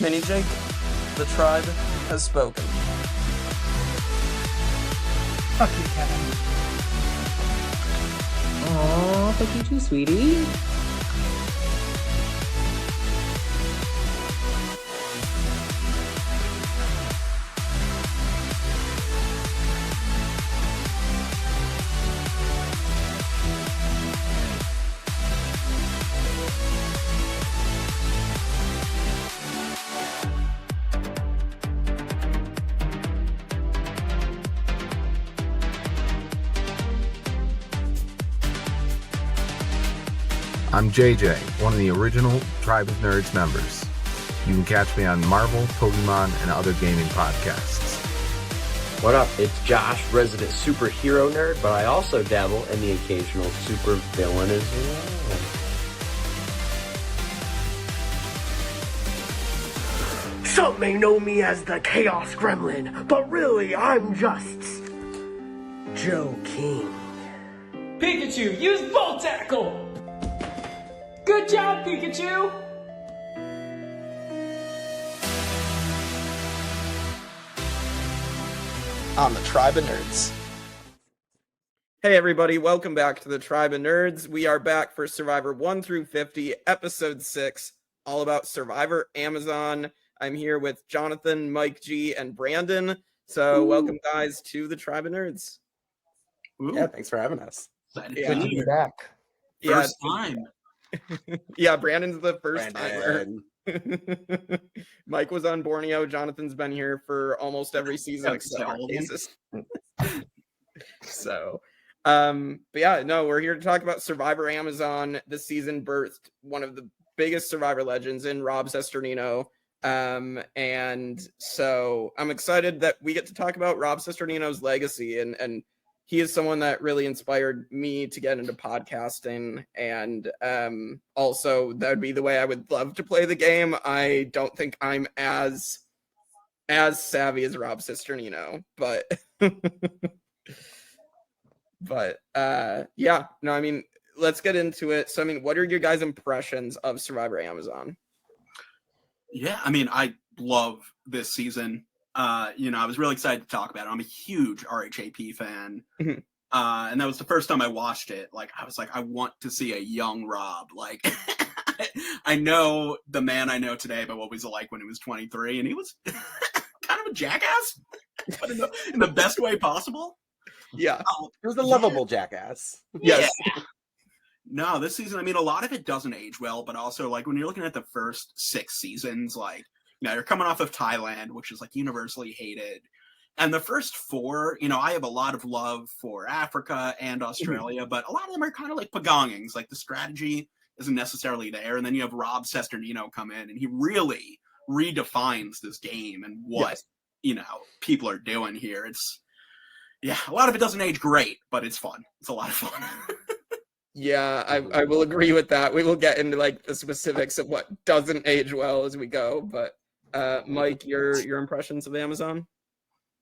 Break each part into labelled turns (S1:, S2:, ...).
S1: Mini Jake, the tribe has spoken.
S2: Fuck you, Kevin.
S3: Aw, thank you too, sweetie.
S4: I'm JJ, one of the original Tribe of Nerds members. You can catch me on Marvel, Pokemon, and other gaming podcasts.
S5: What up? It's Josh, resident superhero nerd, but I also dabble in the occasional super villain as well.
S6: Some may know me as the Chaos Gremlin, but really I'm just Joe King.
S7: Pikachu, use Volt Tackle! Good job, Pikachu!
S1: On the Tribe of Nerds. Hey everybody, welcome back to the Tribe of Nerds. We are back for Survivor 1 through 50, Episode 6, all about Survivor Amazon. I'm here with Jonathan, Mike G, and Brandon. So welcome guys to the Tribe of Nerds.
S8: Yeah, thanks for having us.
S3: Good to be back.
S8: First time.
S1: Yeah, Brandon's the first timer. Mike was on Borneo. Jonathan's been here for almost every season except for cases. So, but yeah, no, we're here to talk about Survivor Amazon. This season birthed one of the biggest Survivor legends in Rob Cesternino. And so I'm excited that we get to talk about Rob Cesternino's legacy, and he is someone that really inspired me to get into podcasting, and also that would be the way I would love to play the game. I don't think I'm as savvy as Rob Cesternino, but yeah, no, I mean, let's get into it. So I mean, what are your guys' impressions of Survivor Amazon?
S8: Yeah, I mean, I love this season. I was really excited to talk about it. I'm a huge RHAP fan.
S1: Mm-hmm.
S8: And that was the first time I watched it. Like, I was like, I want to see a young Rob. Like, I know the man I know today, but what was it like when he was 23? And he was kind of a jackass, but in the best way possible.
S1: Yeah.
S3: He was a lovable jackass.
S1: Yes.
S8: Yeah. No, this season, I mean, a lot of it doesn't age well, but also, like, when you're looking at the first 6 seasons, like, you're coming off of Thailand, which is, like, universally hated. And the first 4, I have a lot of love for Africa and Australia, but a lot of them are kind of like pagongings. Like, the strategy isn't necessarily there. And then you have Rob Cesternino come in, and he really redefines this game and what, people are doing here. A lot of it doesn't age great, but it's fun. It's a lot of fun.
S1: Yeah, I will agree with that. We will get into like the specifics of what doesn't age well as we go. But Mike, your impressions of Amazon?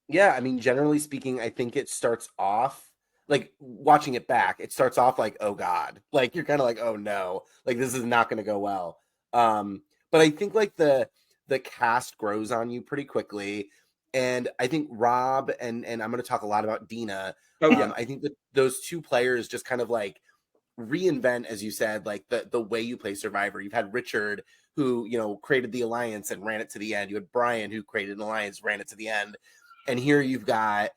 S3: Yeah, I mean, generally speaking, I think it starts off like watching it back. It starts off like, oh God, like you're kind of like, oh no, like this is not going to go well. But I think like the cast grows on you pretty quickly, and I think Rob and I'm going to talk a lot about Dina. I think that those two players just kind of like reinvent, as you said, like the way you play Survivor. You've had Richard, who created the alliance and ran it to the end. You had Brian, who created an alliance, ran it to the end, and here you've got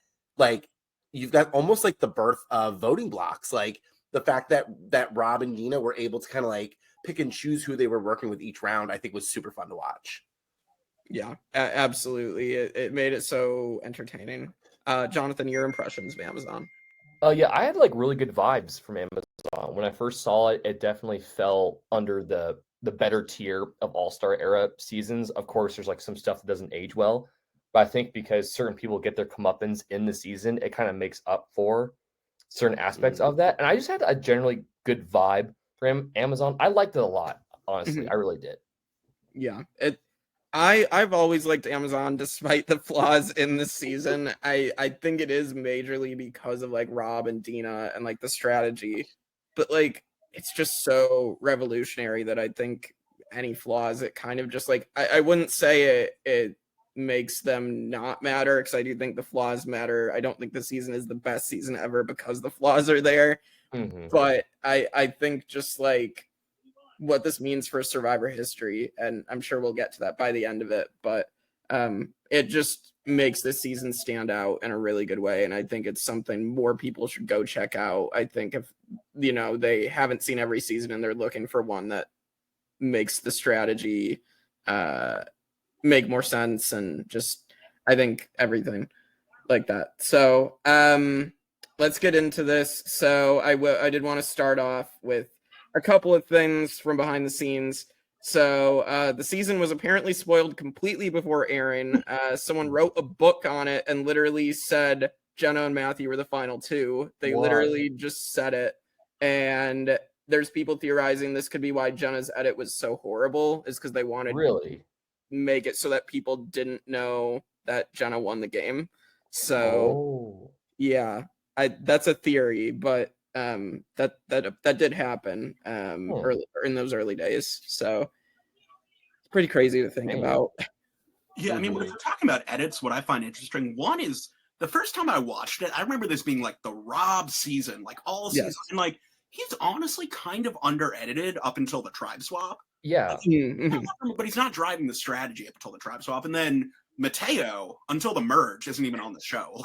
S3: almost like the birth of voting blocks. Like the fact that Rob and Dina were able to kind of like pick and choose who they were working with each round, I think was super fun to watch.
S1: Yeah, absolutely. It made it so entertaining. Jonathan, your impressions of Amazon?
S9: Yeah, I had like really good vibes from Amazon. When I first saw it, it definitely fell under the better tier of All-Star era seasons. Of course, there's like some stuff that doesn't age well, but I think because certain people get their comeuppance in the season, it kind of makes up for certain aspects of that. And I just had a generally good vibe from Amazon. I liked it a lot, honestly. I really did.
S1: Yeah, I've always liked Amazon despite the flaws in this season. I think it is majorly because of like Rob and Dina and like the strategy, but like it's just so revolutionary that I think any flaws. It kind of just like I wouldn't say it makes them not matter, because I do think the flaws matter. I don't think the season is the best season ever because the flaws are there. But I think just like what this means for Survivor history, and I'm sure we'll get to that by the end of it, but it just makes this season stand out in a really good way, and I think it's something more people should go check out. I think if they haven't seen every season and they're looking for one that makes the strategy make more sense, and just I think everything like that. So let's get into this. So I did want to start off with a couple of things from behind the scenes. So the season was apparently spoiled completely before airing. Someone wrote a book on it and literally said Jenna and Matthew were the final two. They literally just said it. And there's people theorizing this could be why Jenna's edit was so horrible, is because they wanted to make it so that people didn't know that Jenna won the game. So yeah, that's a theory, but that did happen early in those early days. So it's pretty crazy to think about.
S8: Yeah, I mean, if we're talking about edits, what I find interesting, one is the first time I watched it, I remember this being like the Rob season, like all season, and like he's honestly kind of under edited up until the tribe swap.
S9: Yeah,
S8: but he's not driving the strategy up until the tribe swap, and then Mateo until the merge isn't even on the show.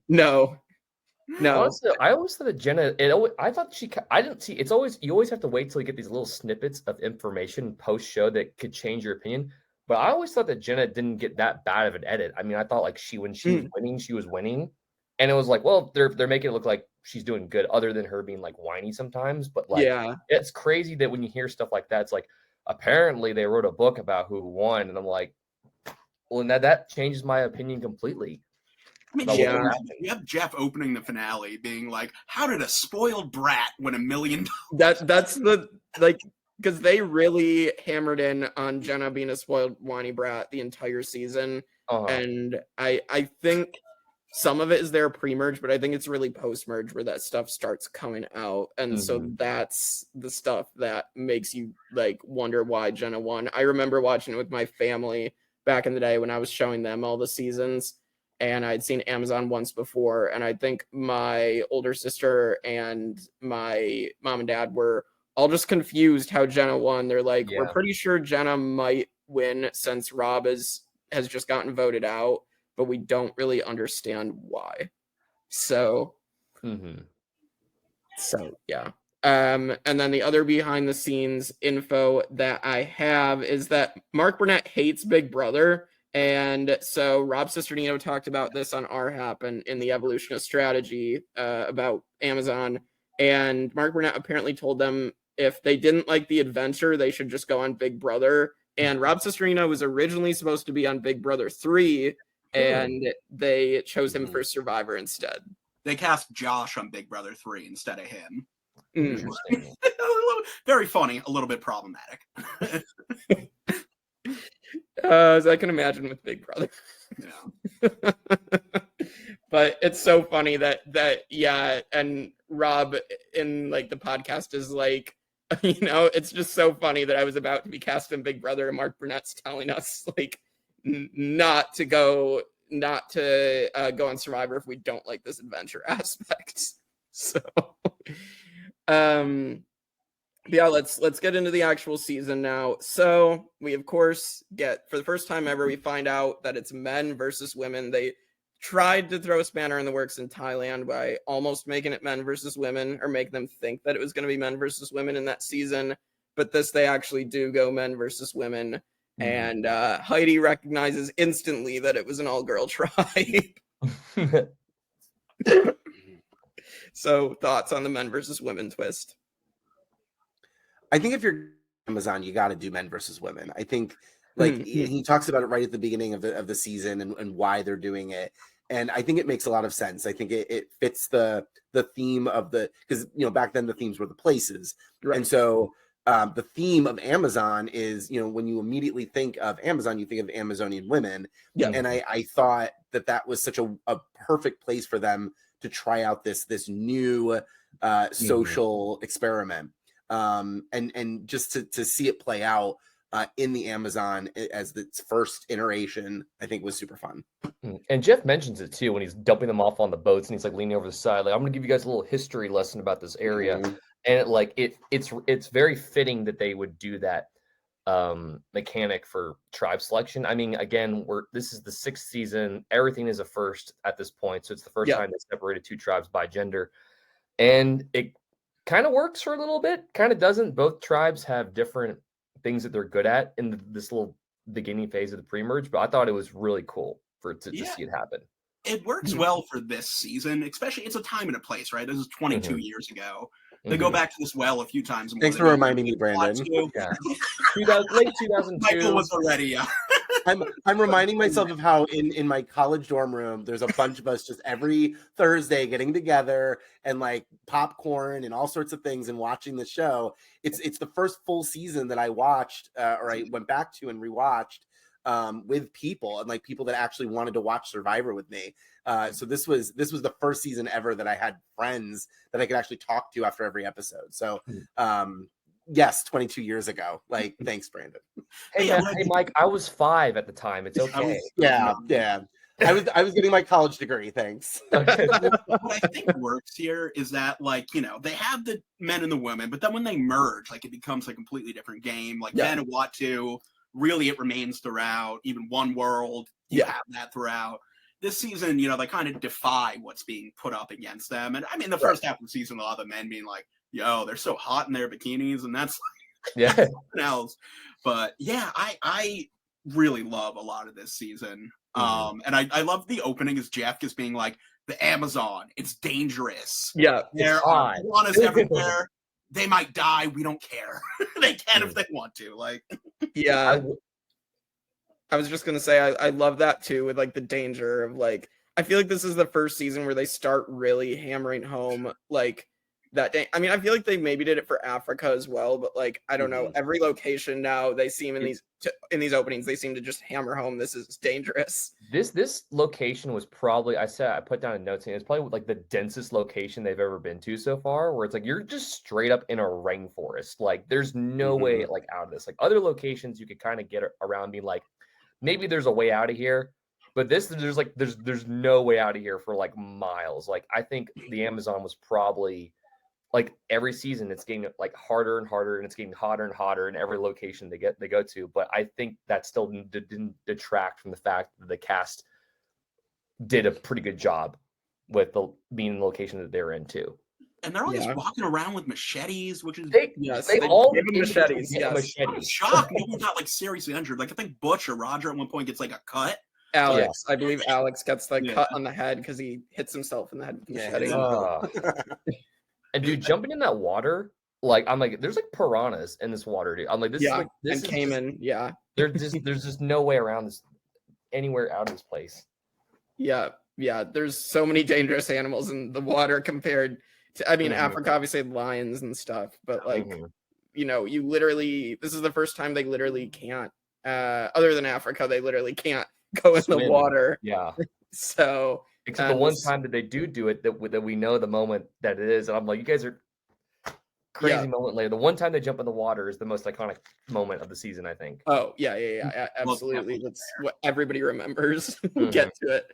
S1: No.
S9: Honestly, I always thought that Jenna. I didn't see. It's always you always have to wait till you get these little snippets of information post show that could change your opinion. But I always thought that Jenna didn't get that bad of an edit. I mean, I thought like when she was winning, she was winning, and it was like, well, they're making it look like she's doing good, other than her being like whiny sometimes. But like, it's crazy that when you hear stuff like that, it's like apparently they wrote a book about who won, and I'm like, well, now that changes my opinion completely.
S8: I mean, you have Jeff opening the finale being like, how did a spoiled brat win $1 million?
S1: That's the, like, because they really hammered in on Jenna being a spoiled whiny brat the entire season. And I think some of it is there pre-merge, but I think it's really post-merge where that stuff starts coming out. And so that's the stuff that makes you like wonder why Jenna won. I remember watching it with my family back in the day when I was showing them all the seasons. And I'd seen Amazon once before, and I think my older sister and my mom and dad were all just confused how Jenna won. They're like, we're pretty sure Jenna might win since Rob has just gotten voted out, but we don't really understand why. So, yeah. And then the other behind the scenes info that I have is that Mark Burnett hates Big Brother. And so Rob Cesternino talked about this on our Happen in the Evolution of Strategy about Amazon. And Mark Burnett apparently told them if they didn't like the adventure, they should just go on Big Brother. And Rob Cesternino was originally supposed to be on Big Brother 3, and they chose him for Survivor instead.
S8: They cast Josh on Big Brother 3 instead of him.
S9: Interesting.
S8: Very funny, a little bit problematic.
S1: As I can imagine with Big Brother. But it's so funny that and Rob in like the podcast is like, it's just so funny that I was about to be cast in Big Brother and Mark Burnett's telling us like not to go on Survivor if we don't like this adventure aspect. So yeah, let's get into the actual season now. So we of course get, for the first time ever, we find out that it's men versus women. They tried to throw a spanner in the works in Thailand by almost making it men versus women, or make them think that it was going to be men versus women in that season. But this, they actually do go men versus women. And Heidi recognizes instantly that it was an all-girl tribe. So thoughts on the men versus women twist?
S3: I think if you're Amazon, you got to do men versus women. I think like he talks about it right at the beginning of the season and why they're doing it. And I think it makes a lot of sense. I think it fits the theme of because back then the themes were the places. Right. And so the theme of Amazon is, when you immediately think of Amazon, you think of Amazonian women. Yeah. And I thought that was such a perfect place for them to try out this new social experiment. and just to see it play out in the Amazon as its first iteration, I think was super fun.
S9: And Jeff mentions it too when he's dumping them off on the boats and he's like leaning over the side, like, I'm gonna give you guys a little history lesson about this area. And it's very fitting that they would do that mechanic for tribe selection. I mean, again, this is the 6th season. Everything is a first at this point, so it's the first time they separated 2 tribes by gender, and it kind of works for a little bit, kind of doesn't. Both tribes have different things that they're good at in this little beginning phase of the pre-merge, but I thought it was really cool to see it happen.
S8: It works well for this season, especially it's a time and a place, right? This is 22 years ago. They go back to this well a few times.
S3: Thanks for reminding me, Brandon.
S9: Yeah. Late 2002.
S8: Michael was already.
S3: I'm reminding myself of how in my college dorm room, there's a bunch of us just every Thursday getting together and like popcorn and all sorts of things and watching the show. It's the first full season that I watched or I went back to and rewatched with people and like people that actually wanted to watch Survivor with me. So this was the first season ever that I had friends that I could actually talk to after every episode. So yes, 22 years ago. Like, thanks, Brandon.
S9: Hey, Mike, I was 5 at the time. It's okay.
S3: Yeah. I was getting my college degree. Thanks.
S8: What I think works here is that, like, they have the men and the women, but then when they merge, like, it becomes a completely different game. Like, men and Watu, really, it remains throughout. Even One World, you have that throughout. This season, they kind of defy what's being put up against them. And I mean, the first half of the season, a lot of the men being like, yo, they're so hot in their bikinis, and that's something else. But yeah, I really love a lot of this season. And I love the opening as Jeff just being like, the Amazon, it's dangerous.
S1: Yeah.
S8: There are piranhas everywhere. They might die. We don't care. They can if they want to. Like,
S1: yeah. I was just gonna say I love that too, with like the danger of like, I feel like this is the first season where they start really hammering home like that day. I mean, I feel like they maybe did it for Africa as well, but like, I don't know, every location now they seem in these openings, they seem to just hammer home this is dangerous.
S9: This location was probably, I put down a note saying it's probably like the densest location they've ever been to so far, where it's like you're just straight up in a rainforest. Like there's no way like out of this. Like other locations you could kind of get around, being like, maybe there's a way out of here, but there's no way out of here for like miles. Like I think the Amazon was probably like every season it's getting like harder and harder, and it's getting hotter and hotter in every location they go to. But I think that still didn't detract from the fact that the cast did a pretty good job with being in the location that they're in too.
S8: And they're all just walking around with machetes, which is
S9: they all
S1: give them machetes.
S8: I'm shocked. No one got like seriously injured. Like I think Butch or Roger at one point gets like a cut.
S1: Alex, I believe Alex gets like cut on the head because he hits himself in the head with the machete.
S9: And dude, jumping in that water, like I'm like, there's like piranhas in this water, dude. I'm like, this is
S1: caiman,
S9: There's just no way around this, anywhere out of this place.
S1: Yeah. There's so many dangerous animals in the water compared to, I mean, Africa obviously had lions and stuff, but like, you literally, this is the first time they literally can't, other than Africa, they literally can't go in the water.
S9: Yeah.
S1: So.
S9: Except the one time that they do it, that we know the moment that it is, and I'm like, you guys are crazy moment later. The one time they jump in the water is the most iconic moment of the season, I think.
S1: Oh yeah, absolutely. That's what everybody remembers. Get to it.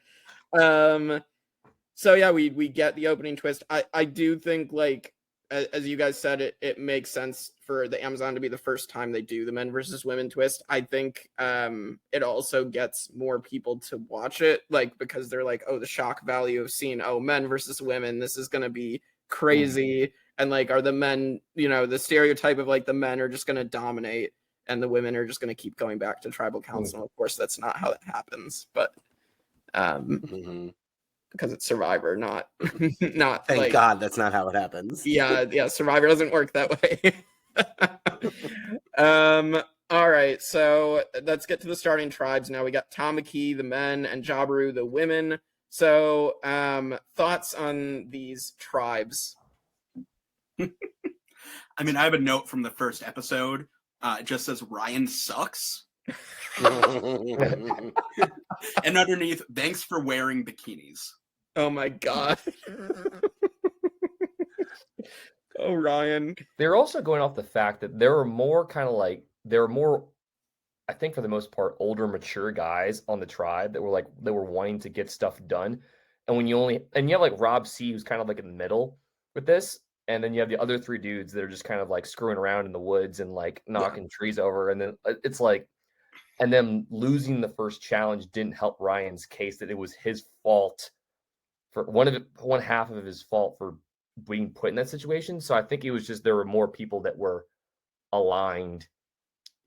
S1: So yeah, we get the opening twist. I do think, like, as you guys said, it makes sense for the Amazon to be the first time they do the men versus women twist. I think it also gets more people to watch it, like, because they're like, oh, the shock value of seeing, oh, men versus women, this is going to be crazy. And like, are the men, the stereotype of like the men are just going to dominate and the women are just going to keep going back to tribal council. Of course, that's not how it happens, but because it's Survivor, not
S3: Thank God that's not how it happens.
S1: Yeah, Survivor doesn't work that way. All right, so let's get to the starting tribes now. We got Tamaki, the men, and Jabiru, the women. So thoughts on these tribes?
S8: I mean, I have a note from the first episode. It just says Ryan sucks. And underneath, thanks for wearing bikinis.
S1: Oh my God. Oh, Ryan.
S9: They're also going off the fact that there were more I think for the most part, older, mature guys on the tribe that were wanting to get stuff done. And when you have like Rob C, who's kind of like in the middle with this, and then you have the other three dudes that are just kind of like screwing around in the woods and like knocking trees over. And then it's like, and then losing the first challenge didn't help Ryan's case that it was his fault for one half of his fault for being put in that situation. So I think it was just there were more people that were aligned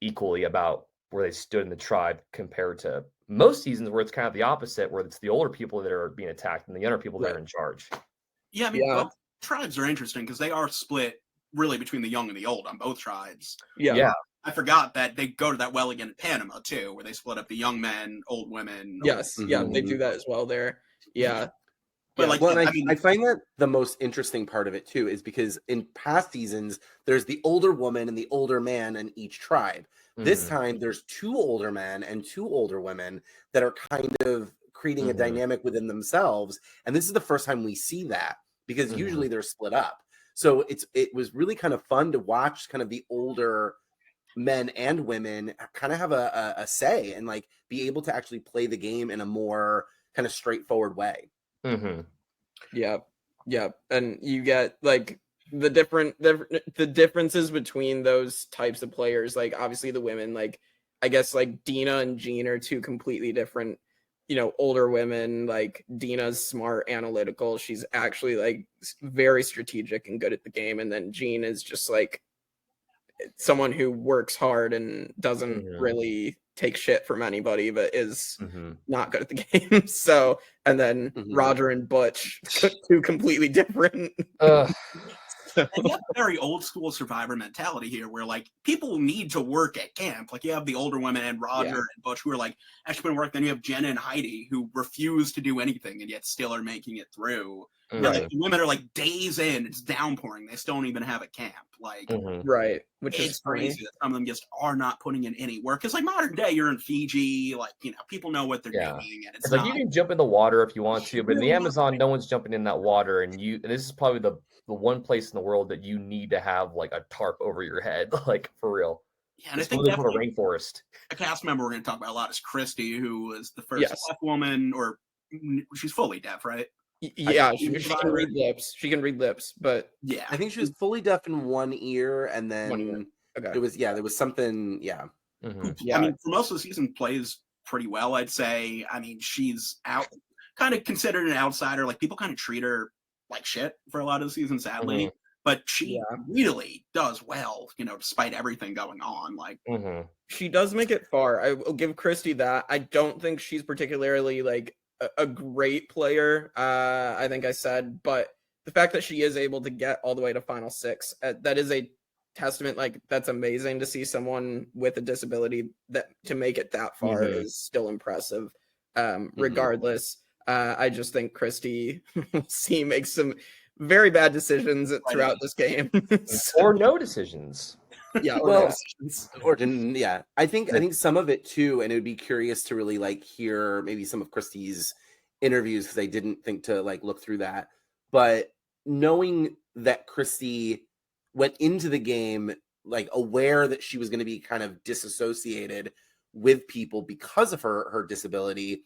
S9: equally about where they stood in the tribe compared to most seasons where it's kind of the opposite, where it's the older people that are being attacked and the younger people that are in charge.
S8: Yeah, I mean, both tribes are interesting because they are split really between the young and the old on both tribes.
S1: Yeah.
S8: I forgot that they go to that well again in Panama too, where they split up the young men, old women.
S1: Yes. Yeah, they do that as well there. Yeah.
S8: But like,
S3: well, I find that the most interesting part of it too is because in past seasons there's the older woman and the older man in each tribe. This time there's 2 older men and 2 older women that are kind of creating a dynamic within themselves, and this is the first time we see that because usually they're split up. So it was really kind of fun to watch kind of the older men and women kind of have a say and like be able to actually play the game in a more kind of straightforward way.
S1: Yeah. And you get like the differences between those types of players. Like obviously the women, like I guess like Dina and Jean are 2 completely different, older women. Like Dina's smart, analytical. She's actually like very strategic and good at the game. And then Jean is just like someone who works hard and doesn't really take shit from anybody, but is not good at the game. So, and then Roger and Butch, 2 completely different.
S8: And you have a very old school Survivor mentality here where like people need to work at camp. Like you have the older women and Roger and Butch who are like actually been work. Then you have Jenna and Heidi who refuse to do anything and yet still are making it through. And like the women are like days in, it's downpouring. They still don't even have a camp. Like
S1: which is
S8: crazy that some of them just are not putting in any work. Because like modern day, you're in Fiji, like people know what they're doing, and it's
S9: like you can jump in the water if you want to, but in the Amazon, no one's jumping in that water, and this is probably the one place in the world that you need to have like a tarp over your head, like for real.
S8: Yeah, and
S9: it's
S8: I think
S9: a rainforest.
S8: A cast member we're going to talk about a lot is Christy, who was the first deaf woman, or she's fully deaf, right?
S1: Yeah, she can read lips. She can read lips, but
S8: yeah,
S3: I think she was fully deaf in one ear, and then there was something. Yeah,
S8: I mean, for most of the season, plays pretty well, I'd say. I mean, she's kind of considered an outsider. Like people kind of treat her like shit for a lot of the season, sadly. But she really does well, despite everything going on. Like
S1: she does make it far. I will give Christy that. I don't think she's particularly like a great player, I think I said, but the fact that she is able to get all the way to final 6, that is a testament. Like that's amazing to see someone with a disability that to make it that far is still impressive. Regardless, I just think Christy makes some very bad decisions throughout this game.
S9: Or no decisions.
S1: Yeah,
S3: I think some of it too, and it would be curious to really like hear maybe some of Christy's interviews because I didn't think to like look through that. But knowing that Christy went into the game like aware that she was going to be kind of disassociated with people because of her disability,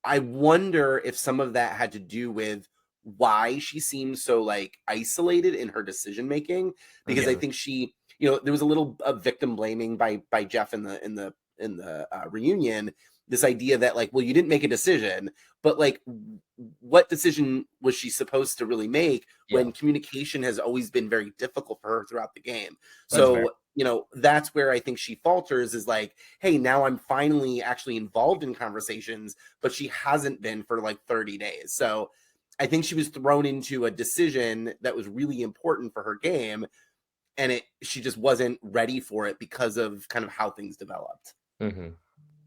S3: I wonder if some of that had to do with why she seemed so like isolated in her decision making, because I think she, there was a little victim blaming by Jeff in the reunion, this idea that like, well, you didn't make a decision, but like what decision was she supposed to really make when communication has always been very difficult for her throughout the game? So that's where I think she falters, is like, hey, now I'm finally actually involved in conversations, but she hasn't been for like 30 days. So I think she was thrown into a decision that was really important for her game, and she just wasn't ready for it because of kind of how things developed.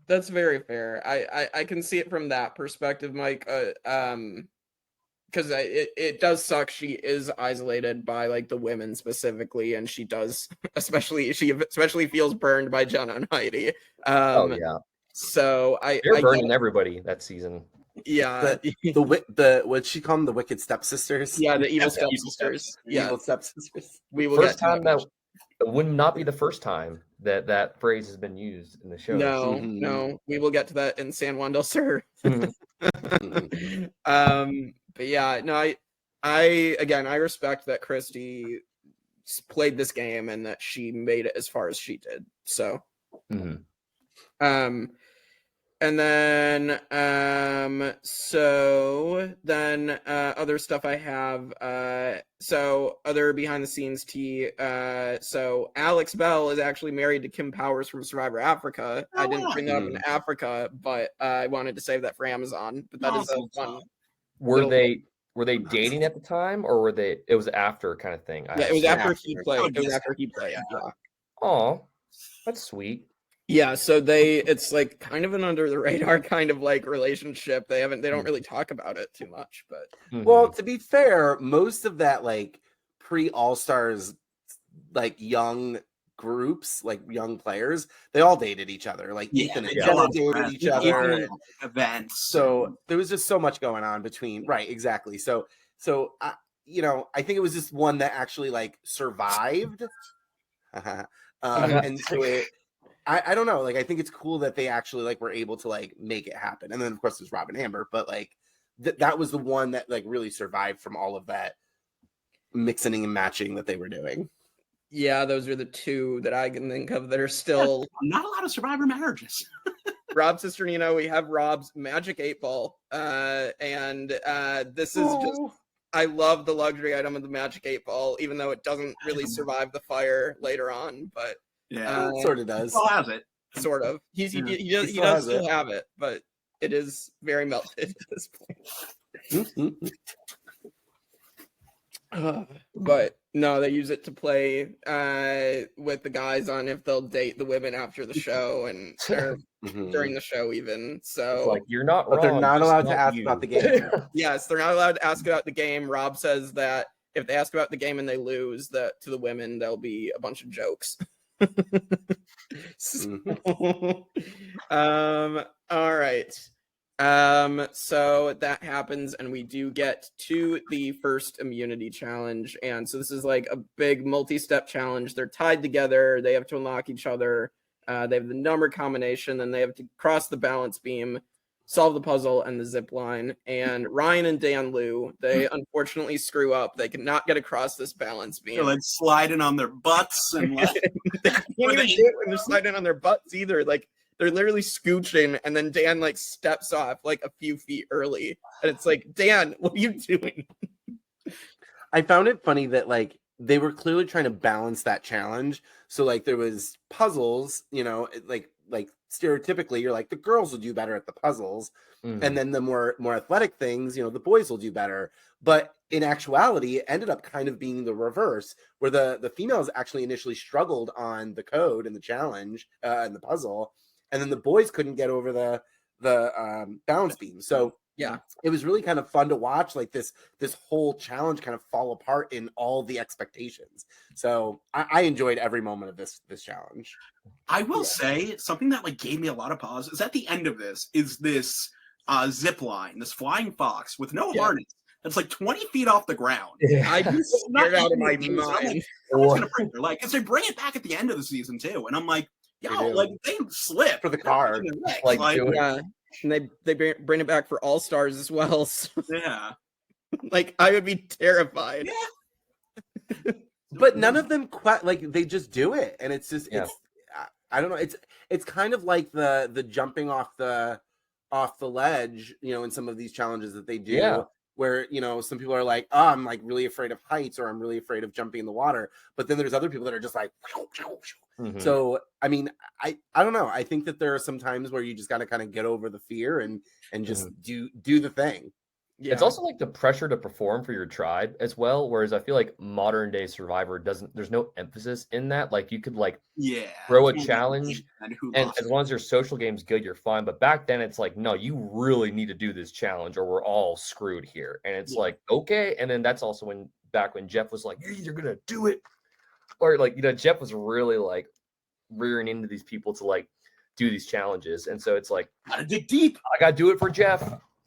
S1: That's very fair. I can see it from that perspective, Mike. Because it does suck. She is isolated by like the women specifically, and she does especially feels burned by Jenna and Heidi.
S9: So
S1: they're
S9: burning everybody that season.
S1: Yeah.
S3: The what'd she call them? The wicked stepsisters?
S1: Yeah, the evil
S8: Evil
S1: stepsisters.
S3: The
S1: Yeah,
S3: evil stepsisters.
S1: we will
S9: First
S1: get to
S9: time that would not be the first time that that phrase has been used in the show.
S1: No,
S3: Mhm.
S1: no, we will get to that in San Juan del Sur.
S9: Mhm.
S1: But yeah, no, I again, I respect that Christy played this game and that she made it as far as she did. So,
S9: Mhm.
S1: and then so then other stuff I have so other behind the scenes tea so Alex Bell is actually married to Kim Powers from Survivor Africa. I didn't bring that up in Africa, but I wanted to save that for Amazon. But that is a fun.
S9: Were they dating at the time, or were they? It was after kind of thing.
S1: Yeah, it was after he
S3: After.
S1: played. It was after he played. Yeah.
S9: Oh, that's sweet.
S1: Yeah, so it's like kind of an under the radar kind of like relationship. They don't really talk about it too much, but
S3: Well, to be fair, most of that like pre All-Stars like young groups, like young players, they all dated each other. Like Ethan and Jenna dated each other.
S8: And events.
S3: So there was just so much going on between, right? Exactly. So I think it was just one that actually like survived. And so I don't know. Like, I think it's cool that they actually like were able to like make it happen. And then of course there's Rob and Amber, but like that was the one that like really survived from all of that mixing and matching that they were doing.
S1: yeah, those are the two that I can think of that are still
S8: not a lot of Survivor marriages.
S1: Rob Cesternino. We have Rob's Magic 8-Ball, and this is just. I love the luxury item of the Magic 8-Ball, even though it doesn't really survive the fire later on. But
S8: Yeah,
S3: it sort of does.
S8: Still has it.
S1: Sort of. He does still have it, but it is very melted at this point. But no, they use it to play with the guys on if they'll date the women after the show and or during the show even. So
S9: It's like you're not
S3: But
S9: wrong.
S3: they're not
S9: just
S3: allowed to
S9: not
S3: ask
S9: you.
S3: about the game.
S1: yes, they're not allowed to ask about the game. Rob says that if they ask about the game and they lose, that to the women there'll be a bunch of jokes. So, all right. So that happens, and we do get to the first immunity challenge. And so this is like a big multi-step challenge. They're tied together, they have to unlock each other, they have the number combination, then they have to cross the balance beam, solve the puzzle, and the zip line. And Ryan and Dan Liu, they unfortunately screw up. They cannot get across this balance beam.
S8: They're like sliding on their butts and like,
S1: They can't even do it when they're sliding on their butts either. Like they're literally scooching, and then Dan like steps off like a few feet early, and it's like, Dan, what are you doing?
S3: I found it funny that like they were clearly trying to balance that challenge. So like there was puzzles, like stereotypically you're like the girls will do better at the puzzles, and then the more athletic things, the boys will do better. But in actuality, it ended up kind of being the reverse, where the females actually initially struggled on the code and the challenge and the puzzle, and then the boys couldn't get over the balance beam. So
S1: Yeah.
S3: it was really kind of fun to watch like this whole challenge kind of fall apart in all the expectations. So I enjoyed every moment of this challenge.
S8: I will say something that like gave me a lot of pause is at the end of this is this zip line, this flying fox with no harness that's like 20 feet off the ground.
S1: I'd be scared out of my mind.
S8: Someone's gonna bring her. Like, because they bring it back at the end of the season too, and I'm like, yo, like they slip
S3: For the car.
S9: Like,
S8: Like,
S9: do it.
S1: Yeah. And they bring it back for All Stars as well. So,
S8: yeah.
S1: like I would be terrified.
S3: But none of them quite like they just do it, and it's just
S9: Yeah.
S3: I don't know. It's kind of like the jumping off the ledge, in some of these challenges that they do.
S9: Yeah.
S3: Where some people are like, oh, I'm like really afraid of heights, or I'm really afraid of jumping in the water. But then there's other people that are just like,
S9: Mhm.
S3: So I mean, I don't know. I think that there are some times where you just got to kind of get over the fear and just do the thing.
S1: Yeah.
S9: It's also like the pressure to perform for your tribe as well. Whereas I feel like modern day Survivor there's no emphasis in that. Like you could like throw a challenge, and as long as your social game's good, you're fine. But back then it's like, no, you really need to do this challenge or we're all screwed here. And it's like, okay. And then that's also back when Jeff was like, you're either gonna do it or like, Jeff was really like rearing into these people to like do these challenges. And so it's like,
S8: Gotta dig deep.
S9: I gotta do it for Jeff.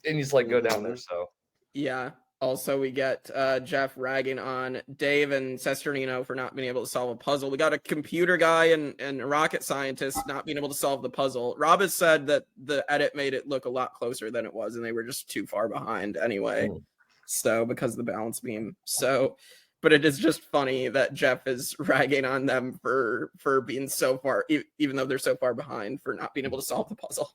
S9: and he's like, go down there. So
S1: Yeah. Also, we get Jeff ragging on Dave and Cesternino for not being able to solve a puzzle. We got a computer guy and a rocket scientist not being able to solve the puzzle. Rob has said that the edit made it look a lot closer than it was, and they were just too far behind anyway. So, because of the balance beam. So, but it is just funny that Jeff is ragging on them for being so far, even though they're so far behind, for not being able to solve the puzzle.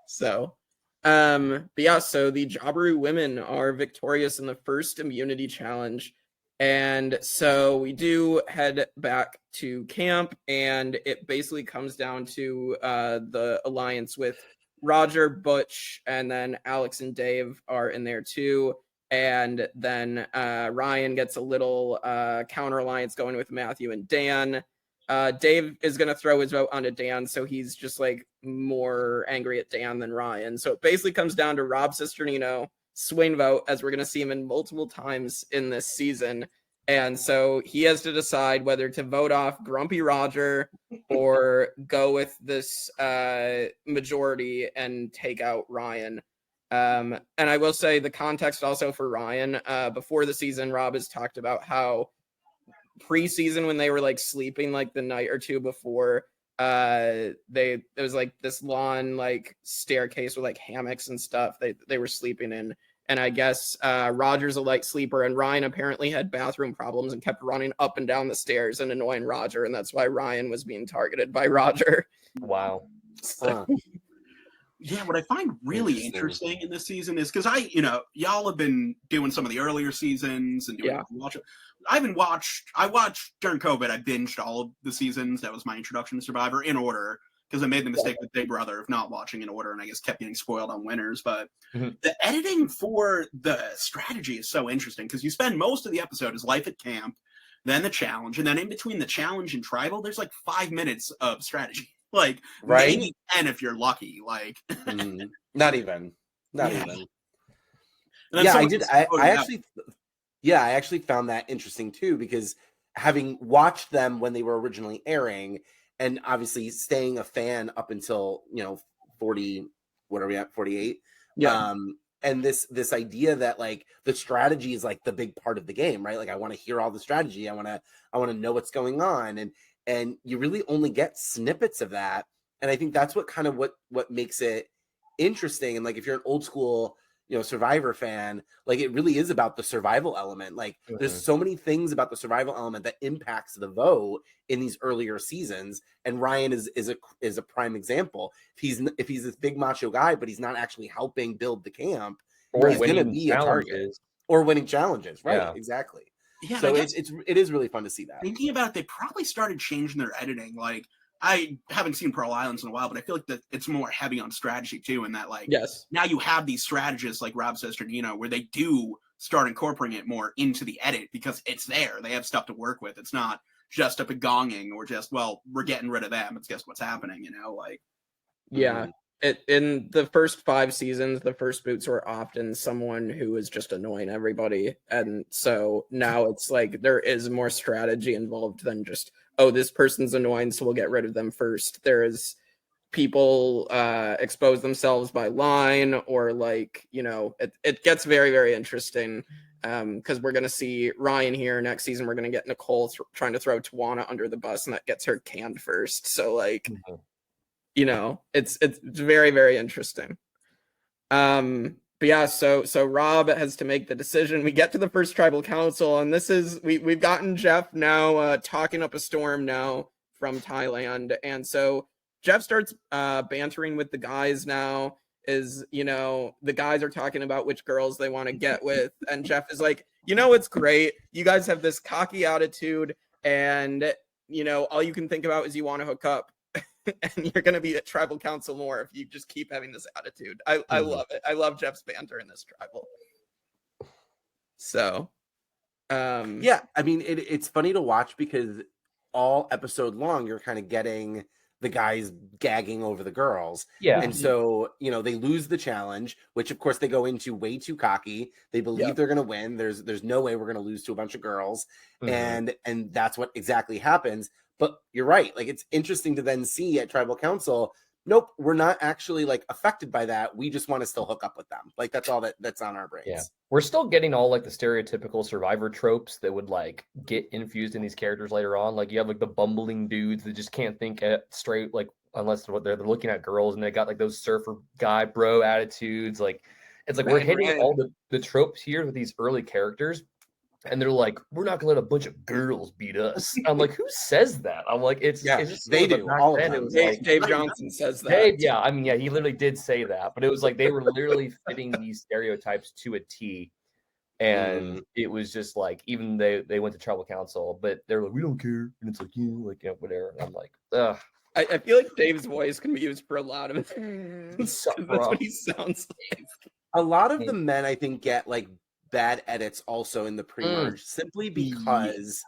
S1: So, but yeah, so the Jabiru women are victorious in the first immunity challenge. And so we do head back to camp, and it basically comes down to the alliance with Roger, Butch, and then Alex and Dave are in there too. And then Ryan gets a little counter alliance going with Matthew and Dan. Dave is going to throw his vote onto Dan, so he's just like more angry at Dan than Ryan. So it basically comes down to Rob Cesternino, swing vote, as we're going to see him in multiple times in this season. And so he has to decide whether to vote off Grumpy Roger or go with this majority and take out Ryan. And I will say the context also for Ryan, before the season, Rob has talked about how preseason, when they were like sleeping like the night or two before, there was like this lawn like staircase with like hammocks and stuff they were sleeping in. And I guess Roger's a light sleeper, and Ryan apparently had bathroom problems and kept running up and down the stairs and annoying Roger, and that's why Ryan was being targeted by Roger.
S9: Wow.
S8: Yeah, what I find really interesting in this season is because y'all have been doing some of the earlier seasons and doing I watched during COVID, I binged all of the seasons. That was my introduction to Survivor in order, because I made the mistake with Big Brother of not watching in order, and I guess kept getting spoiled on winners. But the editing for the strategy is so interesting, because you spend most of the episode as life at camp, then the challenge, and then in between the challenge and tribal, there's like 5 minutes of strategy. Like, maybe 10 if you're lucky. Like,
S3: not even.
S8: And
S3: I actually found that interesting too, because having watched them when they were originally airing, and obviously staying a fan up until 40, what are we at, 48? And this idea that like the strategy is like the big part of the game, right? Like, I want to hear all the strategy. I want to know what's going on, and you really only get snippets of that. And I think that's what kind of what makes it interesting. And like, if you're an old school Survivor fan, like, it really is about the survival element. Like, there's so many things about the survival element that impacts the vote in these earlier seasons, and Ryan is a prime example. If he's this big macho guy, but he's not actually helping build the camp,
S9: or
S3: he's going to be a target, or winning challenges, right? Exactly.
S8: Yeah,
S3: so it is really fun to see that.
S8: Thinking about it, they probably started changing their editing. Like, I haven't seen Pearl Islands in a while, but I feel like that it's more heavy on strategy too, and that like now you have these strategists like Rob Cesternino where they do start incorporating it more into the edit, because it's there. They have stuff to work with. It's not just a begonging or just, well, we're getting rid of them. It's just what's happening, like.
S1: Yeah. In the first 5 seasons, the first boots were often someone who was just annoying everybody. And so now it's like there is more strategy involved than just, oh, this person's annoying, so we'll get rid of them first. There is people expose themselves by line, or like, it gets very, very interesting, because we're going to see Ryan here next season. We're going to get Nicole trying to throw Tawana under the bus, and that gets her canned first. So like, it's very, very interesting. But yeah, so Rob has to make the decision. We get to the first tribal council, and this is we've gotten Jeff now talking up a storm now from Thailand, and so Jeff starts bantering with the guys now. The guys are talking about which girls they want to get with, and Jeff is like, it's great. You guys have this cocky attitude, and all you can think about is you want to hook up. And you're going to be at tribal council more if you just keep having this attitude. I love it. I love Jeff's banter in this tribal. So,
S3: yeah, I mean, it's funny to watch, because all episode long, you're kind of getting the guys gagging over the girls.
S9: Yeah.
S3: And so, they lose the challenge, which of course they go into way too cocky. They believe they're going to win. There's no way we're going to lose to a bunch of girls. And that's what exactly happens. But you're right. Like, it's interesting to then see at tribal council, nope, we're not actually like affected by that. We just want to still hook up with them. Like that's all that's on our brains.
S9: Yeah. We're still getting all like the stereotypical survivor tropes that would like get infused in these characters later on. Like you have like the bumbling dudes that just can't think straight, like unless they're looking at girls, and they got like those surfer guy bro attitudes. Like it's like we're hitting all the tropes here with these early characters. And they're like, we're not gonna let a bunch of girls beat us. I'm like, who says that? I'm like, it's just
S3: they do. All of them.
S1: It was like, Dave Johnson says that.
S9: Dave, yeah, I mean, yeah, he literally did say that, but it was like they were literally fitting these stereotypes to a T, and it was just like even they went to tribal council, but they're like, we don't care, and it's like whatever. And I'm like, ugh.
S1: I feel like Dave's voice can be used for a lot of things. That's what he sounds like.
S3: A lot of the men, I think, get like bad edits also in the pre-merge simply because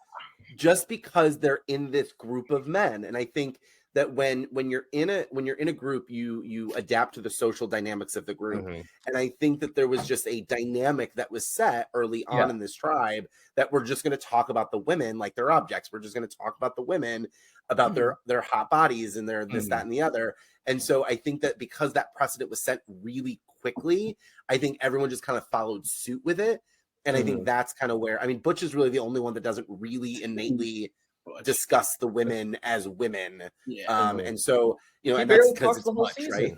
S3: because they're in this group of men. And I think that when you're in a group, you adapt to the social dynamics of the group. And I think that there was just a dynamic that was set early on in this tribe that we're just going to talk about the women like they're objects. We're just going to talk about the women, about their hot bodies and their this, that, and the other. And so I think that because that precedent was set really quickly, I think everyone just kind of followed suit with it. And I think that's kind of where, I mean, Butch is really the only one that doesn't really innately discuss the women as women. And so, and that's because it's Butch, right?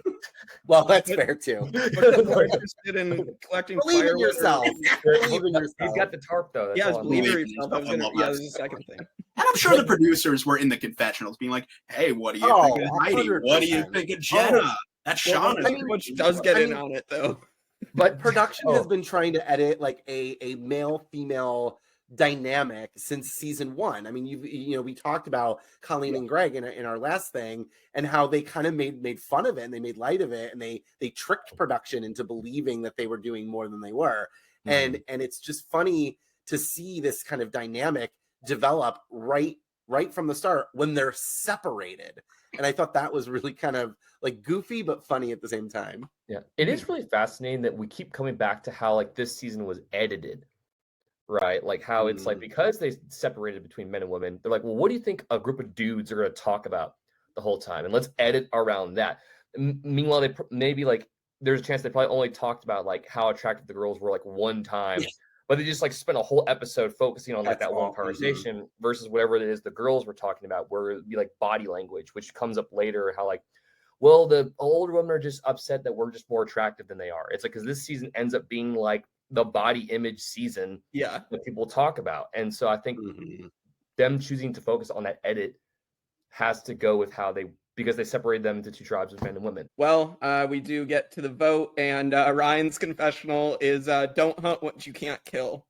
S3: Well, that's fair too.
S1: Interested in collecting
S3: Believe in yourself.
S9: He's got the tarp though.
S1: That's believe in yourself. There's a second thing.
S8: And I'm sure the producers were in the confessionals being like, hey, what do you think of Heidi? 100%. What do you think of Jenna? That's Sean.
S1: Butch does get in on it though.
S3: But production has been trying to edit like a male-female dynamic since season 1. I mean, we talked about Colleen and Greg in our last thing, and how they kind of made fun of it and they made light of it, and they tricked production into believing that they were doing more than they were. And it's just funny to see this kind of dynamic develop right from the start when they're separated. And I thought that was really kind of like goofy but funny at the same time.
S9: Yeah, it is really fascinating that we keep coming back to how like this season was edited, right? Like how it's like because they separated between men and women, they're like, well, what do you think a group of dudes are going to talk about the whole time? And let's edit around that. Meanwhile, they maybe like there's a chance they probably only talked about like how attractive the girls were like one time. But they just like spent a whole episode focusing on like that one conversation versus whatever it is the girls were talking about, where it'd be like body language, which comes up later. How like, well, the older women are just upset that we're just more attractive than they are. It's like because this season ends up being like the body image season, that people talk about, and so I think them choosing to focus on that edit has to go with how because they separated them into two tribes of men and women.
S1: Well, we do get to the vote, and Ryan's confessional is don't hunt what you can't kill,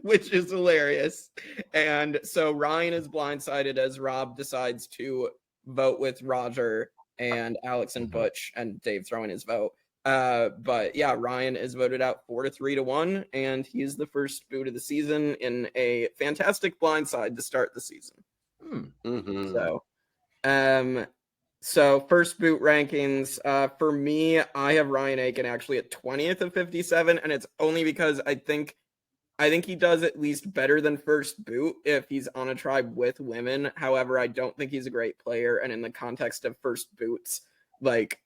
S1: which is hilarious. And so Ryan is blindsided as Rob decides to vote with Roger and Alex and Butch, and Dave throwing his vote. But yeah, Ryan is voted out 4-3-1, and he's the first boot of the season in a fantastic blindside to start the season. So first boot rankings, for me, I have Ryan Aiken actually at 20th of 57, and it's only because I think he does at least better than first boot if he's on a tribe with women. However, I don't think he's a great player, and in the context of first boots, like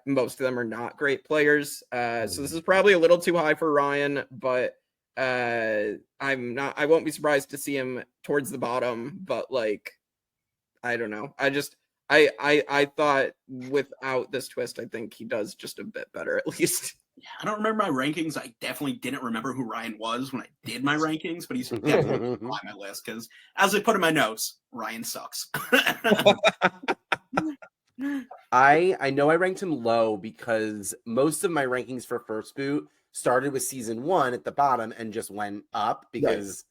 S1: most of them are not great players. So this is probably a little too high for Ryan, but I won't be surprised to see him towards the bottom, but like, I don't know. I thought without this twist, I think he does just a bit better, at least.
S8: Yeah, I don't remember my rankings. I definitely didn't remember who Ryan was when I did my rankings, but he's definitely on my list because, as I put in my notes, Ryan sucks.
S3: I know I ranked him low because most of my rankings for first boot started with season 1 at the bottom and just went up because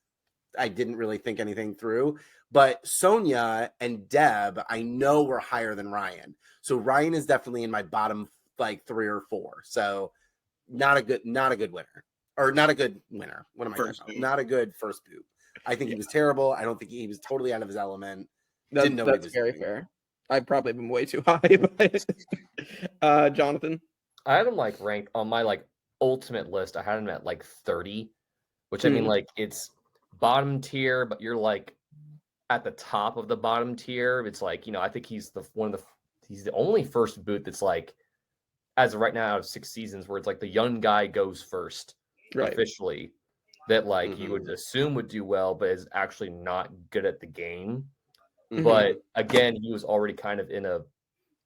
S3: I didn't really think anything through. But Sonia and Deb, I know were higher than Ryan. So Ryan is definitely in my bottom like 3 or 4. So not a good winner. Or not a good winner. What am I talking about? Not a good first boot. I think he was terrible. I don't think he was totally out of his element.
S1: Didn't know that's very fair. I've probably been way too high, but Jonathan.
S9: I had him like ranked on my like ultimate list. I had him at like 30, which I mean like it's bottom tier, but you're like at the top of the bottom tier. It's like, I think he's he's the only first boot that's like, as of right now, out of 6 seasons, where it's like the young guy goes first officially, that like you would assume would do well, but is actually not good at the game. But again, he was already kind of in a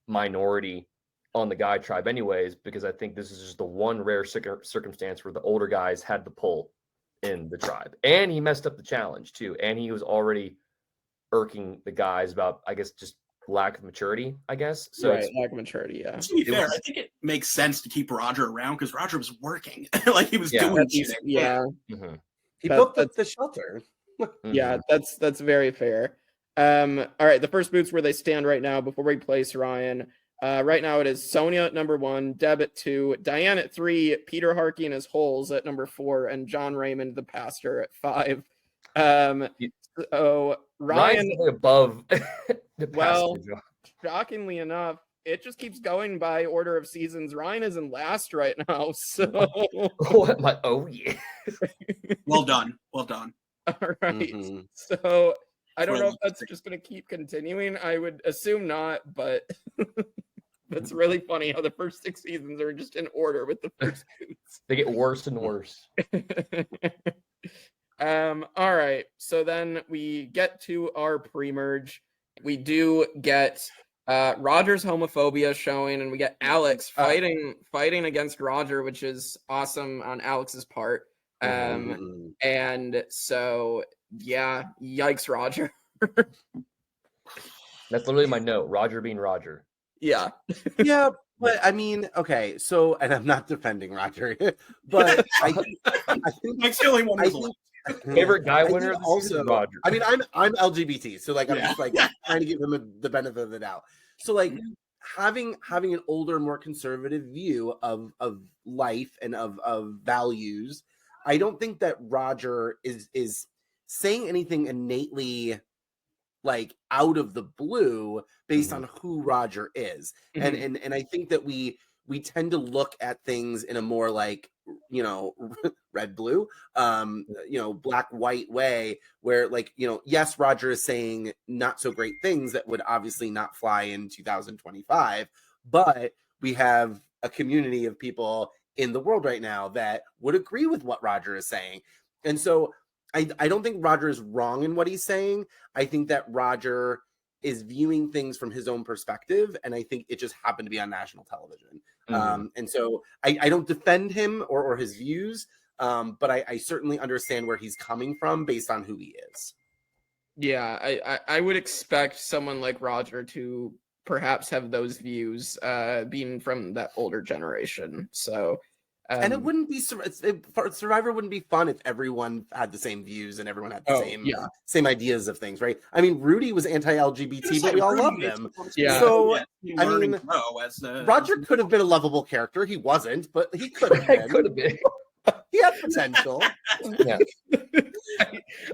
S9: minority on the guy tribe anyways, because I think this is just the one rare circumstance where the older guys had the pull in the tribe. And he messed up the challenge too. And he was already irking the guys about, I guess, just lack of maturity, I guess. So
S1: lack of maturity, yeah.
S8: To be fair, I think it makes sense to keep Roger around because Roger was working. Like he was doing shit.
S1: Yeah.
S3: He built the shelter.
S1: Yeah, that's very fair. All right, the first boots where they stand right now before we place Ryan. Right now it is Sonia at number 1, Deb at 2, Diane at 3, Peter Harkey and his holes at number 4, and John Raymond the pastor at 5. So Ryan
S9: above the
S1: well,
S9: pastor.
S1: shockingly enough, it just keeps going by order of seasons. Ryan is in last right now, so
S9: yeah.
S8: Well done. Well done.
S1: All right. So I don't know if that's just going to keep continuing. I would assume not, but that's really funny how the first 6 seasons are just in order with the first boots.
S9: They get worse and worse.
S1: All right. So then we get to our pre-merge. We do get Roger's homophobia showing, and we get Alex fighting against Roger, which is awesome on Alex's part. And so yeah, yikes, Roger.
S9: That's literally my note. Roger being Roger.
S1: Yeah.
S3: Yeah, but I mean, okay, so, and I'm not defending Roger, but I think
S8: Mike's the only one who's
S9: favorite guy winner
S3: also
S9: Roger.
S3: I mean, I'm LGBT, so like I'm just like trying to give him the benefit of the doubt. So like having an older, more conservative view of life and of values, I don't think that Roger is saying anything innately like out of the blue based on who Roger is. And I think that we tend to look at things in a more like, you know, red blue, you know, black white way, where like, you know, yes, Roger is saying not so great things that would obviously not fly in 2025, but we have a community of people in the world right now that would agree with what Roger is saying. And so I don't think Roger is wrong in what he's saying. I think that Roger is viewing things from his own perspective, and I think it just happened to be on national television. And so I don't defend him or his views, but I certainly understand where he's coming from based on who he is.
S1: Yeah, I would expect someone like Roger to perhaps have those views, being from that older generation. So,
S3: and it wouldn't be Survivor wouldn't be fun if everyone had the same views and everyone had the same ideas of things, right? I mean, Rudy was anti-LGBT, but we all loved him.
S1: Yeah.
S3: So I mean, Roger could have been a lovable character. He wasn't, but he could have been.
S9: Could have been.
S3: He had potential.
S9: Yeah.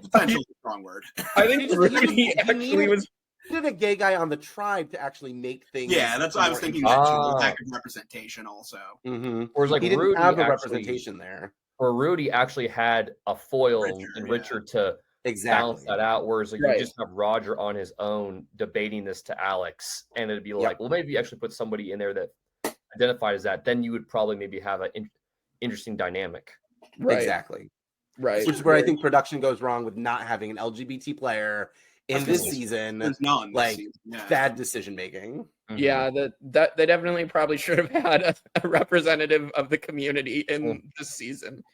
S8: Potential is a strong word.
S1: I think Rudy actually was.
S3: Did a gay guy on the tribe to actually make things?
S8: Yeah, that's what I was thinking. That too, lack of representation, also.
S9: Whereas like
S3: he didn't
S9: Rudy
S3: have a
S9: actually,
S3: representation there.
S9: Or Rudy actually had a foil in Richard to balance that out. Whereas like you just have Roger on his own debating this to Alex, and it'd be like, well, maybe you actually put somebody in there that identified as that. Then you would probably maybe have an interesting dynamic.
S1: Right.
S3: Exactly.
S1: Right.
S3: Which is where I think production goes wrong with not having an LGBT player in this season.
S8: There's none.
S3: Like bad decision making.
S1: Yeah, that they definitely probably should have had a representative of the community in this season.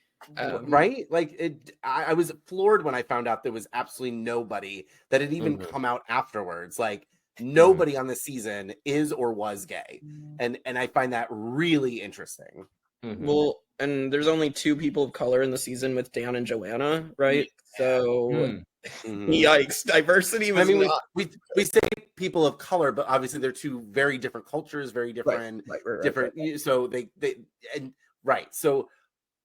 S3: Right? Like I was floored when I found out there was absolutely nobody that had even come out afterwards. Like nobody on this season is or was gay. And I find that really interesting.
S1: Well, and there's only 2 people of color in the season with Dan and Joanna, right? So yikes, diversity was
S3: we say people of color, but obviously they're 2 very different cultures, very different different. So they so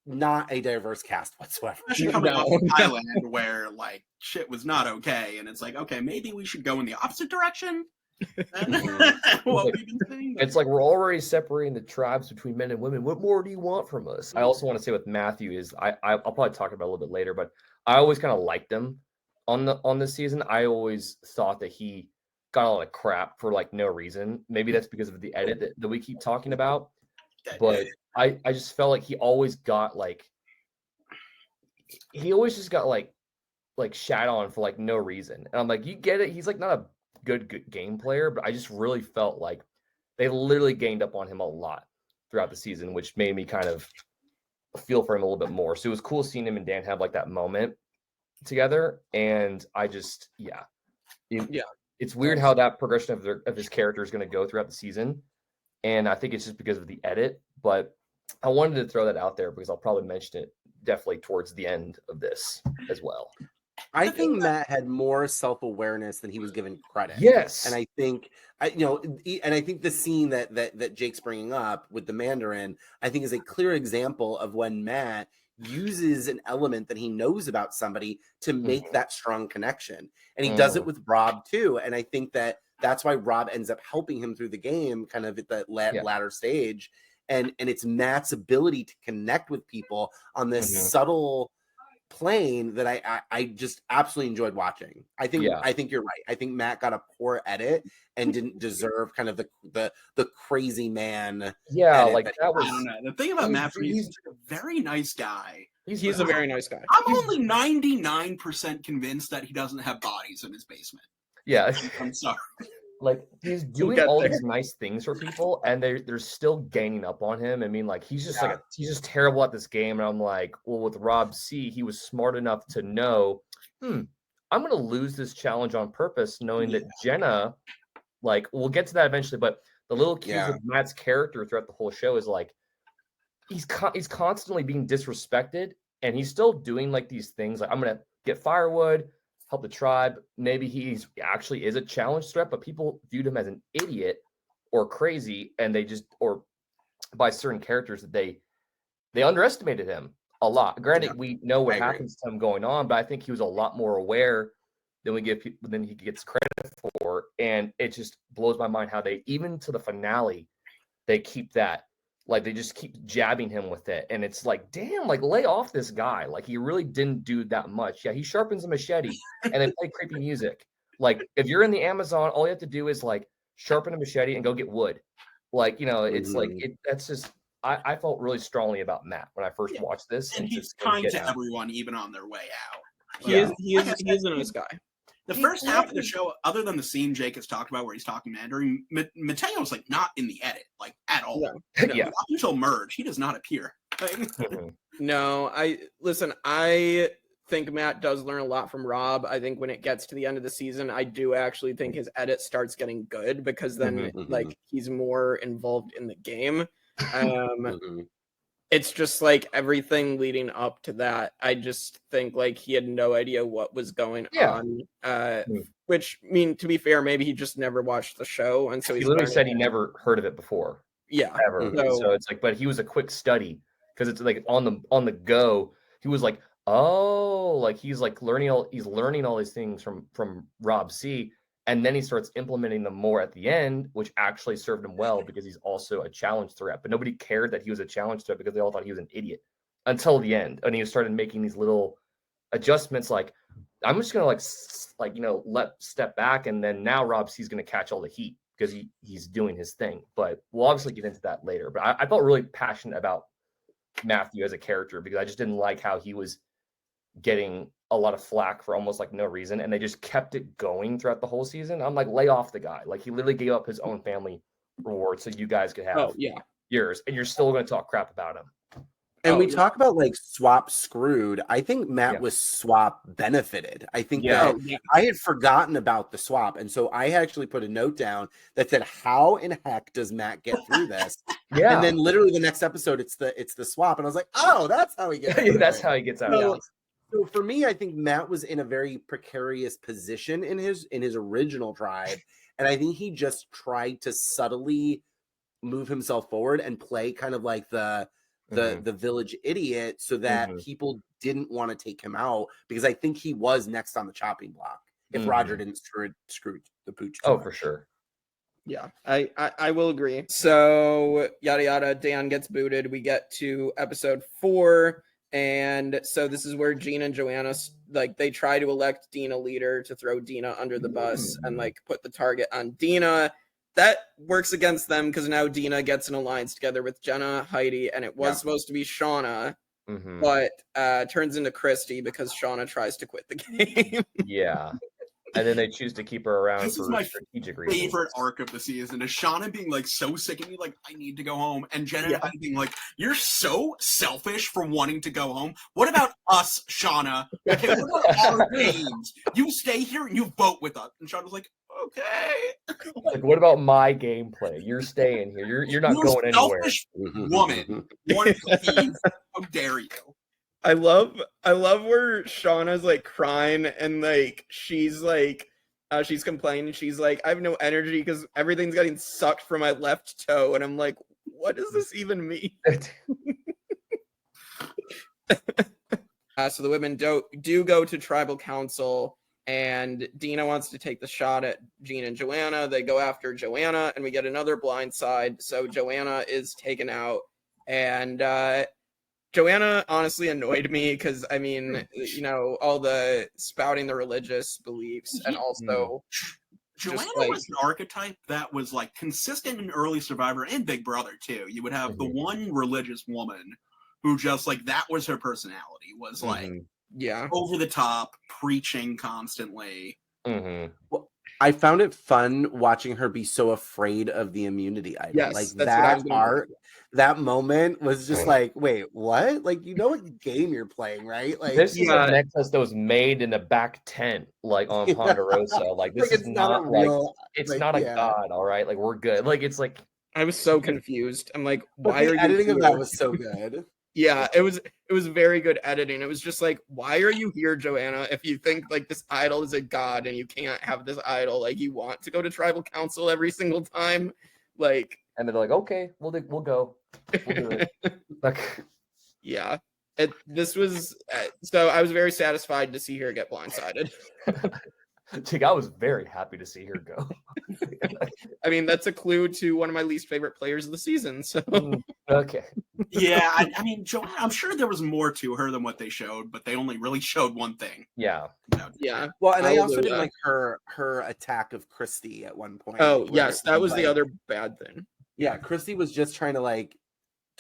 S3: not a diverse cast whatsoever.
S8: Especially coming off of Thailand where like shit was not okay, and it's like, okay, maybe we should go in the opposite direction. What we've been saying.
S9: It's like we're already separating the tribes between men and women. What more do you want from us? I also want to say with Matthew is I'll probably talk about it a little bit later, but I always kind of liked him on this season. I always thought that he got a lot of crap for like no reason. Maybe that's because of the edit that we keep talking about. But I just felt like he always got like shat on for like no reason. And I'm like, you get it. He's like not a good game player, but I just really felt like they literally gained up on him a lot throughout the season, which made me kind of feel for him a little bit more. So it was cool seeing him and Dan have like that moment together. And I just, it's weird how that progression of his character is going to go throughout the season. And I think it's just because of the edit, but I wanted to throw that out there because I'll probably mention it definitely towards the end of this as well.
S3: I think Matt had more self-awareness than he was given credit.
S9: Yes.
S3: And I think, and I think the scene that Jake's bringing up with the Mandarin, I think is a clear example of when Matt uses an element that he knows about somebody to make that strong connection. And he does it with Rob too. And I think that's why Rob ends up helping him through the game kind of at that latter stage. And it's Matt's ability to connect with people on this subtle plane that I just absolutely enjoyed watching. I think you're right. I think Matt got a poor edit and didn't deserve kind of the crazy man.
S9: Yeah, like
S8: that was. I don't know. The thing about Matt, he's a very nice guy.
S1: He's a very nice guy.
S8: I'm only 99% convinced that he doesn't have bodies in his basement.
S9: Yeah,
S8: I'm sorry.
S9: Like he's doing all these nice things for people, and they're still gaining up on him. I mean, like he's just he's just terrible at this game. And I'm like, well, with Rob C, he was smart enough to know, I'm gonna lose this challenge on purpose, knowing that Jenna, like, we'll get to that eventually. But the little cues of Matt's character throughout the whole show is like he's constantly being disrespected, and he's still doing like these things. Like I'm gonna get firewood, help the tribe. Maybe he actually is a challenge threat, but people viewed him as an idiot or crazy, and they just, or by certain characters that they underestimated him a lot. Granted, we know what happens to him going on, but I think he was a lot more aware than he gets credit for. And it just blows my mind how they, even to the finale, they keep that. Like they just keep jabbing him with it. And it's like, damn, like lay off this guy. Like he really didn't do that much. Yeah, he sharpens a machete and they play creepy music. Like if you're in the Amazon, all you have to do is like sharpen a machete and go get wood. Like, it's like, that's just, I felt really strongly about Matt when I first watched this.
S8: And he's kind to everyone, even on their way out.
S1: He is a nice guy.
S8: The first half of the show, other than the scene Jake has talked about where he's talking Mandarin, Mateo's like not in the edit, like at all.
S9: Yeah.
S8: Up until merge, he does not appear.
S1: No, I think Matt does learn a lot from Rob. I think when it gets to the end of the season, I do actually think his edit starts getting good because then like he's more involved in the game. It's just like everything leading up to that. I just think like he had no idea what was going on. Which, I mean, to be fair, maybe he just never watched the show, and so
S9: he literally said he never heard of it before.
S1: Yeah,
S9: ever. So it's like, but he was a quick study because it's like on the go. He was like, oh, like he's learning all these things from Rob C. And then he starts implementing them more at the end, which actually served him well because he's also a challenge threat. But nobody cared that he was a challenge threat because they all thought he was an idiot until the end. And he started making these little adjustments like, I'm just going to let step back. And then now Rob C's going to catch all the heat because he's doing his thing. But we'll obviously get into that later. But I felt really passionate about Matthew as a character because I just didn't like how he was getting a lot of flack for almost like no reason, and they just kept it going throughout the whole season. I'm like, lay off the guy. Like he literally gave up his own family reward so you guys could have yours, and you're still going to talk crap about him.
S3: And we talk about like swap screwed. I think Matt was swap benefited. I think that I had forgotten about the swap, and so I actually put a note down that said, "How in heck does Matt get through this?" And then literally the next episode, it's the swap, and I was like, "Oh, that's how he gets."
S9: That's how he gets out.
S3: So for me, I think Matt was in a very precarious position in his original tribe, and I think he just tried to subtly move himself forward and play kind of like the village idiot, so that people didn't want to take him out because I think he was next on the chopping block if Roger didn't screw the pooch.
S9: For sure.
S1: Yeah, I will agree. So yada yada, Dan gets booted. We get to episode 4. And so this is where Gina and Joanna, like, they try to elect Dina leader to throw Dina under the bus and like put the target on Dina. That works against them because now Dina gets an alliance together with Jenna, Heidi, and it was supposed to be Shauna, but turns into Christy because Shauna tries to quit the game.
S9: Yeah. And then they choose to keep her around
S8: This is
S9: for
S8: my
S9: strategic reasons.
S8: favorite arc of the season is Shauna being like so sick of me, like I need to go home, and Jenna and Heidi being like, "You're so selfish for wanting to go home. What about us, Shauna? Okay, what about our games? You stay here and you vote with us." And Shauna's like, "Okay."
S9: Like, what about my gameplay? You're staying here. You're not going anywhere.
S8: Selfish woman. One how dare you?
S1: I love where Shauna's like crying and like she's complaining. She's like, I have no energy because everything's getting sucked from my left toe, and I'm like, what does this even mean? So the women do go to tribal council, and Dina wants to take the shot at Gina and Joanna. They go after Joanna, and we get another blind side. So Joanna is taken out, and Joanna honestly annoyed me because, I mean, you know, all the spouting the religious beliefs, and also
S8: Joanna
S1: like,
S8: was an archetype that was like consistent in early Survivor and Big Brother too. You would have the one religious woman who just like that was her personality, was like over the top, preaching constantly.
S3: Well, I found it fun watching her be so afraid of the immunity item.
S1: Yes,
S3: like
S1: that's
S3: that art, that moment was just like, wait, what? Like, you know what game you're playing, right? Like,
S9: this is a necklace that was made in a back tent, like on Ponderosa. Like, this is not a real, it's not a god, all right? Like, we're good. Like, it's like,
S1: I was so confused. I'm like,
S3: but
S1: why
S3: the
S1: are you
S3: editing
S1: here?
S3: of that was so good.
S1: Yeah, it was very good editing. It was just like, why are you here, Joanna? If you think like this idol is a god and you can't have this idol, like you want to go to tribal council every single time, like.
S9: And they're like, okay, we'll go. We'll do it. Like,
S1: yeah, this was so I was very satisfied to see her get blindsided.
S9: I was very happy to see her go.
S1: I mean, that's a clue to one of my least favorite players of the season. So
S9: okay.
S8: Yeah, I mean, Joanna, I'm sure there was more to her than what they showed, but they only really showed one thing.
S9: Yeah.
S1: Yeah.
S3: Well, and I also didn't like her attack of Christy at one point.
S1: Oh, yes, that was like, the other bad thing.
S3: Yeah, Christy was just trying to like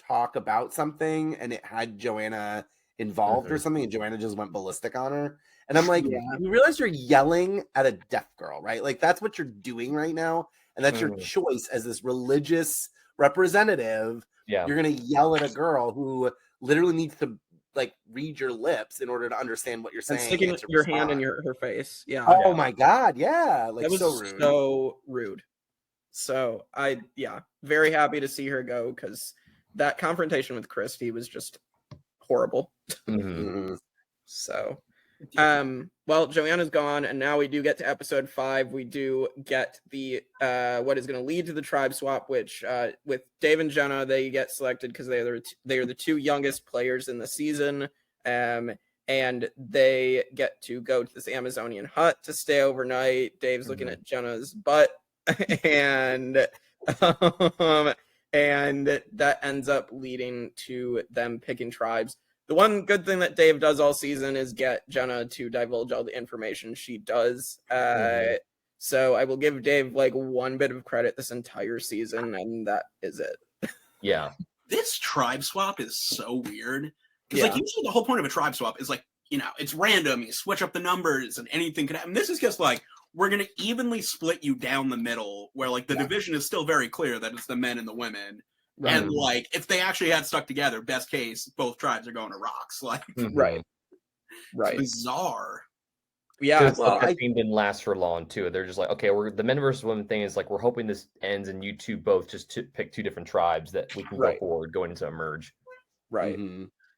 S3: talk about something, and it had Joanna involved or something, and Joanna just went ballistic on her. And I'm like, you realize you're yelling at a deaf girl, right? Like that's what you're doing right now, and that's your choice as this religious representative.
S9: Yeah,
S3: you're gonna yell at a girl who literally needs to like read your lips in order to understand what you're saying.
S1: And sticking your hand in her face. Yeah.
S3: Oh my god, yeah. Like
S1: that was
S3: so rude.
S1: So rude. So very happy to see her go because that confrontation with Christy was just horrible. So well, Joanna's gone, and now we do get to episode 5. We do get the what is going to lead to the tribe swap, which with Dave and Jenna, they get selected because they are the two youngest players in the season, and they get to go to this Amazonian hut to stay overnight. Dave's looking at Jenna's butt, and that ends up leading to them picking tribes. The one good thing that Dave does all season is get Jenna to divulge all the information she does. So I will give Dave like one bit of credit this entire season, and that is it.
S9: Yeah.
S8: This tribe swap is so weird. Because like usually the whole point of a tribe swap is like, you know, it's random, you switch up the numbers and anything could happen. This is just like, we're going to evenly split you down the middle, where like the division is still very clear that it's the men and the women. Right. And like, if they actually had stuck together, best case, both tribes are going to rocks. Like,
S1: right.
S8: It's bizarre.
S1: Yeah,
S9: well, the team didn't last for long too. They're just like, okay, we're the men versus women thing is like, we're hoping this ends and you two both just pick two different tribes that we can go forward going into a merge.
S1: Right.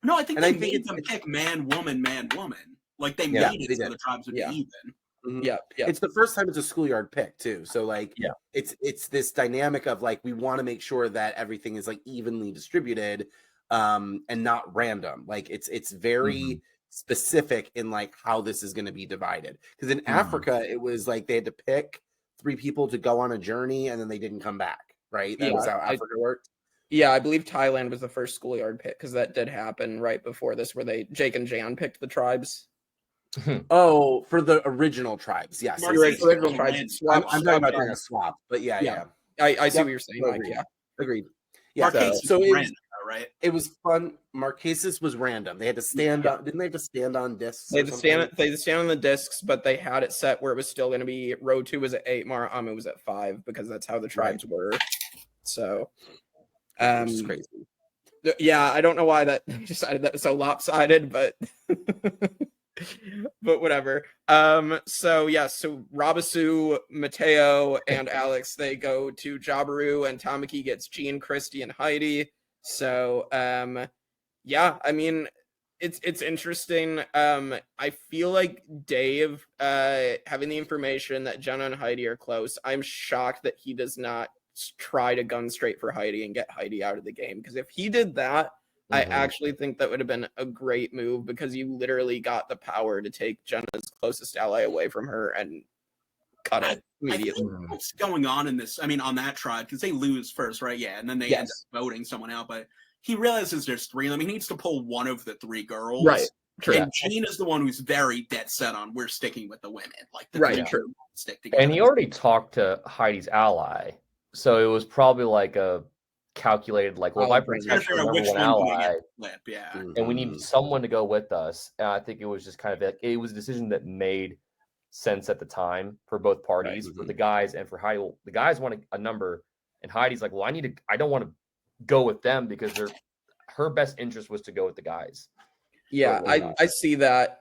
S8: No, I think they made them pick man, woman, man, woman. Like they made it so the tribes would be even.
S1: Yeah.
S3: It's the first time it's a schoolyard pick too. So like, it's this dynamic of like, we want to make sure that everything is like evenly distributed, and not random. Like it's very specific in like how this is going to be divided. Because in Africa, it was like they had to pick 3 people to go on a journey, and then they didn't come back. Right? That was how Africa worked.
S1: Yeah, I believe Thailand was the first schoolyard pick because that did happen right before this, where Jake and Jan picked the tribes.
S3: Oh, for the original tribes, yes.
S1: Original tribes.
S3: I'm talking about doing a swap, but yeah.
S1: I see
S3: Yep,
S1: what you're saying, Mike.
S3: agreed.
S1: Yeah,
S3: Agreed. Yeah,
S8: Marquesas
S3: so
S8: was random, though, right?
S3: it was fun. Marquesas was random. They had to stand on. Didn't they have to stand on discs?
S1: they had to stand on the discs, but they had it set where it was still going to be row 2 was at 8, Mara Amu was at 5 because that's how the tribes were. So,
S3: Which is crazy.
S1: Yeah, I don't know why that decided that was so lopsided, but but whatever. So Robisu, Mateo, and Alex, they go to Jabaru, and Tamaki gets Jean, Christy, and Heidi. So yeah, I mean, it's interesting. I feel like Dave, having the information that Jenna and Heidi are close, I'm shocked that he does not try to gun straight for Heidi and get Heidi out of the game, because if he did that, I actually think that would have been a great move, because you literally got the power to take Jenna's closest ally away from her and cut it immediately.
S8: I think what's going on in this, I mean, on that tribe, because they lose first, right? Yeah, and then they end up voting someone out, but he realizes there's 3 of them. He needs to pull one of the 3 girls.
S1: Right. True.
S8: And Jean is the one who's very dead set on we're sticking with the women. Like the
S1: right,
S8: true. Stick together.
S9: And he already talked to Heidi's ally, so it was probably like a calculated, like, well, if I bring one ally, and we need someone to go with us. And I think it was just kind of it was a decision that made sense at the time for both parties, for the guys and for Heidi. Well, the guys want a number, and Heidi's like, well, I don't want to go with them because her best interest was to go with the guys.
S1: Yeah, I see that.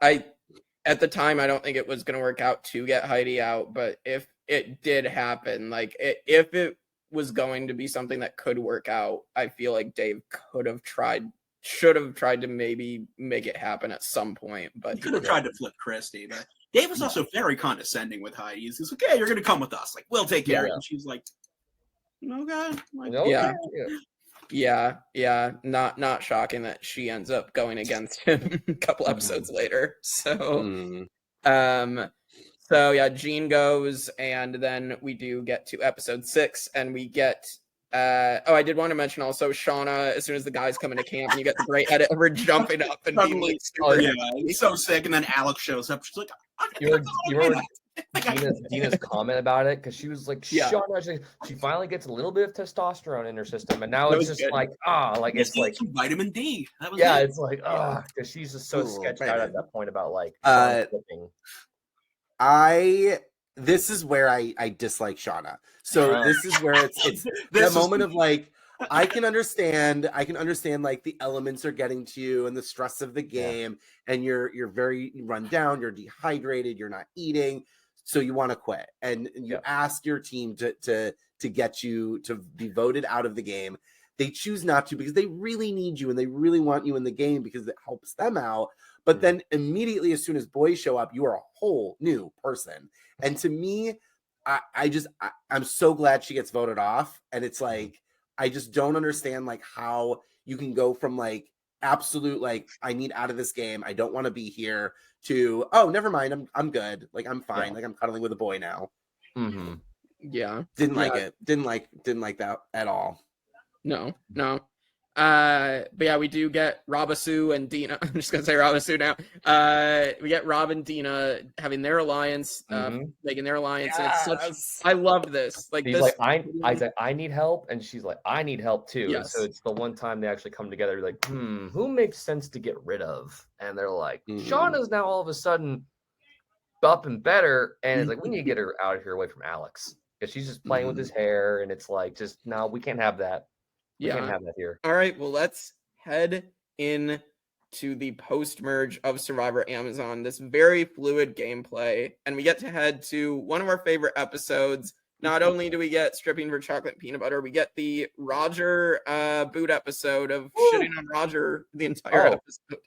S1: At the time, I don't think it was going to work out to get Heidi out, but if it did happen, like if it was going to be something that could work out, I feel like Dave should have tried to maybe make it happen at some point. But
S8: he could have tried to flip Christy, but Dave was also very condescending with Heidi. He's like, "Okay, you're going to come with us. Like, we'll take care of you." And she's like, "No, God." Like,
S1: Yeah. Not shocking that she ends up going against him a couple episodes later. So, so yeah, Jean goes, and then we do get to episode 6, and we get. I did want to mention also Shauna. As soon as the guys come into camp, and you get the great edit of her jumping up and being like,
S8: he's so sick, and then Alex shows up. She's like,
S9: you heard Dina's comment about it, because she was like, Shauna, she finally gets a little bit of testosterone in her system, and now it's just good. It's like
S8: vitamin D. That was
S9: it's like because she's just so sketched out at that point about like
S3: this is where I dislike Shauna. So this is where it's that moment of like, I can understand like the elements are getting to you and the stress of the game, and you're very run down, you're dehydrated, you're not eating, so you want to quit, and you ask your team to get you to be voted out of the game. They choose not to because they really need you and they really want you in the game because it helps them out. But then immediately, as soon as boys show up, you are a whole new person. And to me, I'm so glad she gets voted off. And it's like, I just don't understand like how you can go from like absolute, like, I need out of this game, I don't want to be here, to, oh, never mind, I'm good. Like, I'm fine. Like, I'm cuddling with a boy now.
S1: Yeah.
S3: Didn't like it. Didn't like that at all.
S1: No. But yeah, we do get Robisu and Dina. I'm just gonna say Robisu now. We get Rob and Dina having their alliance, making their alliance. And it's I love this. Like,
S9: he's
S1: this.
S9: Like, I need help, and she's like, I need help too.
S1: Yes.
S9: And so it's the one time they actually come together. Like, who makes sense to get rid of? And they're like, Shauna's now all of a sudden up and better, and it's like, we need to get her out of here, away from Alex, because she's just playing with his hair, and it's like, just no, we can't have that. We can't have that here.
S1: All right, well, let's head in to the post-merge of Survivor Amazon, this very fluid gameplay, and we get to head to one of our favorite episodes. Not only do we get Stripping for Chocolate and Peanut Butter, we get the Roger boot episode of shitting on Roger the entire episode.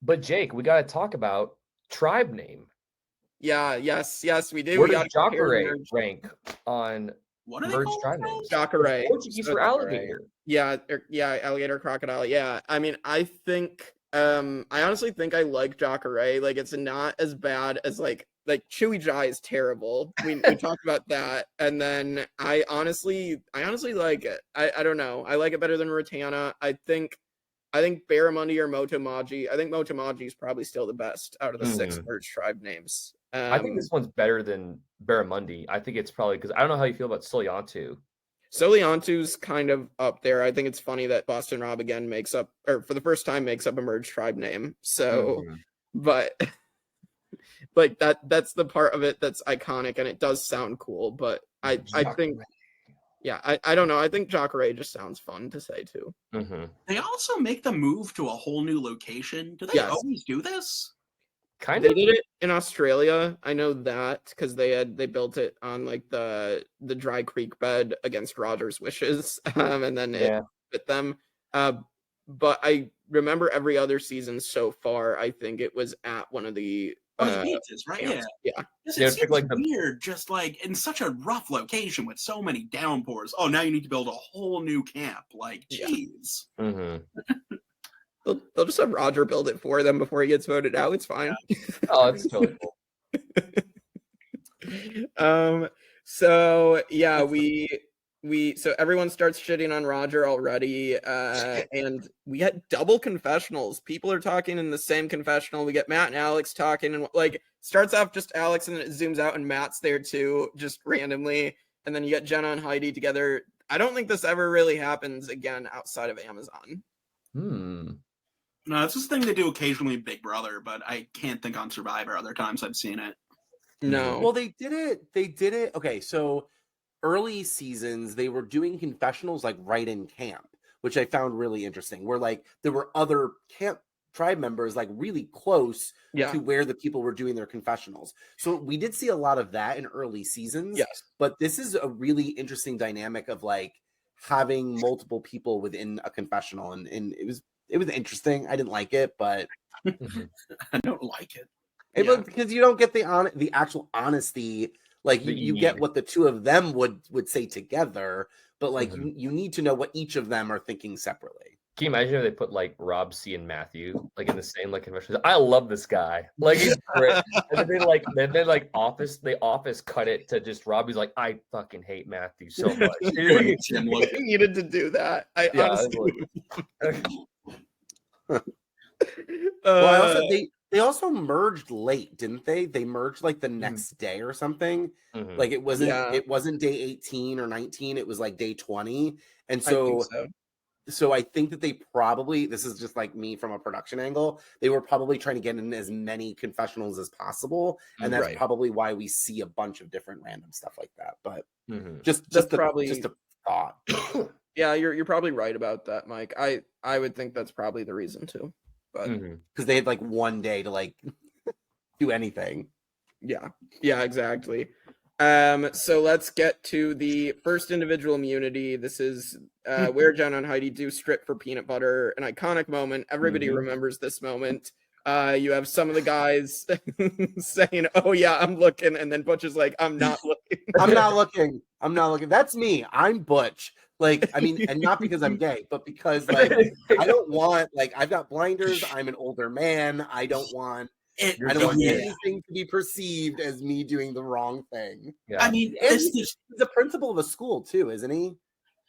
S9: But Jake, we got to talk about tribe name.
S1: Yeah, yes, we do.
S9: Where does Jacare rank on
S8: what are
S9: merge tribe names?
S1: Jacare.
S9: Portuguese for alligator.
S1: Yeah, alligator, crocodile. Yeah, I mean, I honestly think I like Jacare. Like, it's not as bad as like like Chewy Jai is terrible. We talked about that, and then I honestly like it. I don't know. I like it better than Rotana. I think Barramundi or Motomaji. I think Motomaji is probably still the best out of the 6 merge tribe names.
S9: I think this one's better than Barramundi. I think it's probably because I don't know how you feel about Soliantu.
S1: Soliantu's kind of up there. I think it's funny that Boston Rob again makes up, or for the first time makes up a merge tribe name. So, but like that's the part of it that's iconic, and it does sound cool. But I think, yeah, I don't know. I think Jacare just sounds fun to say too.
S8: They also make the move to a whole new location. Do they always do this?
S1: They did it in Australia. I know that because they built it on like the Dry Creek bed against Roger's wishes, and then it fit them. But I remember every other season so far. I think it was at one of the
S8: beaches, right?
S1: camps. Yeah.
S8: It seems like weird, just like in such a rough location with so many downpours. Oh, now you need to build a whole new camp. Like, geez.
S1: They'll just have Roger build it for them before he gets voted out. It's fine.
S9: Oh, it's totally
S1: cool. So yeah, so everyone starts shitting on Roger already, and we get double confessionals. People are talking in the same confessional. We get Matt and Alex talking, and like starts off just Alex, and then it zooms out, and Matt's there too, just randomly. And then you get Jenna and Heidi together. I don't think this ever really happens again outside of Amazon.
S8: No, it's this thing they do occasionally in Big Brother, but I can't think on Survivor other times I've seen it.
S1: No.
S3: Well, they did it. Okay, so early seasons, they were doing confessionals like right in camp, which I found really interesting, where like there were other camp tribe members like really close to where the people were doing their confessionals. So we did see a lot of that in early seasons.
S1: Yes.
S3: But this is a really interesting dynamic of like having multiple people within a confessional, and it was interesting. I didn't like it, but
S8: I don't like it.
S3: Because you don't get the actual honesty. Like you get what the two of them would say together, but like you need to know what each of them are thinking separately.
S9: Can you imagine if they put like Rob C and Matthew like in the same like confession? I love this guy. Like he's great. And then they office cut it to just Rob. He's like, I fucking hate Matthew so much.
S1: You needed to do that. Honestly.
S3: They also merged late, didn't they? They merged like the next day or something. Like it wasn't day 18 or 19. It was like day 20. And so I think that they probably, this is just like me from a production angle, they were probably trying to get in as many confessionals as possible. And that's probably why we see a bunch of different random stuff like that. But just a thought.
S1: Yeah, you're probably right about that, Mike. I would think that's probably the reason too. But
S3: because they had like one day to like do anything.
S1: Yeah, exactly. So let's get to the first individual immunity. This is where Jenna and Heidi do strip for peanut butter, an iconic moment. Everybody remembers this moment. You have some of the guys saying, "Oh yeah, I'm looking," and then Butch is like, "I'm not looking.
S3: I'm not looking. That's me. I'm Butch." Like, I mean, and not because I'm gay, but because like I don't want, like, I've got blinders. I'm an older man. I don't want anything to be perceived as me doing the wrong thing.
S8: Yeah. I mean,
S3: he's the principal of a school too, isn't he?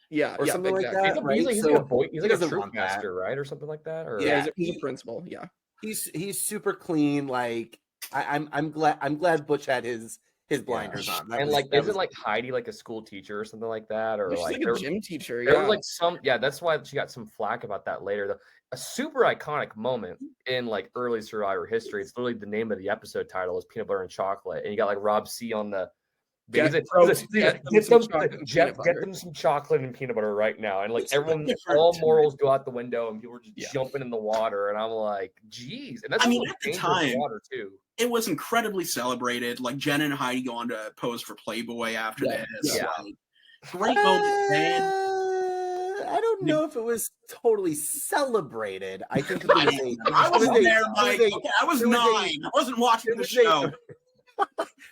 S1: Yeah,
S3: or something
S1: exactly.
S3: like that. Right?
S9: He's like a troop master, right, or something like that. Or
S1: he's a principal. Yeah,
S3: he's super clean. Like, I'm glad Butch had his blinders on.
S9: Isn't like Heidi like a school teacher or something like that, or
S1: like a gym teacher?
S9: There was like that's why she got some flack about that later. A super iconic moment in like early Survivor history. It's literally the name of the episode title is Peanut Butter and Chocolate, and you got like Rob C on the. Get them some chocolate and peanut butter right now, and like everyone, all morals go out the window, and people are just jumping in the water, and I'm like, geez. And that's at the time, water too.
S8: It was incredibly celebrated. Like Jenna and Heidi go on to pose for Playboy after this.
S3: Yeah.
S8: Like, great moment, man.
S3: I don't know if it was totally celebrated. I think
S8: I wasn't there, Mike. I was 9. I wasn't watching the show.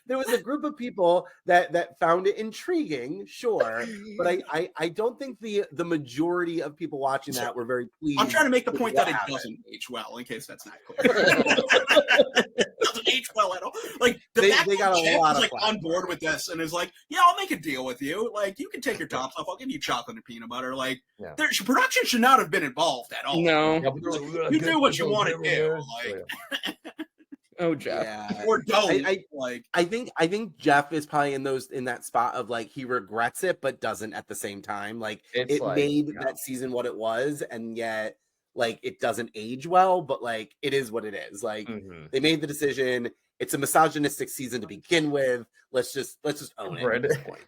S3: There was a group of people that found it intriguing, sure, but I don't think the majority of people watching that were very pleased.
S8: I'm trying to make the point that it doesn't age well, in case that's not clear. It doesn't age well at all. Like the
S3: They
S8: fact
S3: got
S8: that
S3: a
S8: Jeff
S3: lot
S8: is
S3: of
S8: like
S3: flack
S8: on
S3: for
S8: board
S3: it.
S8: with this and is like, yeah, I'll make a deal with you. Like you can take your tops off. I'll give you chocolate and peanut butter. Like
S9: Yeah.
S8: production should not have been involved at all.
S1: No.
S9: Yeah, but they're like,
S8: You do what you want to do.
S9: So,
S8: Like
S9: yeah.
S1: Oh, Jeff.
S3: Yeah.
S8: or don't.
S3: I
S8: Like
S3: I think Jeff is probably in that spot of like he regrets it but doesn't at the same time. Like
S9: It's
S3: it
S9: like,
S3: made
S9: yeah.
S3: that season what it was, and yet like it doesn't age well, but like it is what it is. Like
S9: Mhm.
S3: they made the decision. It's a misogynistic season to begin with. Let's just own it at this point.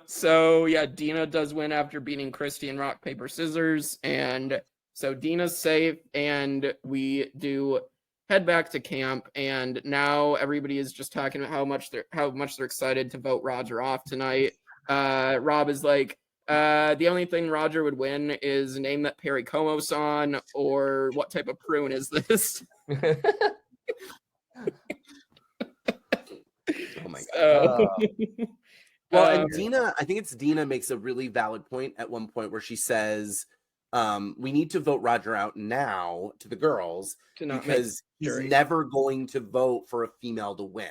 S1: So yeah, Dina does win after beating Christy in rock, paper, scissors, and so Dina's safe, and we do head back to camp, and now everybody is just talking about how much they're excited to vote Roger off tonight. Rob is like, the only thing Roger would win is name that Perry Como song, or what type of prune is this?
S3: Oh my god.
S1: So,
S3: Well, and Dina, I think it's Dina makes a really valid point at one point where she says, we need to vote Roger out now to the girls
S1: to not make
S3: because he's
S1: jury.
S3: never going to vote for a female to win.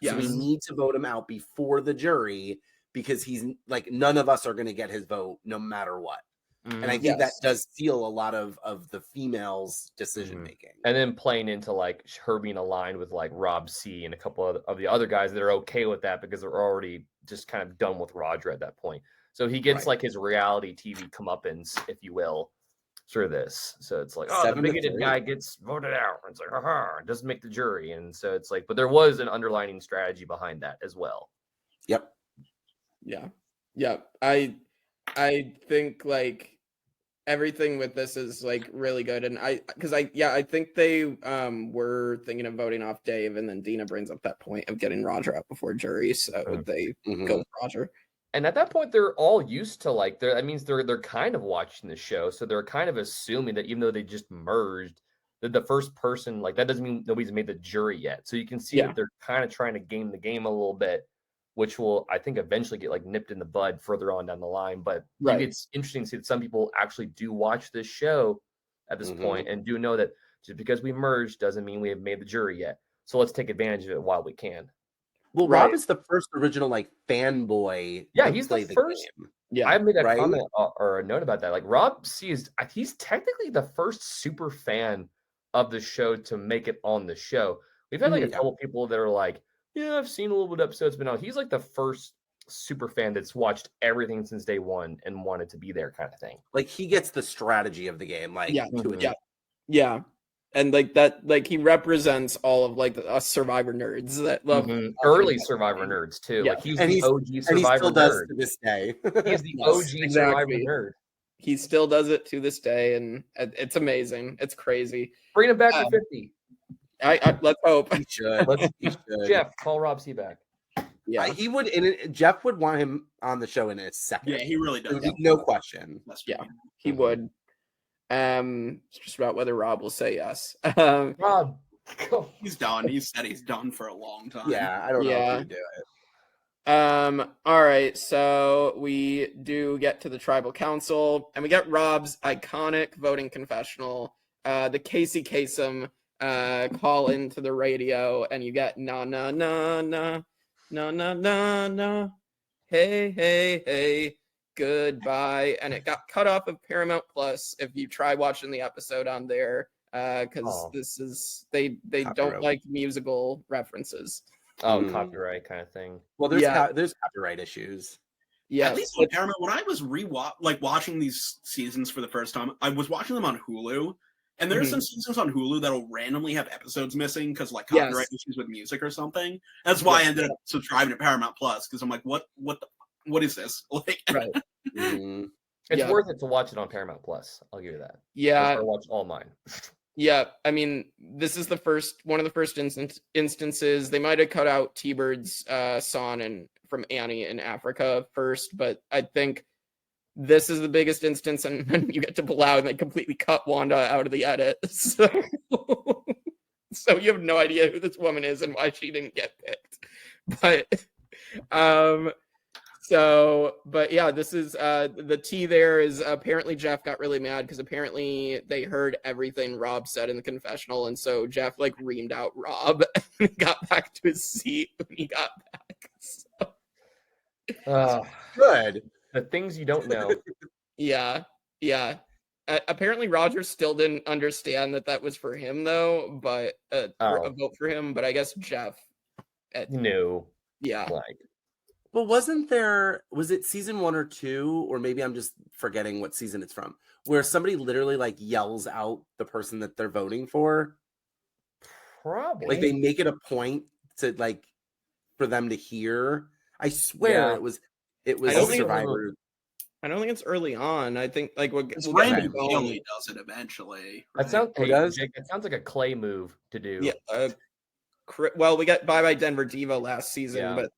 S3: So we
S1: Yes.
S3: need to vote him out before the jury because he's like, none of us are going to get his vote no matter what. And I think that
S1: Yes.
S3: does seal a lot of the females' decision making.
S9: And then playing into like her being aligned with like Rob C and a couple of the other guys that are okay with that because they're already just kind of done with Roger at that point. So he gets
S3: Right.
S9: like his reality TV comeuppance, if you will, through this. So it's like, oh, the
S3: 7-3.
S9: bigoted guy gets voted out. It's like, haha, it doesn't make the jury. And so it's like, but there was an underlining strategy behind that as well.
S3: Yep.
S1: Yeah. I think like everything with this is like really good, and I think they were thinking of voting off Dave, and then Dina brings up that point of getting Roger out before jury, so they go with Roger.
S9: And at that point, they're all used to like that means they're kind of watching the show, so they're kind of assuming that even though they just merged, that the first person like that doesn't mean nobody's made the jury yet. So you can see that they're kind of trying to game the game a little bit, which will I think eventually get like nipped in the bud further on down the line. But I think it's interesting to see that some people actually do watch this show at this point and do know that just because we merged doesn't mean we have made the jury yet. So let's take advantage of it while we can.
S3: Well, Rob is the first original like fanboy.
S9: Yeah,
S3: to
S9: he's
S3: play
S9: the first.
S3: game.
S1: Yeah,
S9: I made that comment or a note about that. Like Rob C he's technically the first super fan of the show to make it on the show. We've had like a couple people that are like, yeah, I've seen a little bit of episodes, but no, he's like the first super fan that's watched everything since day one and wanted to be there kind of thing.
S3: Like he gets the strategy of the game, like
S1: yeah. And like that, like he represents all of like us Survivor nerds that love
S9: early Survivor nerds too.
S1: Yeah.
S9: Like he's
S3: and
S9: the OG Survivor
S3: and he still does
S9: nerd
S3: to this day.
S9: He's the OG Survivor nerd.
S1: He still does it to this day, and it's amazing. It's crazy.
S9: Bring him back to 50.
S1: I let's hope.
S3: He should. He should.
S9: Jeff, call Rob C back.
S1: Yeah,
S3: he would. Jeff would want him on the show in a second.
S8: Yeah, he really does.
S3: No question.
S1: Yeah, he would. It's just about whether Rob will say yes.
S9: Rob, go.
S8: He's done. He said he's done for a long time.
S3: Yeah, I don't know if he would do it.
S1: All right, so we do get to the tribal council, and we get Rob's iconic voting confessional, the Casey Kasem call into the radio, and you get na na na na na na na na, hey hey hey, goodbye, and it got cut off of Paramount Plus if you try watching the episode on there, because this is they don't like musical references.
S9: Copyright kind of thing.
S3: Well, there's copyright issues.
S1: Yeah,
S8: at least on Paramount. When I was watching these seasons for the first time, I was watching them on Hulu, and there's some seasons on Hulu that'll randomly have episodes missing because like copyright issues with music or something. That's why I ended up subscribing to Paramount Plus because I'm like, what is this? Like,
S1: right.
S9: It's worth it to watch it on Paramount Plus. I'll give you that.
S1: Yeah,
S9: I watch all mine.
S1: Yeah, I mean, this is one of the first instances. They might have cut out T-Bird's song from Annie in Africa first, but I think this is the biggest instance, and when you get to Palau, and they completely cut Wanda out of the edit. So you have no idea who this woman is and why she didn't get picked. But So, but yeah, this is the tea there is apparently Jeff got really mad because apparently they heard everything Rob said in the confessional, and so Jeff like reamed out Rob and got back to his seat when he got back. So,
S3: Good.
S9: The things you don't know.
S1: yeah. Apparently Roger still didn't understand that was for him though, but a vote for him. But I guess Jeff
S9: No.
S1: Yeah.
S9: Like,
S3: Well, was it season 1 or 2, or maybe I'm just forgetting what season it's from, where somebody literally like yells out the person that they're voting for?
S9: probably.
S3: Like they make it a point to like for them to hear. I swear it was
S1: I don't think
S3: Survivor.
S1: I don't think it's early on. I think like we'll
S8: Brandon Bailey does it eventually. Right?
S9: That sounds
S3: does?
S9: Jake, that sounds like a Clay move to do.
S1: Yeah. Well, we got Bye Bye Denver Devo last season, but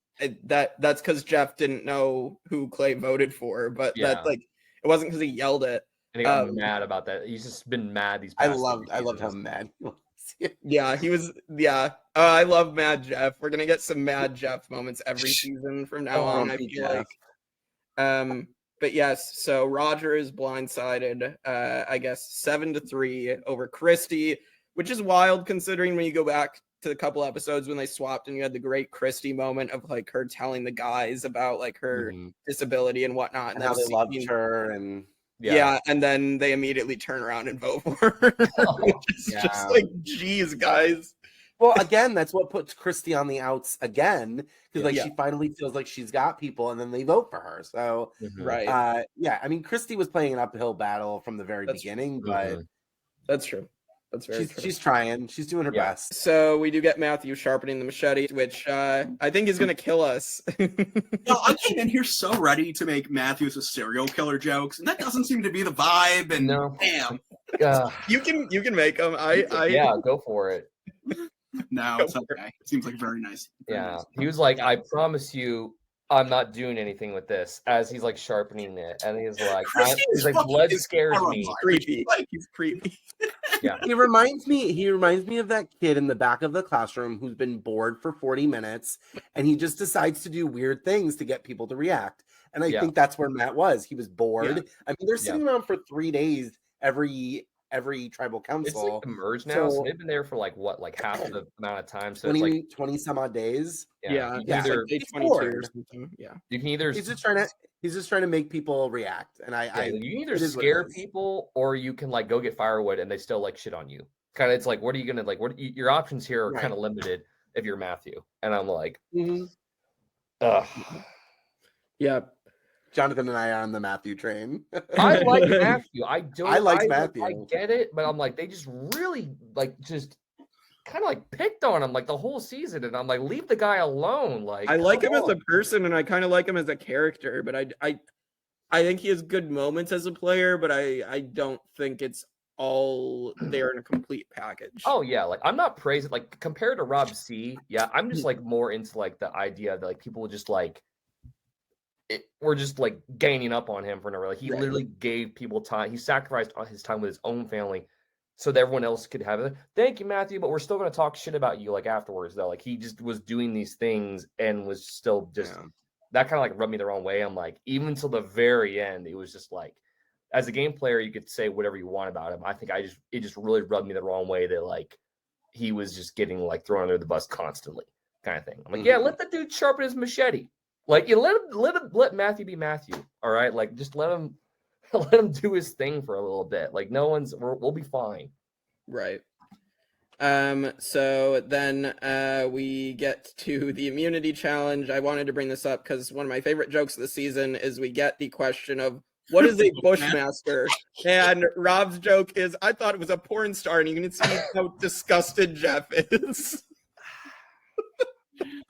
S1: that's because Jeff didn't know who Clay voted for. But that like it wasn't because he yelled it.
S9: And he got mad about that. He's just been mad these past
S3: I loved how mad he was.
S1: Yeah, he was. Yeah, I love Mad Jeff. We're gonna get some Mad Jeff moments every season from now on. I feel like. But yes, so Roger is blindsided. I guess 7-3 over Christy, which is wild considering when you go back to a couple episodes when they swapped and you had the great Christy moment of like her telling the guys about like her disability and whatnot,
S3: and how they loved her and.
S1: Yeah, and then they immediately turn around and vote for her. Just like, geez, guys.
S3: Well, again, that's what puts Christy on the outs again, because like she finally feels like she's got people, and then they vote for her. So,
S1: right,
S3: I mean, Christy was playing an uphill battle from the very beginning, but
S1: that's true. That's very true.
S3: She's trying. She's doing her best.
S1: So we do get Matthew sharpening the machete, which I think is going to kill us.
S8: I came in here so ready to make Matthews a serial killer jokes, and that doesn't seem to be the vibe. And damn,
S1: you can make them.
S9: Go for it.
S8: No, it's okay. It seems like very nice.
S9: He was like, "I promise you, I'm not doing anything with this," as he's like sharpening it, and he's like, "Blood scares me."
S1: Creepy. He's creepy.
S3: Yeah, he reminds me of that kid in the back of the classroom who's been bored for 40 minutes, and he just decides to do weird things to get people to react. And I think that's where Matt was. He was bored. I mean, they're sitting around for 3 days every tribal council.
S9: It's like the merge now, so they've been there for like half of the amount of time. So
S3: 20,
S9: it's like
S3: 20 some odd days.
S1: Yeah.
S9: Either,
S1: like 22 or something. Yeah.
S9: You can either
S3: he's just trying to make people react. And
S9: you can either scare people or you can like go get firewood and they still like shit on you. Kind of, it's like, what are you gonna like? Your options here are kind of limited if you're Matthew. And I'm like,
S1: yeah.
S3: Jonathan and I are on the Matthew train.
S9: I like Matthew. I
S3: like Matthew.
S9: I get it, but I'm like, they just really like just kind of like picked on him like the whole season, and I'm like, leave the guy alone. Like,
S1: I like him as a person, and I kind of like him as a character, but I think he has good moments as a player, but I don't think it's all there in a complete package.
S9: Oh yeah, like I'm not praising like compared to Rob C. Yeah, I'm just like more into like the idea that like people just like. We're just like gaining up on him for no reason. Like, he literally gave people time. He sacrificed his time with his own family so that everyone else could have it. Thank you, Matthew, but we're still going to talk shit about you like afterwards, though. Like, he just was doing these things and was still just that kind of like rubbed me the wrong way. I'm like, even until the very end, it was just like, as a game player, you could say whatever you want about him. I think it just really rubbed me the wrong way that like he was just getting like thrown under the bus constantly, kind of thing. I'm like, let the dude sharpen his machete. Like, you let Matthew be Matthew, all right? Like, just let him do his thing for a little bit. Like, we'll be fine.
S1: Right. So then we get to the immunity challenge. I wanted to bring this up because one of my favorite jokes of the season is we get the question of what is a bushmaster? And Rob's joke is, I thought it was a porn star, and you can see how disgusted Jeff is.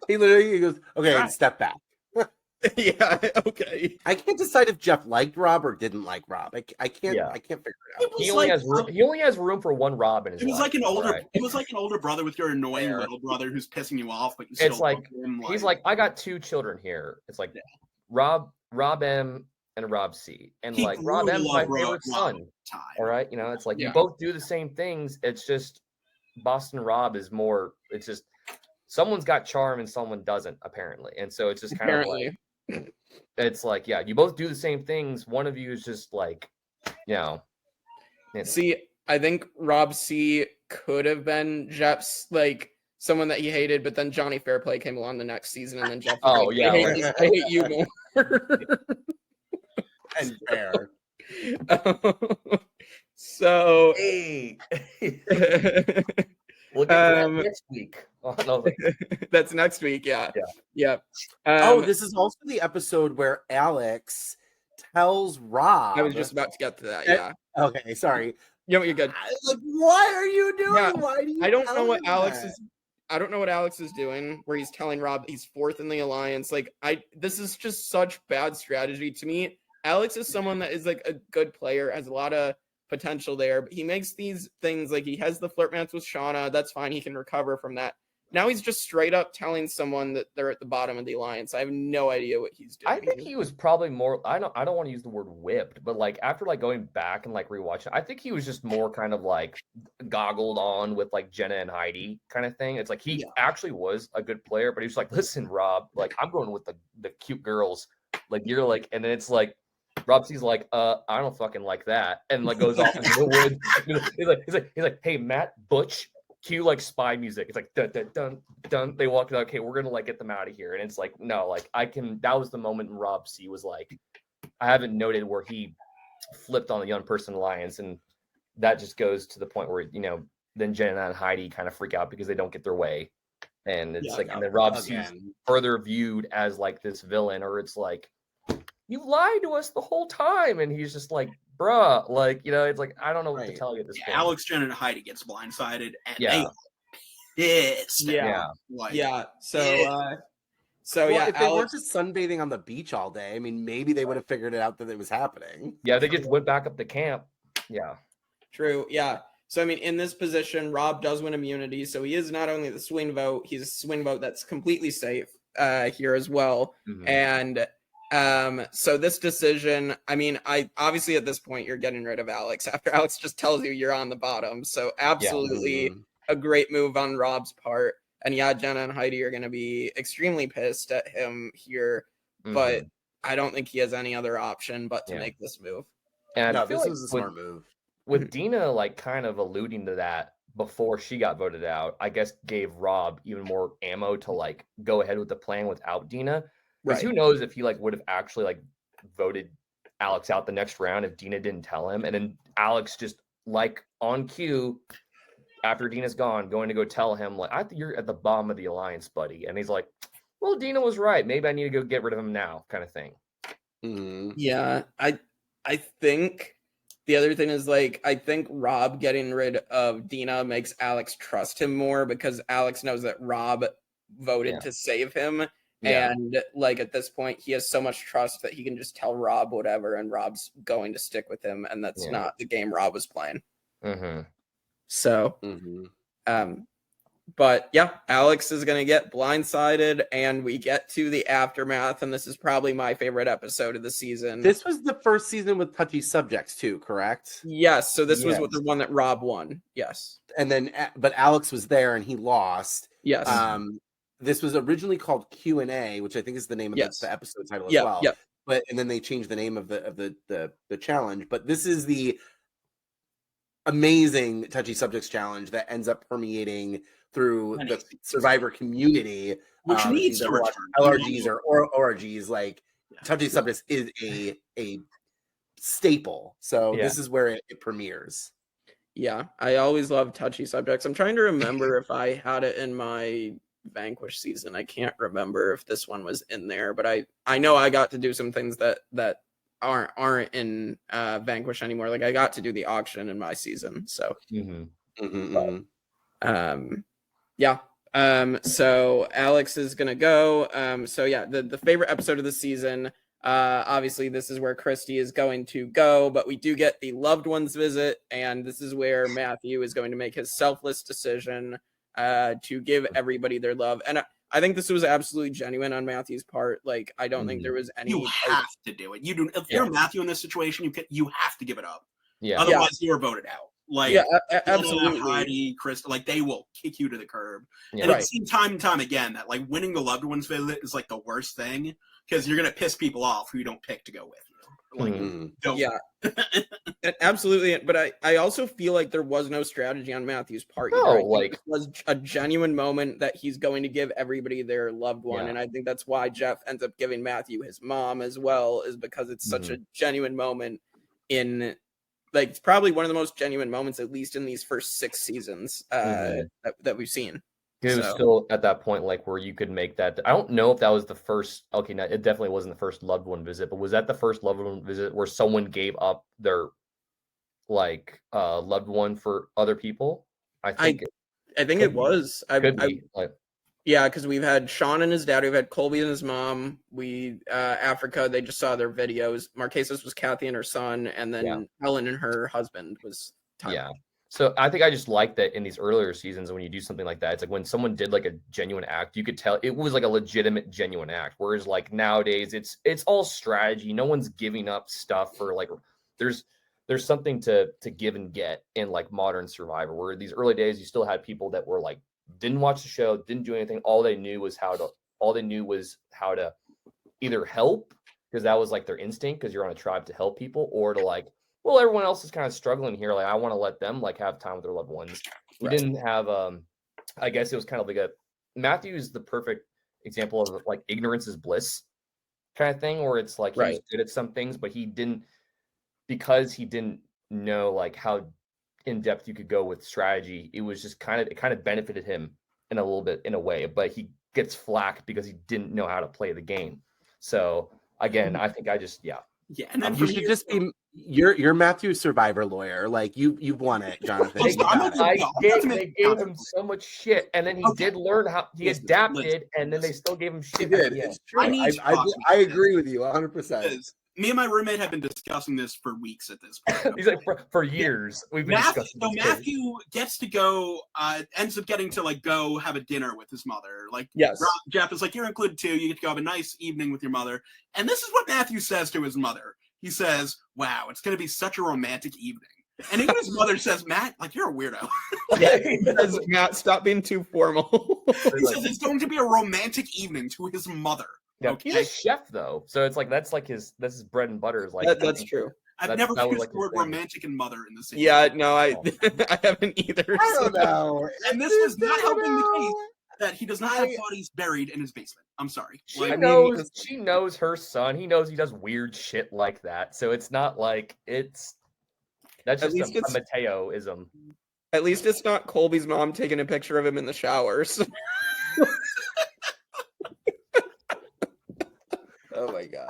S3: He goes, okay, step back.
S1: Yeah, okay.
S3: I can't decide if Jeff liked Rob or didn't like Rob. I can't figure it out.
S9: He only has room for one Rob in his life.
S8: It was like an older brother with your annoying little brother who's pissing you off, but you still
S9: it's like him, he's like, I got 2 children here. It's like Rob M and Rob C. And like Rob M is my favorite son. All right. You know, it's like you both do the same things. It's just Boston Rob is more, it's just someone's got charm and someone doesn't, apparently. And so it's just kind of like It's like, yeah, you both do the same things. One of you is just like, you know.
S1: See, I think Rob C could have been Jeff's like someone that he hated, but then Johnny Fairplay came along the next season, and then Jeff was like, I hate you more.
S3: And fair.
S1: So
S9: Hey. We'll get to that next week. Oh, no,
S1: that's next week. Yeah.
S3: This is also the episode where Alex tells Rob.
S1: I was just about to get to that. Yeah.
S3: Okay, sorry.
S1: You're good.
S3: Like, what are you doing?
S1: Yeah,
S3: Why do you?
S1: I don't know what
S3: tell him
S1: Alex
S3: that?
S1: is. I don't know what Alex is doing, where he's telling Rob he's fourth in the alliance. Like, this is just such bad strategy to me. Alex is someone that is like a good player, has a lot of potential there, but he makes these things like he has the flirt match with Shauna. That's fine. He can recover from that. Now he's just straight up telling someone that they're at the bottom of the alliance. I have no idea what he's doing.
S9: I think he was probably more. I don't want to use the word whipped, but like after like going back and like rewatching, I think he was just more kind of like goggled on with like Jenna and Heidi kind of thing. It's like he actually was a good player, but he was like, "Listen, Rob, like I'm going with the cute girls. Like you're like," and then it's like Rob C's like, I don't fucking like that," and like goes off into the woods. He's like, "Hey, Matt, Butch." Cue like spy music. It's like dun dun dun dun. They walk out. Okay, we're gonna like get them out of here. And it's like, no, like I can. That was the moment when Rob C was like, I haven't noted where he flipped on the young person alliance, and that just goes to the point where then Jenna and Heidi kind of freak out because they don't get their way, and it's and then Rob C's further viewed as like this villain, or it's like you lied to us the whole time, and he's just like, bruh, like, it's like, I don't know what to tell you at this point.
S8: Alex, Jenna, and Heidi gets blindsided, and
S1: they
S8: pissed.
S1: So
S3: if they weren't just sunbathing on the beach all day, I mean, maybe they would have figured it out that it was happening.
S9: Yeah, they just went back up to camp. Yeah.
S1: True. Yeah. So, I mean, in this position, Rob does win immunity. So he is not only the swing vote, he's a swing vote that's completely safe here as well. Mm-hmm. And so this decision, I mean, obviously at this point you're getting rid of Alex after Alex just tells you you're on the bottom. So absolutely a great move on Rob's part. And yeah, Jenna and Heidi are going to be extremely pissed at him here, but I don't think he has any other option but to make this move.
S9: And
S3: no, this was a smart move.
S9: With Dina like kind of alluding to that before she got voted out, I guess gave Rob even more ammo to like go ahead with the plan without Dina. Because who knows if he like would have actually like voted Alex out the next round if Dina didn't tell him, and then Alex just like on cue after Dina's gone, going to go tell him like, I think you're at the bottom of the alliance, buddy, and he's like, well, Dina was right. Maybe I need to go get rid of him now, kind of thing.
S1: Yeah, I think the other thing is like I think Rob getting rid of Dina makes Alex trust him more because Alex knows that Rob voted to save him. Yeah. And like at this point, he has so much trust that he can just tell Rob whatever, and Rob's going to stick with him, and that's not the game Rob was playing. So, but yeah, Alex is going to get blindsided, and we get to the aftermath, and this is probably my favorite episode of the season.
S3: This was the first season with touchy subjects too, correct?
S1: Yes. So this was the one that Rob won. Yes.
S3: And then, but Alex was there, and he lost.
S1: Yes.
S3: This was originally called Q&A, which I think is the name of the episode title as well.
S1: Yeah.
S3: But and then they changed the name of the challenge. But this is the amazing touchy subjects challenge that ends up permeating through the Survivor community,
S8: which needs to return.
S3: LRGs or ORGs. Like touchy subjects is a staple. So this is where it premieres.
S1: Yeah, I always love touchy subjects. I'm trying to remember if I had it in my Vanquish season. I can't remember if this one was in there, but I know I got to do some things that aren't in Vanquish anymore. Like I got to do the auction in my season. So so Alex is gonna go. So yeah, the favorite episode of the season. Obviously this is where Christy is going to go, but we do get the loved ones visit, and this is where Matthew is going to make his selfless decision to give everybody their love. And I think this was absolutely genuine on Matthew's part. Like, I don't think there was any.
S8: You have to do it. You do. If you're Matthew in this situation, you have to give it up.
S9: Yeah.
S8: Otherwise, you are voted out. Like,
S1: Yeah,
S8: Jenna,
S1: absolutely.
S8: Heidi, Chris, like they will kick you to the curb.
S9: Yeah.
S8: And
S1: Right.
S8: it's seen time and time again that like winning the loved ones visit is like the worst thing because you're gonna piss people off who you don't pick to go with you. Like, don't.
S1: Yeah, absolutely. But I also feel like there was no strategy on Matthew's part.
S9: No,
S1: either. I think
S9: like-
S1: it was a genuine moment that he's going to give everybody their loved one,
S9: Yeah.
S1: and I think that's why Jeff ends up giving Matthew his mom as well, is because it's such a genuine moment. In like, it's probably one of the most genuine moments, at least in these first 6 seasons that we've seen.
S9: It was
S1: So-
S9: still at that point, like where you could make that. I don't know if that was the first. Okay, no, it definitely wasn't the first loved one visit, but was that the first loved one visit where someone gave up their like loved one for other people? I think
S1: it was.
S9: could be. Like,
S1: Yeah, because we've had Sean and his dad, we've had Colby and his mom. We Africa, they just saw their videos. Marquesas was Kathy and her son, and then Helen and her husband was Tyler.
S9: Yeah. So I think I just like that in these earlier seasons when you do something like that, it's like when someone did like a genuine act, you could tell it was like a legitimate genuine act. Whereas like nowadays it's all strategy. No one's giving up stuff for like there's something to give and get in like modern Survivor, where these early days you still had people that were like didn't watch the show, didn't do anything. All they knew was how to either help, because that was like their instinct, because you're on a tribe to help people, or to like, well, everyone else is kind of struggling here. Like, I want to let them like have time with their loved ones. We didn't have I guess it was kind of like Matthew is the perfect example of like ignorance is bliss kind of thing, where it's like he was good at some things, but he didn't, because he didn't know like how in depth you could go with strategy. It was just it kind of benefited him in a little bit in a way, but he gets flack because he didn't know how to play the game. So again, I think
S8: and then
S3: you should just be you're Matthew's Survivor lawyer. Like you've won it, Jonathan.
S9: They gave him so much shit, and then he did learn how he adapted, and then they still gave him shit.
S3: He did. It's true. I agree with you 100%.
S8: Me and my roommate have been discussing this for weeks at this point.
S9: He's like, for years we've been discussing this.
S8: So Matthew gets to go, ends up getting to like go have a dinner with his mother. Like,
S1: yes,
S8: Jeff is like, you're included too. You get to go have a nice evening with your mother. And this is what Matthew says to his mother. He says, "Wow, it's going to be such a romantic evening." And even his mother says, "Matt, like you're a weirdo."
S1: Yeah, he says, "Matt, stop being too formal."
S8: He says it's going to be a romantic evening to his mother.
S9: Yeah,
S8: okay?
S9: He's a chef though, so it's like that's his bread and butter. Is like
S1: that's true.
S8: I've never used the word romantic and mother in the same.
S1: Yeah, no, I haven't either.
S3: I don't know.
S8: And this is not helping the case that he does not have bodies buried in his basement. I'm sorry.
S9: She knows her son. He knows he does weird shit like that. So it's not like that's just a Mateo-ism.
S1: At least it's not Colby's mom taking a picture of him in the showers.
S3: Oh my god.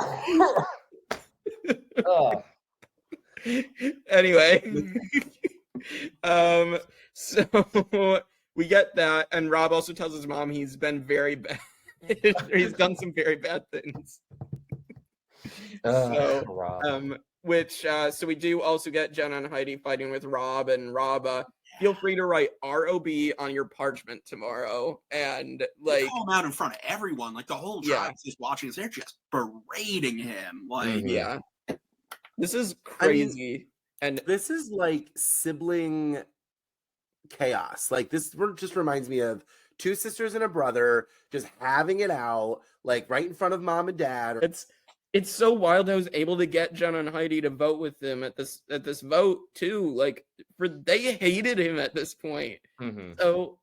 S1: Anyway, so we get that, and Rob also tells his mom he's been very bad. He's done some very bad things. So we do also get Jenna and Heidi fighting with Rob, and Rob, feel free to write ROB on your parchment tomorrow, and like
S8: call him out in front of everyone, like the whole tribe's just watching us. They're just berating him. Like,
S1: this is crazy. And
S3: this is like sibling chaos. Like this just reminds me of two sisters and a brother just having it out, like right in front of mom and dad.
S1: It's so wild. I was able to get Jenna and Heidi to vote with them at this vote too. Like, they hated him at this point. So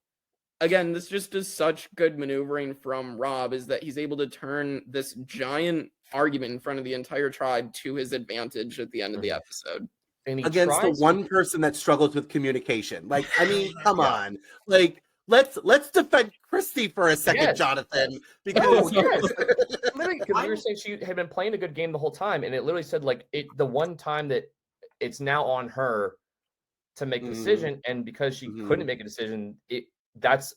S1: again, this just is such good maneuvering from Rob, is that he's able to turn this giant argument in front of the entire tribe to his advantage at the end of the episode.
S3: And against the one person that struggles with communication. Like, I mean, come on. Like, let's defend Christy for a second, Jonathan. Because
S9: literally, because we were saying she had been playing a good game the whole time, and it literally said like the one time that it's now on her to make a decision, and because she couldn't make a decision, that's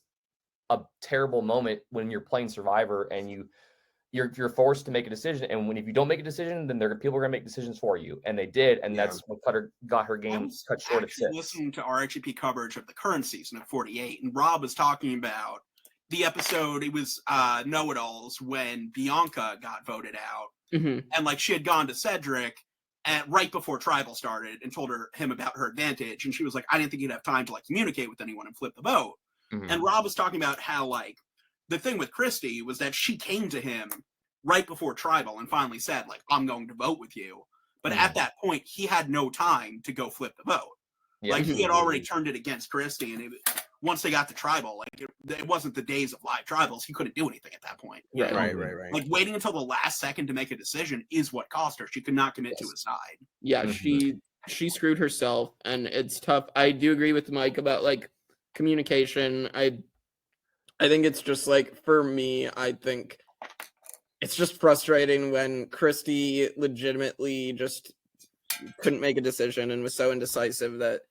S9: a terrible moment when you're playing Survivor and you're forced to make a decision, and if you don't make a decision, then people are going to make decisions for you, and they did, and that's what got her game cut short at 6.
S8: Listening to RHP coverage of the current season of 48, and Rob was talking about the episode. It was Know-It-Alls when Bianca got voted out, and like she had gone to Cedric, right before Tribal started and told him about her advantage. And she was like, I didn't think you'd have time to like communicate with anyone and flip the vote.
S9: Mhm.
S8: And Rob was talking about how like the thing with Christy was that she came to him right before Tribal and finally said like, I'm going to vote with you. But at that point, he had no time to go flip the vote.
S9: Yeah.
S8: Like he had already turned it against Christy, and once they got to Tribal, like it wasn't the days of live tribals. He couldn't do anything at that point.
S3: Right.
S8: Like waiting until the last second to make a decision is what cost her. She could not commit to a side.
S1: Yeah, she screwed herself, and it's tough. I do agree with Mike about like communication. I think it's just like, for me, I think it's just frustrating when Christy legitimately just couldn't make a decision and was so indecisive that,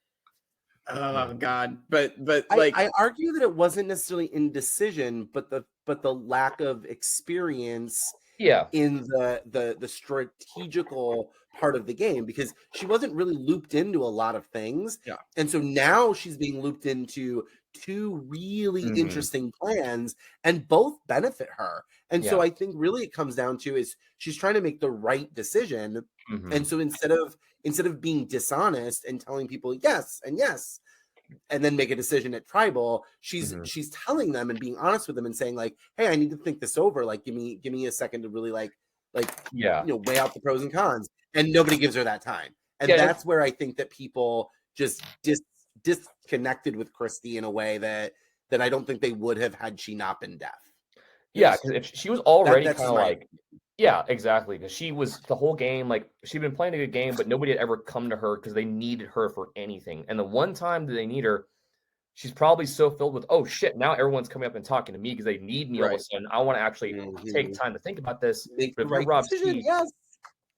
S1: oh god. But like
S3: I argue that it wasn't necessarily indecision, but the lack of experience in the strategical part of the game, because she wasn't really looped into a lot of things.
S1: Yeah.
S3: And so now she's being looped into two really interesting plans, and both benefit her. And so I think really it comes down to is she's trying to make the right decision. And so instead of being dishonest and telling people yes and yes, and then make a decision at Tribal, she's telling them and being honest with them and saying like, hey, I need to think this over. Like, give me a second to really like weigh out the pros and cons. And nobody gives her that time. And that's where I think that people just disconnected with Christy in a way that I don't think they would have had she not been deaf.
S9: Yeah, because if she was already kind of
S3: right.
S9: like, yeah, exactly. Because she was the whole game, like she'd been playing a good game, but nobody had ever come to her because they needed her for anything. And the one time that they need her, she's probably so filled with, oh shit, now everyone's coming up and talking to me because they need me all of a sudden. I want to actually take time to think about this.
S3: Make
S9: But
S3: the
S9: if you're
S3: right
S9: Rob
S3: decision,
S9: C,
S3: yes.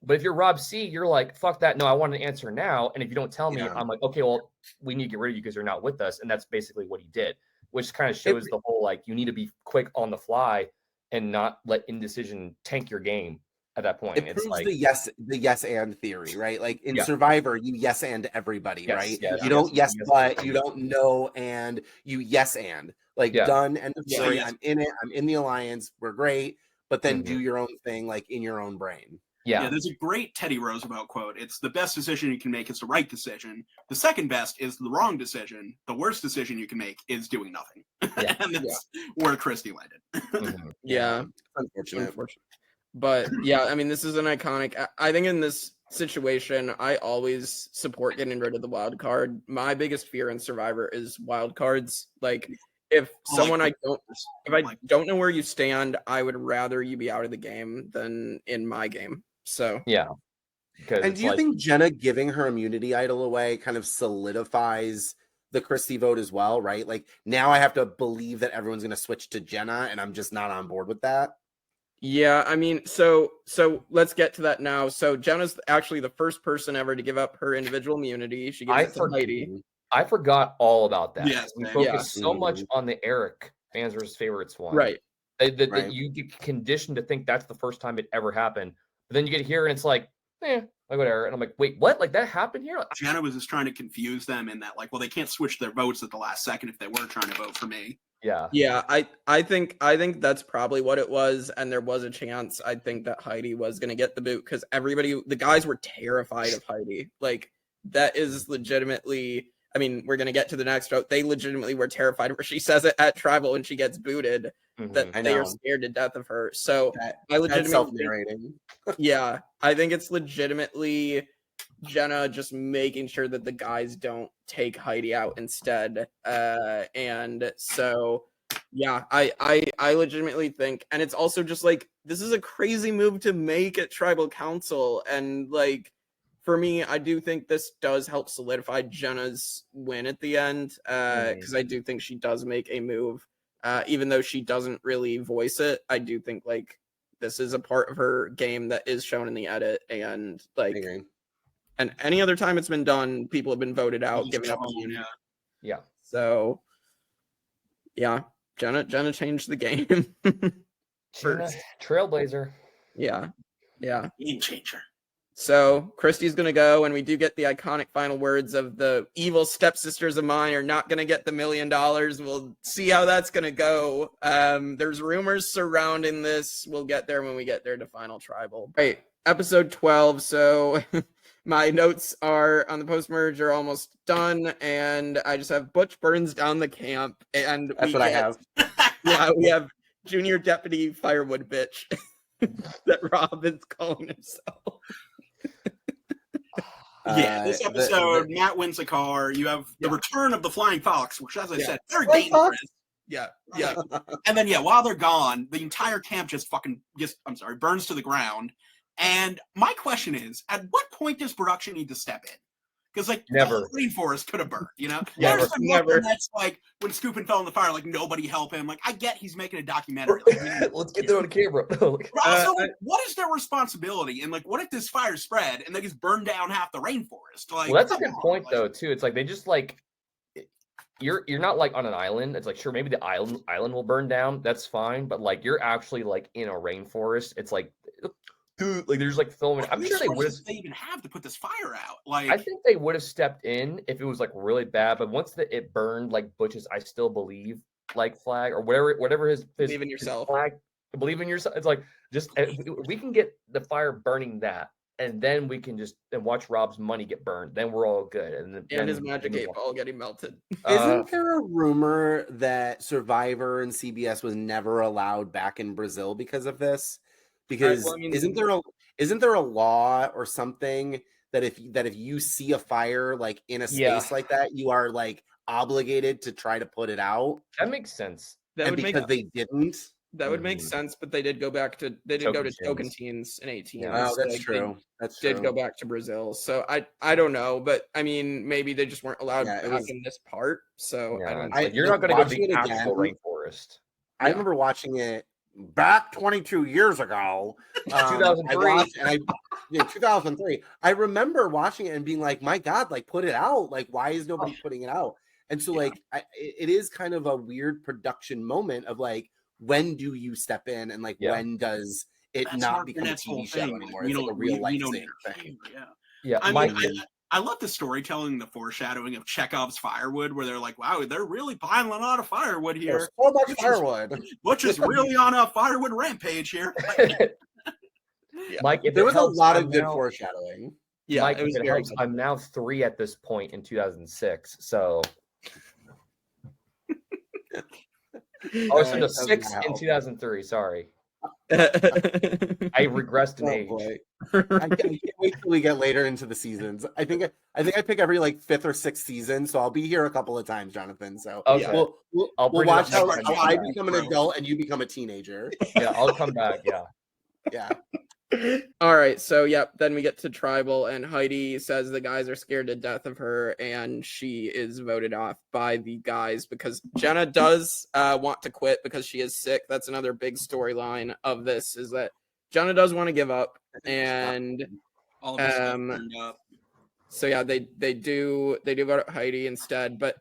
S9: but if you're Rob C, you're like, fuck that. No, I want an answer now. And if you don't tell me, I'm like, okay, well, we need to get rid of you because you're not with us. And that's basically what he did, which kind of shows the whole, like, you need to be quick on the fly and not let indecision tank your game at that point.
S3: It proves
S9: like
S3: the yes and theory, right? Like in Survivor, you yes and everybody, right?
S9: Yes,
S3: you don't yes but, you don't no and, you yes and. Like done, end of story. I'm in it. I'm in the alliance. We're great. But then do your own thing, like in your own brain.
S8: Yeah, there's a great Teddy Roosevelt quote. It's the best decision you can make is the right decision. The second best is the wrong decision. The worst decision you can make is doing nothing. And that's where Christy landed.
S3: Unfortunate.
S1: But yeah, I mean, this is an iconic. I think in this situation, I always support getting rid of the wild card. My biggest fear in Survivor is wild cards. Like, if I don't know where you stand, I would rather you be out of the game than in my game. So
S3: And do you think Jenna giving her immunity idol away kind of solidifies the Christy vote as well, right? Like, now I have to believe that everyone's going to switch to Jenna, and I'm just not on board with that.
S1: Yeah, I mean, so let's get to that now. So Jenna's actually the first person ever to give up her individual immunity. She gives it to Heidi.
S9: I forgot all about that.
S8: Yes,
S9: we focused so much on the Eric fans versus favorites one.
S1: Right.
S9: That you get conditioned to think that's the first time it ever happened. But then you get here and it's like, like whatever. And I'm like, wait, what? Like that happened here?
S8: Jenna was just trying to confuse them in that, like, well, they can't switch their votes at the last second if they were trying to vote for me.
S1: Yeah, I think that's probably what it was, and there was a chance I think that Heidi was gonna get the boot because the guys were terrified of Heidi. Like, that is legitimately, I mean, we're gonna get to the next vote. They legitimately were terrified where she says it at Tribal when she gets booted that they are scared to death of her. So I legitimately
S3: self-narrating.
S1: Yeah, I think it's legitimately Jenna just making sure that the guys don't take Heidi out instead. And so yeah, I legitimately think, and it's also just like, this is a crazy move to make at Tribal Council, and like, for me, I do think this does help solidify Jenna's win at the end, because I do think she does make a move, even though she doesn't really voice it. I do think like this is a part of her game that is shown in the edit, and like, and any other time it's been done, people have been voted out, giving up. So yeah, Jenna changed the game.
S9: Jenna, trailblazer.
S1: Yeah.
S8: Game changer.
S1: So Christy's gonna go, and we do get the iconic final words of the evil stepsisters of mine are not gonna get the $1 million. We'll see how that's gonna go. There's rumors surrounding this. We'll get there when we get there to Final Tribal. Right, episode 12. So my notes are on the post-merge are almost done, and I just have Butch burns down the camp, and
S3: That's what I have.
S1: Yeah, we have Junior Deputy Firewood Bitch that Rob is calling himself.
S8: This episode, Matt wins a car. You have the return of the Flying Fox, which, as I said, very dangerous.
S1: Yeah.
S8: And then, while they're gone, the entire camp just burns to the ground. And my question is, at what point does production need to step in? Because, like,
S9: Never.
S8: the rainforest could have burned, you know?
S1: Never.
S8: That's like, when Scoopin fell in the fire, like, nobody help him. Like, I get he's making a documentary. Like,
S9: Let's get that on camera.
S8: but also, what is their responsibility? And, like, what if this fire spread and they just burn down half the rainforest? Like,
S9: Well, that's a good point, though, too. It's like they just, like, you're not, like, on an island. It's like, sure, maybe the island will burn down. That's fine. But, like, you're actually, like, in a rainforest. It's like, dude, like, there's, like, filming. I'm sure they would have.
S8: They even have to put this fire out. Like,
S9: I think they would have stepped in if it was, like, really bad. But once it burned, like, Butch's I Still Believe, like, flag, or whatever his
S1: Believe in yourself.
S9: flag, believe in yourself. It's like, just, we can get the fire burning that. And then we can just watch Rob's money get burned. Then we're all good. And
S1: His Magic 8 Ball getting melted.
S3: Isn't there a rumor that Survivor and CBS was never allowed back in Brazil because of this? Because isn't there a law or something that if you see a fire like in a space like that, you are like obligated to try to put it out?
S9: That makes sense.
S1: That would make
S9: Mhm.
S1: sense, but they did go back to go to Tocantins in 18.
S3: Oh, that's
S1: Like,
S3: true.
S1: Did go back to Brazil. So I don't know, but I mean maybe they just weren't allowed back in this part. So I don't.
S9: You're not going to go to the actual rainforest.
S3: I remember watching it back 22 years ago.
S9: 2003.
S3: 2003. I remember watching it and being like, my God, like put it out. Like, why is nobody putting it out? And so like, it is kind of a weird production moment of like, when do you step in and like, when does it not become a TV show anymore? It's like a real life thing.
S8: I love the storytelling, the foreshadowing of Chekhov's firewood, where they're like, wow, they're really piling a lot of firewood here.
S3: There's so much firewood.
S8: Butch is really on a firewood rampage here.
S9: Mike,
S3: there was a lot of good foreshadowing.
S1: Yeah,
S9: Mike,
S1: it was
S9: if it helps, I'm now 3 at this point in 2006. So oh, so no, 6 in 2003. Sorry. I regressed in age.
S3: I can't wait till we get later into the seasons. I think I pick every like 5th or 6th season, so I'll be here a couple of times, Jonathan. So
S9: okay.
S3: we'll watch how I become an adult and you become a teenager.
S9: Yeah, I'll come back.
S3: Yeah.
S1: All right, so then we get to Tribal, and Heidi says the guys are scared to death of her, and she is voted off by the guys because Jenna does want to quit because she is sick. That's another big storyline of this, is that Jenna does want to give up, and
S8: all of us turned up.
S1: So they do vote Heidi instead, but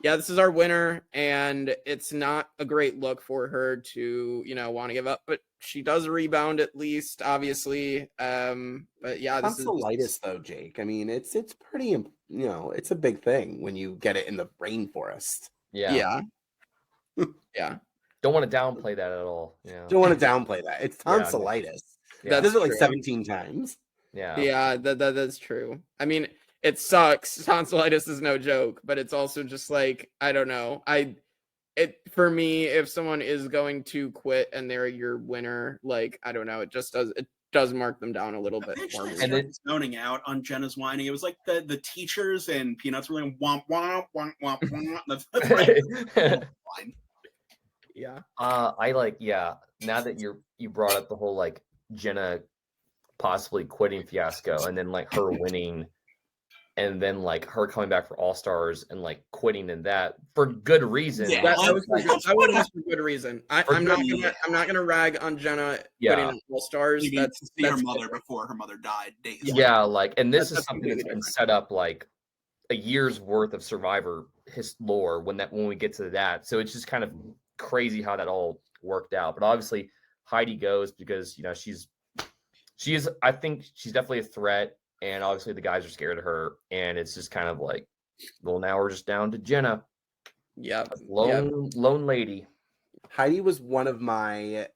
S1: yeah, this is our winner, and it's not a great look for her to, want to give up, but she does rebound at least, obviously. But yeah, this
S3: tonsillitis though, Jake. I mean, it's pretty, it's a big thing when you get it in the rainforest.
S9: Yeah. Don't want to downplay that at all. Yeah.
S3: Don't want to downplay that. It's tonsillitis. That's like 17 times.
S1: Yeah, that's true. I mean, it sucks. Tonsillitis is no joke, but it's also just like, I don't know. For me, if someone is going to quit and they're your winner, like, I don't know, it does mark them down a little bit for me.
S8: And then zoning out on Jenna's whining. It was like the teachers and Peanuts were like womp womp womp womp womp. That's right.
S1: Yeah.
S9: Now that you brought up the whole like Jenna possibly quitting fiasco and then like her winning and then like her coming back for All Stars and like quitting in that for good reason.
S1: Yeah, that was for good reason. I'm not gonna rag on Jenna quitting in All Stars.
S8: That's her mother before her mother died.
S9: And this is something that's been set up like a year's worth of Survivor lore when we get to that. So it's just kind of crazy how that all worked out. But obviously Heidi goes because I think she's definitely a threat. And obviously the guys are scared of her. And it's just kind of like, well, now we're just down to Jenna.
S1: Yeah.
S9: Lone lady.
S3: Heidi was one of my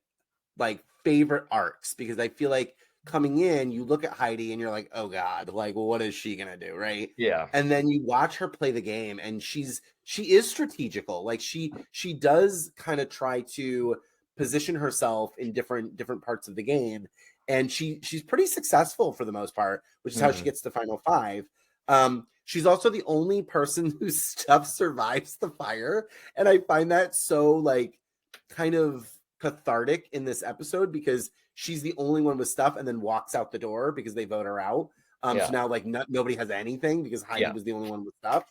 S3: like favorite arcs because I feel like coming in, you look at Heidi and you're like, oh God, like, well, what is she gonna do, right?
S9: Yeah.
S3: And then you watch her play the game, and she is strategical. Like she does kind of try to position herself in different parts of the game, and she's pretty successful for the most part, which is how she gets to final 5. She's also the only person whose stuff survives the fire, and I find that so like kind of cathartic in this episode because she's the only one with stuff and then walks out the door because they vote her out. So now like nobody has anything because Heidi was the only one with stuff.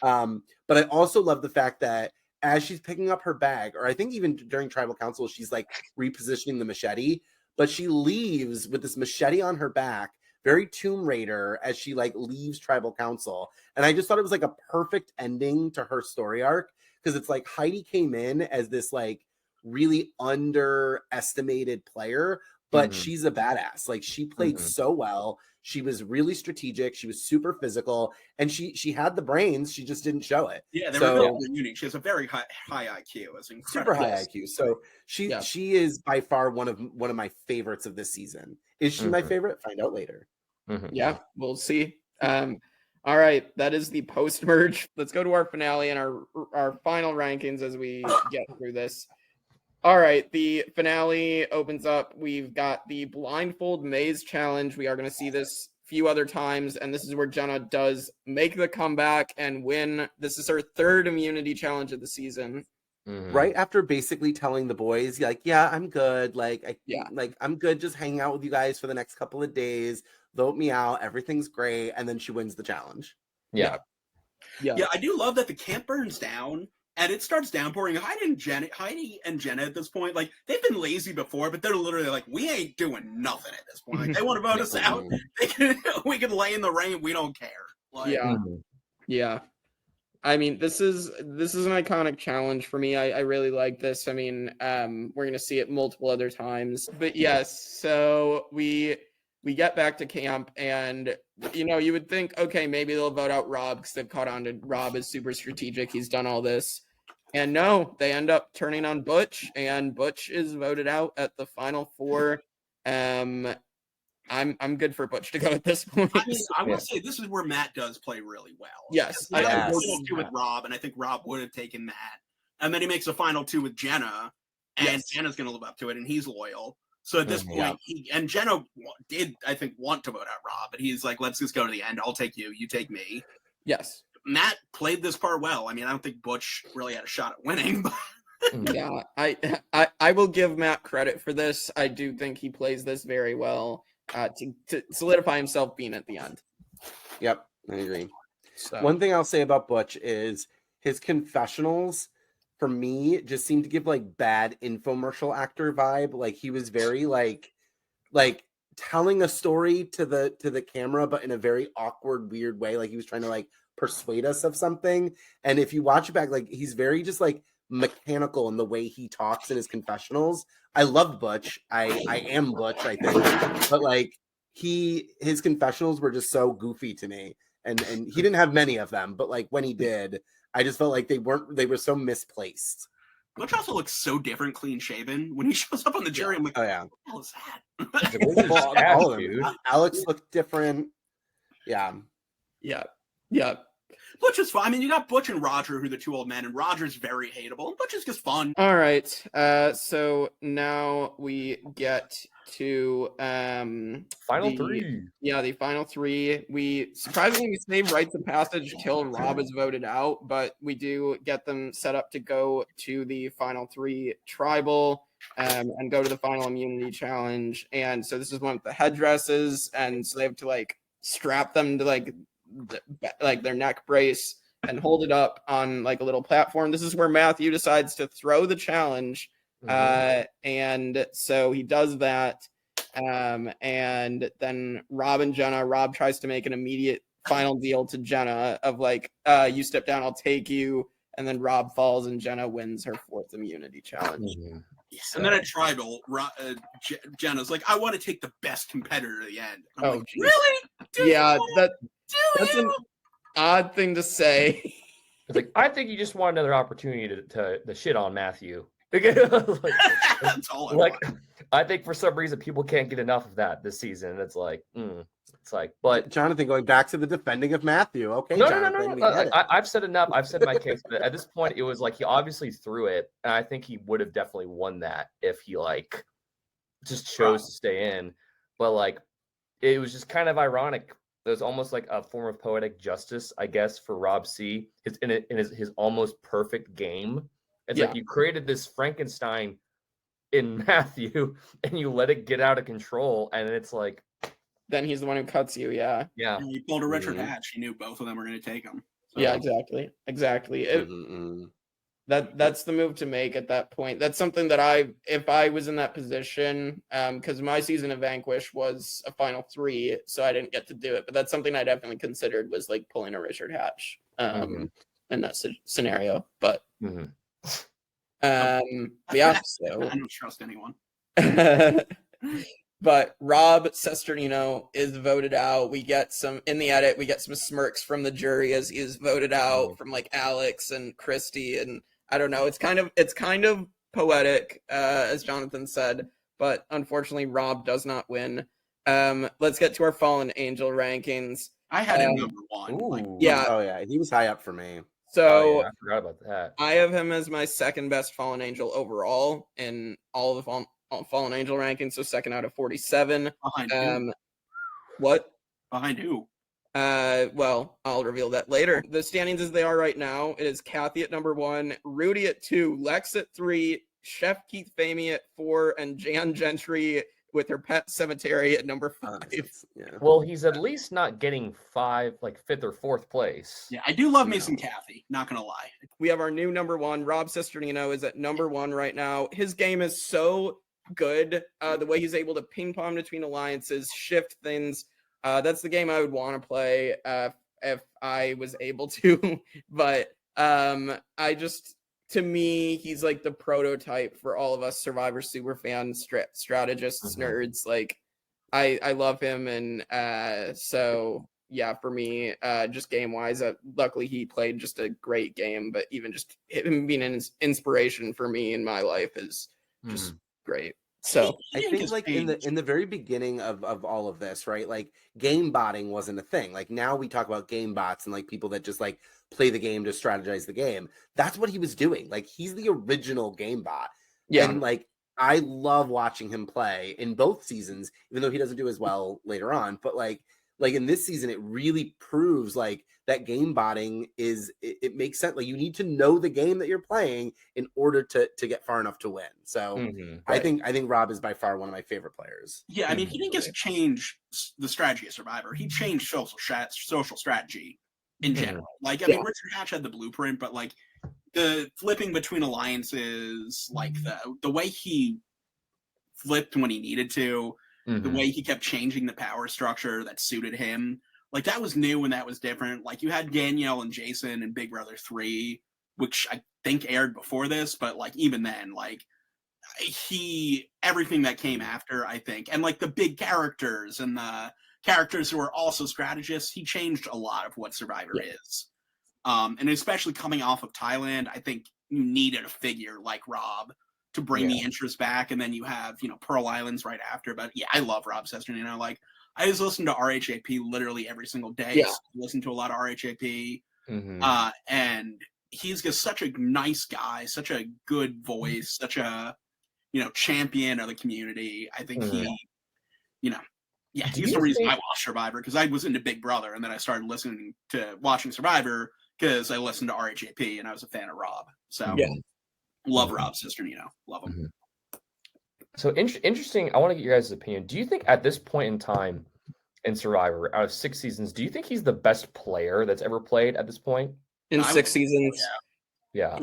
S3: But I also love the fact that as she's picking up her bag, or I think even during tribal council, she's like repositioning the machete, but she leaves with this machete on her back, very Tomb Raider, as she like leaves tribal council. And I just thought it was like a perfect ending to her story arc, because it's like Heidi came in as this like really underestimated player, but she's a badass. Like she played so well. She was really strategic. She was super physical, and she had the brains. She just didn't show it.
S8: Yeah, they were very unique. She has a very high IQ. It's incredible.
S3: Super high IQ. So she is by far one of my favorites of this season. Is she my favorite? Find out later.
S1: Yeah, we'll see. All right, that is the post merge. Let's go to our finale and our final rankings as we get through this. All right, the finale opens up. We've got the blindfold maze challenge. We are going to see this a few other times, and this is where Jenna does make the comeback and win. This is her 3rd immunity challenge of the season.
S3: Right after basically telling the boys, like, yeah, I'm good. Like, I'm good just hanging out with you guys for the next couple of days. Vote me out. Everything's great. And then she wins the challenge.
S1: Yeah.
S8: I do love that the camp burns down and it starts downpouring. Heidi and Jenna at this point, like, they've been lazy before, but they're literally like, we ain't doing nothing at this point. Like, they want to vote us out. We can lay in the rain. We don't care. Like,
S1: yeah. I mean, this is an iconic challenge for me. I really like this. I mean, we're going to see it multiple other times. But yes, so we get back to camp, and you would think, okay, maybe they'll vote out Rob because they've caught on to Rob is super strategic. He's done all this. And no, they end up turning on Butch, and Butch is voted out at the final 4. I'm good for Butch to go at this point.
S8: I mean, I will say this is where Matt does play really well.
S1: Yes,
S8: he does a final 2 with Rob, and I think Rob would have taken that. And then he makes a final 2 with Jenna, and Jenna's going to live up to it, and he's loyal. So at this point, Jenna did, I think, want to vote out Rob, but he's like, let's just go to the end. I'll take you. You take me.
S1: Yes.
S8: Matt played this part well. I mean, I don't think Butch really had a shot at winning, but
S1: yeah, I will give Matt credit for this. I do think he plays this very well to solidify himself being at the end.
S3: Yep, I agree.
S1: So.
S3: One thing I'll say about Butch is his confessionals, for me, just seemed to give like bad infomercial actor vibe. Like he was very like telling a story to the camera, but in a very awkward, weird way. Like he was trying to like persuade us of something. And if you watch it back, like he's very just like mechanical in the way he talks in his confessionals. I loved Butch. I am Butch, I think. But like his confessionals were just so goofy to me. And he didn't have many of them, but like when he did, I just felt like they were so misplaced.
S8: Butch also looks so different, clean shaven. When he shows up on the jury, I'm like,
S3: oh yeah,
S8: what the hell is that?
S3: all of them. Alex looked different. Yeah.
S8: Butch is fun. I mean, you got Butch and Roger, who are the 2 old men, and Roger's very hateable, and Butch is just fun.
S1: All right. So now we get to
S9: final 3.
S1: Yeah, the final 3. We surprisingly save rites of passage till Rob is voted out, but we do get them set up to go to the final 3 tribal and go to the final immunity challenge. And so this is one with the headdresses, and so they have to like strap them to like their neck brace and hold it up on like a little platform. This is where Matthew decides to throw the challenge. And so he does that. And then Rob tries to make an immediate final deal to Jenna of like, you step down, I'll take you. And then Rob falls and Jenna wins her 4th immunity challenge.
S8: So. And then at tribal, Jenna's like, I want to take the best competitor to the end. I'm like, really?
S1: That's an odd thing to say.
S9: It's like, I think you just want another opportunity to shit on Matthew. That's
S8: all
S9: I think for some reason people can't get enough of that this season. It's like, but
S3: Jonathan, going back to the defending of Matthew. Okay,
S9: no,
S3: Jonathan, we
S9: no.
S3: get it.
S9: I've said enough. I've said my case. But at this point, it was like he obviously threw it, and I think he would have definitely won that if he like just chose to stay in. But like, it was just kind of ironic. There's almost like a form of poetic justice, I guess, for Rob C. His almost perfect game. It's like you created this Frankenstein in Matthew, and you let it get out of control, and it's like.
S1: Then he's the one who cuts you. Yeah.
S8: And he pulled a Richard Hatch. He knew both of them were going to take him. So.
S1: Yeah, exactly. That's the move to make at that point. That's something that if I was in that position, because my season of Vanquish was a final 3, so I didn't get to do it. But that's something I definitely considered was like pulling a Richard Hatch in that scenario. But yeah, so
S8: I don't trust anyone.
S1: But Rob Cesternino is voted out. We get some in the edit. We get some smirks from the jury as he is voted out from like Alex and Christy, and I don't know. It's kind of poetic, as Jonathan said, but unfortunately, Rob does not win. Let's get to our Fallen Angel rankings.
S8: I had him number 1.
S3: Oh yeah, he was high up for me.
S1: So
S9: I forgot about that.
S1: I have him as my second best Fallen Angel overall in all of the Fallen Angel rankings, so second out of 47.
S8: Behind who?
S1: What?
S8: Behind who?
S1: Well, I'll reveal that later. The standings as they are right now, it is Kathy at number 1, Rudy at 2, Lex at 3, Chef Keith Famey at 4, and Jan Gentry with her Pet Cemetery at number 5.
S9: Well, he's at least not getting 5, like 5th or 4th place.
S8: Yeah, I do love me some Kathy, not gonna lie.
S1: We have our new number 1. Rob Cesternino is at number 1 right now. His game is so good. The way he's able to ping pong between alliances, shift things. That's the game I would want to play if I was able to. But to me, he's like the prototype for all of us Survivor super fans, strategists, nerds. Like, I love him, and so yeah, for me, just game wise, luckily he played just a great game. But even just him being an inspiration for me in my life is just great. So
S3: I think like in the very beginning of all of this, right? Like game botting wasn't a thing. Like now we talk about game bots and like people that just like play the game to strategize the game. That's what he was doing. Like he's the original game bot. Yeah. And like I love watching him play in both seasons, even though he doesn't do as well later on. But like in this season, it really proves like that game botting it makes sense. Like you need to know the game that you're playing in order to get far enough to win. So right. I think Rob is by far one of my favorite players.
S8: Yeah, I mean, he didn't just change the strategy of Survivor. He changed social strategy in general. Like, I mean, Richard Hatch had the blueprint, but like the flipping between alliances, like the way he flipped when he needed to, the way he kept changing the power structure that suited him. Like, that was new and that was different. Like, you had Danielle and Jason in Big Brother 3, which I think aired before this, but, like, even then, like, everything that came after, I think, and, like, the big characters and the characters who are also strategists, he changed a lot of what Survivor is. And especially coming off of Thailand, I think you needed a figure like Rob to bring the interest back, and then you have, Pearl Islands right after. But, yeah, I love Rob Cesternino. Like, I just listen to RHAP literally every single day. Yeah. Listen to a lot of RHAP. And he's just such a nice guy, such a good voice, such a, champion of the community. I think he's the reason I watched Survivor, because I was into Big Brother, and then I started watching Survivor because I listened to RHAP, and I was a fan of Rob. So love Rob Cesternino. Love him.
S9: So interesting. I want to get your guys' opinion. Do you think at this point in time in Survivor, out of 6 seasons, do you think he's the best player that's ever played at this point?
S1: In 6 seasons?
S9: Yeah.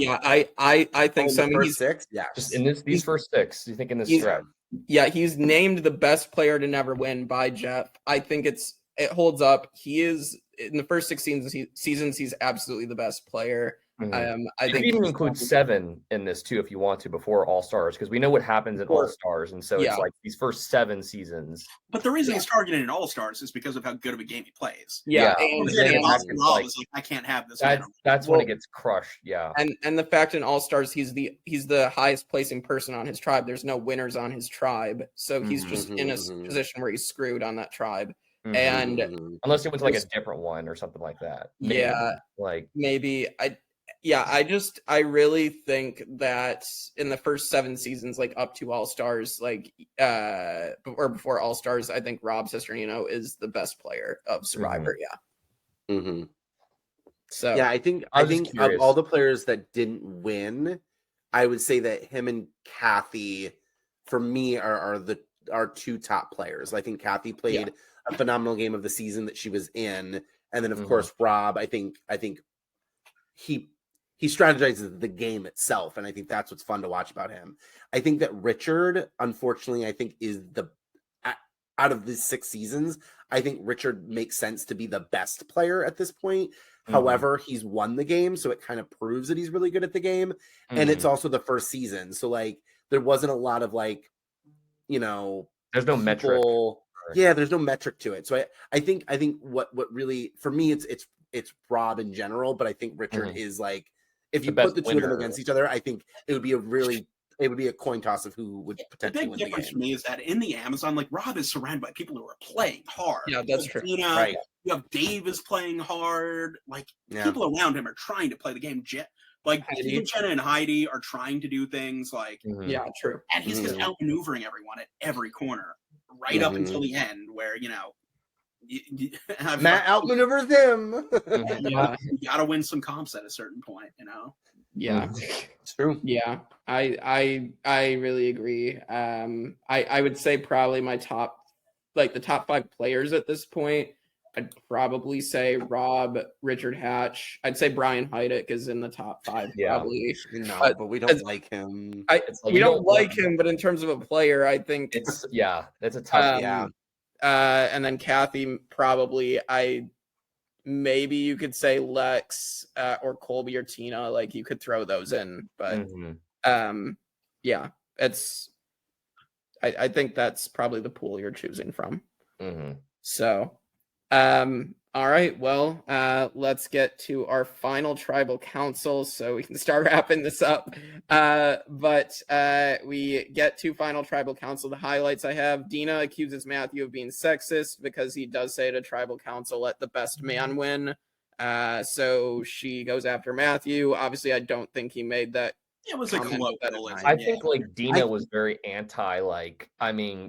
S1: I think so.
S3: First 6? Yeah.
S9: Just in these first 6, do you think in this stretch?
S1: Yeah, he's named the best player to never win by Jeff. I think it holds up. He is, in the first 6 seasons, he's absolutely the best player. I
S9: You
S1: think
S9: can even include 7 in this too if you want to before All Stars, because we know what happens in All Stars, and so it's like these first 7 seasons.
S8: But the reason he's targeted in All Stars is because of how good of a game he plays.
S1: And
S8: I can't have this.
S9: That's when it gets crushed. Yeah,
S1: and the fact in All Stars he's the highest placing person on his tribe. There's no winners on his tribe, so he's just in a position where he's screwed on that tribe. And
S9: unless he went to like a different one or something like that. Maybe.
S1: I really think that in the first 7 seasons, like up to All Stars, like or before All Stars, I think Rob Cesternino is the best player of Survivor. So
S3: I think of all the players that didn't win, I would say that him and Kathy, for me, are our 2 top players. I think Kathy played a phenomenal game of the season that she was in, and then of course Rob. I think he strategizes the game itself, and I think that's what's fun to watch about him. I think that Richard, unfortunately, I think is out of these 6 seasons, I think Richard makes sense to be the best player at this point. However, he's won the game, so it kind of proves that he's really good at the game. And it's also the first season, so like there wasn't a lot of like, there's
S9: no metric.
S3: Yeah, there's no metric to it. So I think what really for me it's Rob in general, but I think Richard is like, if you put the 2 of them against each other, I think it would be a coin toss of who would potentially win the game. The big difference
S8: for me is that in the Amazon, like Rob is surrounded by people who are playing hard.
S1: Yeah, that's true.
S8: Right. You have Dave is playing hard. Like people around him are trying to play the game. Like even Jenna and Heidi are trying to do things like
S1: true.
S8: And he's just outmaneuvering everyone at every corner, right up until the end, where
S3: Matt outmaneuvers him.
S8: You gotta win some comps at a certain point,
S1: Yeah,
S3: it's true.
S1: Yeah, I really agree. I would say probably my top, like the top 5 players at this point. I'd probably say Rob, Richard Hatch. I'd say Brian Heidick is in the top 5 probably.
S3: No, but we don't like him.
S1: We don't like him, but in terms of a player, I think
S9: it's a tough.
S1: And then Kathy probably. Maybe you could say Lex or Colby or Tina. Like you could throw those in, but it's. I think that's probably the pool you're choosing from. So. All right, well, let's get to our final tribal council so we can start wrapping this up. But we get to final tribal council. The highlights I have: Dina accuses Matthew of being sexist because he does say at a tribal council, let the best man win. So she goes after Matthew. Obviously, I don't think he made that.
S8: It was a colloquial.
S9: I think like Dina was very anti,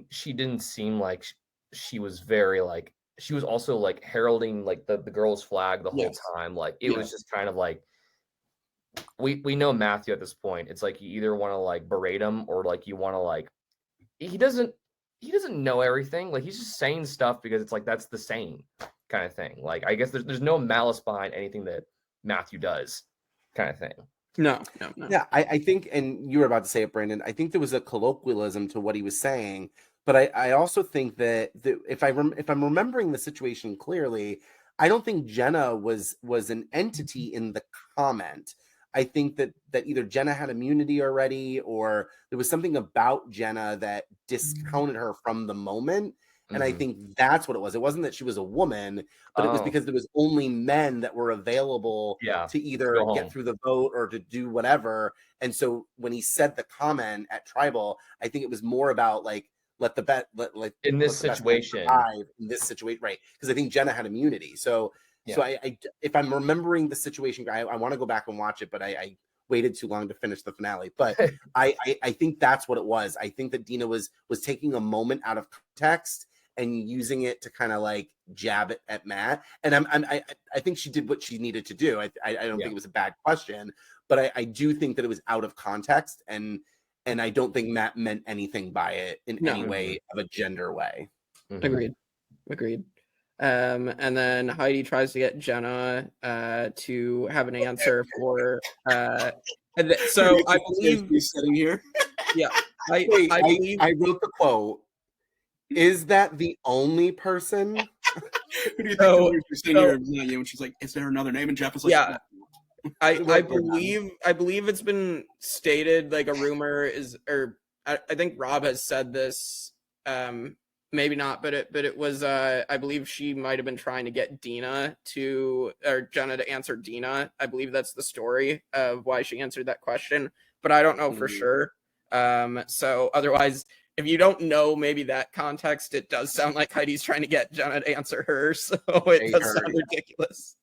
S9: she didn't seem like she was very like, she was also like heralding like the girl's flag the whole time. Like it was just kind of like, we know Matthew at this point. It's like you either want to like berate him or like you want to like, he doesn't know everything. Like he's just saying stuff because it's like that's the saying kind of thing. Like I guess there's no malice behind anything that Matthew does kind of thing.
S1: No.
S3: Yeah, I think, and you were about to say it, Brandon, I think there was a colloquialism to what he was saying, but I also think that if I'm remembering the situation clearly, I don't think Jenna was an entity in the comment. I think that either Jenna had immunity already, or there was something about Jenna that discounted her from the moment. And I think that's what it was. It wasn't that she was a woman, but it was because there was only men that were available to either get through the vote or to do whatever. And so when he said the comment at Tribal, I think it was more about like, in this situation, right? Because I think Jenna had immunity. So I if I'm remembering the situation, I want to go back and watch it, but I waited too long to finish the finale. But I think that's what it was. I think that Dina was taking a moment out of context and using it to kind of like jab it at Matt. And I think she did what she needed to do. I don't think it was a bad question, but I do think that it was out of context, and I don't think Matt meant anything by it in any way of a gender way.
S1: Agreed. And then Heidi tries to get Jenna to have an answer for. So I believe
S8: he's sitting here.
S1: Yeah,
S3: I believe I wrote the quote. Is that the only person?
S8: Who do you think you're sitting here? And she's like, "Is there another name?" And Jeff was like,
S1: I believe it's been stated, like a rumor is, or I think Rob has said this, maybe not, but it was I believe she might have been trying to get Jenna to answer Dina. I believe that's the story of why she answered that question, but I don't know for sure. So otherwise, if you don't know maybe that context, it does sound like Heidi's trying to get Jenna to answer her, so it does sound ridiculous.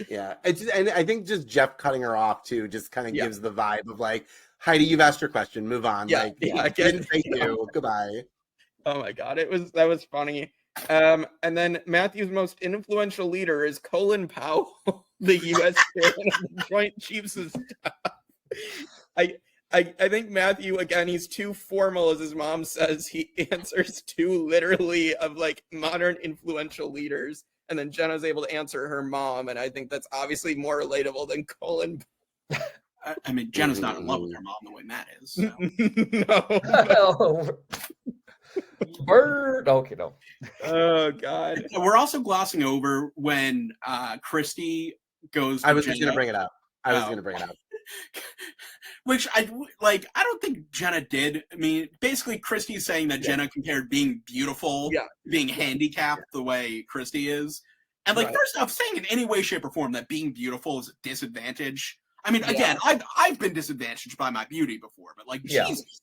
S3: Yeah, and I think just Jeff cutting her off too just kind of gives the vibe of like, Heidi, you've asked your question, move on. Didn't say you. Goodbye.
S1: Oh my god, that was funny. And then Matthew's most influential leader is Colin Powell, the U.S. chairman of the Joint Chiefs of Staff. I think Matthew, again, he's too formal, as his mom says. He answers too literally of like modern influential leaders. And then Jenna's able to answer her mom, and I think that's obviously more relatable than Colin.
S8: I mean, Jenna's not in love with her mom the way Matt is. So.
S1: No.
S9: Bird. Okay, no.
S1: Oh God.
S8: We're also glossing over when Christy goes.
S3: I was just going to bring it up.
S8: Which I don't think Jenna did. I mean, basically, Christy's saying that Jenna compared being beautiful, being handicapped the way Christy is. And first off, saying in any way, shape, or form that being beautiful is a disadvantage. I mean, again, I've been disadvantaged by my beauty before, but Jesus,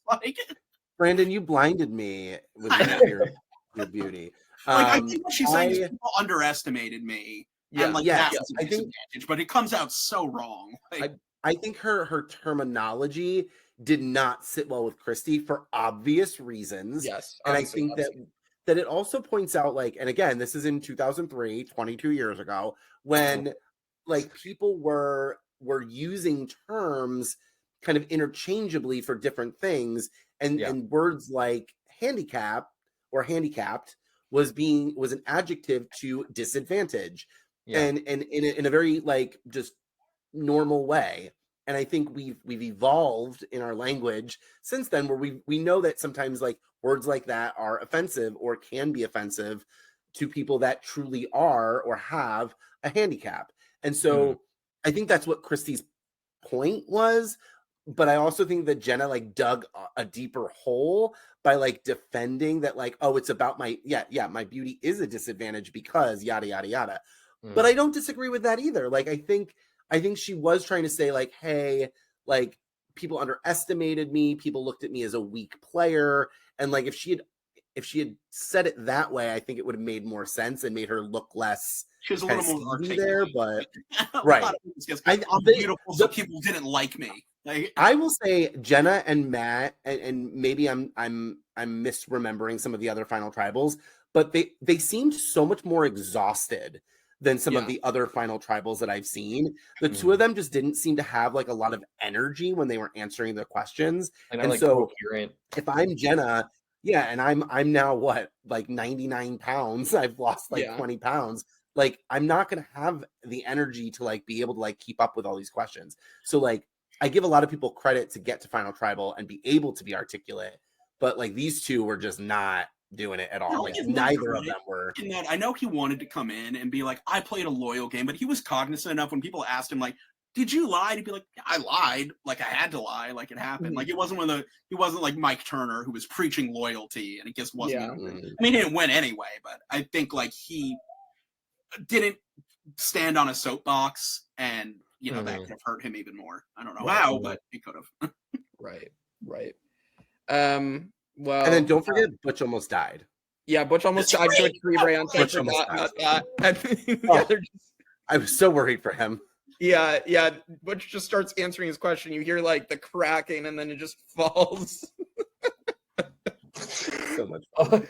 S3: Brandon, you blinded me with your beauty.
S8: I think what she's saying is people underestimated me. And that was a disadvantage, but it comes out so wrong.
S3: I think her terminology did not sit well with Christy for obvious reasons.
S1: Yes.
S3: And I think that it also points out, like, and again, this is in 2003, 22 years ago, when people were using terms kind of interchangeably for different things, and words like handicap or handicapped was an adjective to disadvantage. And in a very just normal way. And I think we've evolved in our language since then, where we know that sometimes words like that are offensive or can be offensive to people that truly are or have a handicap. And so I think that's what Christy's point was. But I also think that Jenna dug a deeper hole by defending that it's about my beauty is a disadvantage because yada yada yada. But I don't disagree with that either. I think she was trying to say hey, people underestimated me, people looked at me as a weak player, and if she had said it that way, I think it would have made more sense and made her look less.
S8: She was a little more
S3: there, but
S8: right. I'm beautiful, so people didn't like me.
S3: I will say Jenna and Matt, and maybe I'm misremembering some of the other final tribals, but they seemed so much more exhausted than some of the other final tribals that I've seen. The two of them just didn't seem to have a lot of energy when they were answering their questions. And so
S9: coherent.
S3: If I'm Jenna, and I'm now 99 pounds, I've lost 20 pounds. I'm not going to have the energy to be able to keep up with all these questions. So I give a lot of people credit to get to final tribal and be able to be articulate, but these two were just not doing it at all. Neither of them were.
S8: I know he wanted to come in and be I played a loyal game, but he was cognizant enough when people asked him did you lie? To be I lied. I had to lie. It happened. It wasn't he wasn't like Mike Turner who was preaching loyalty and it just wasn't. I mean, he didn't win anyway, but I think he didn't stand on a soapbox, and that could have hurt him even more. I don't know how, but he could have.
S1: Right.
S3: Well, and then don't forget, Butch almost died.
S1: Yeah, Butch almost died to a tree branch.
S3: Butch almost died. I was so worried for him.
S1: Yeah. Butch just starts answering his question. You hear the cracking, and then it just falls.
S3: So much
S9: fun.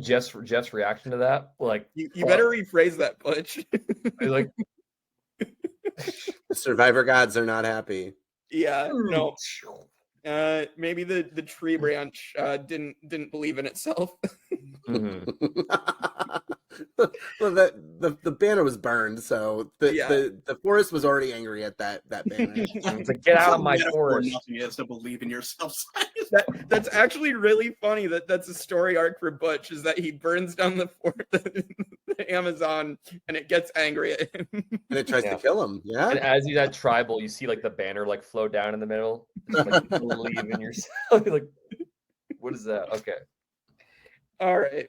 S9: Jeff's reaction to that,
S1: you better rephrase that, Butch.
S3: The Survivor gods are not happy.
S1: Yeah, no. Maybe the tree branch didn't believe in itself.
S3: Well, the banner was burned, so the forest was already angry at that banner.
S9: Get out of my forest!
S8: Nothing is to believe in yourself.
S1: That's actually really funny. That's a story arc for Butch, is that he burns down the forest. Amazon and it gets angry at him.
S3: And it tries to kill him. Yeah.
S9: And as he's at tribal, you see like the banner like float down in the middle. Like, believe in yourself. Like, what is that? Okay.
S1: All right.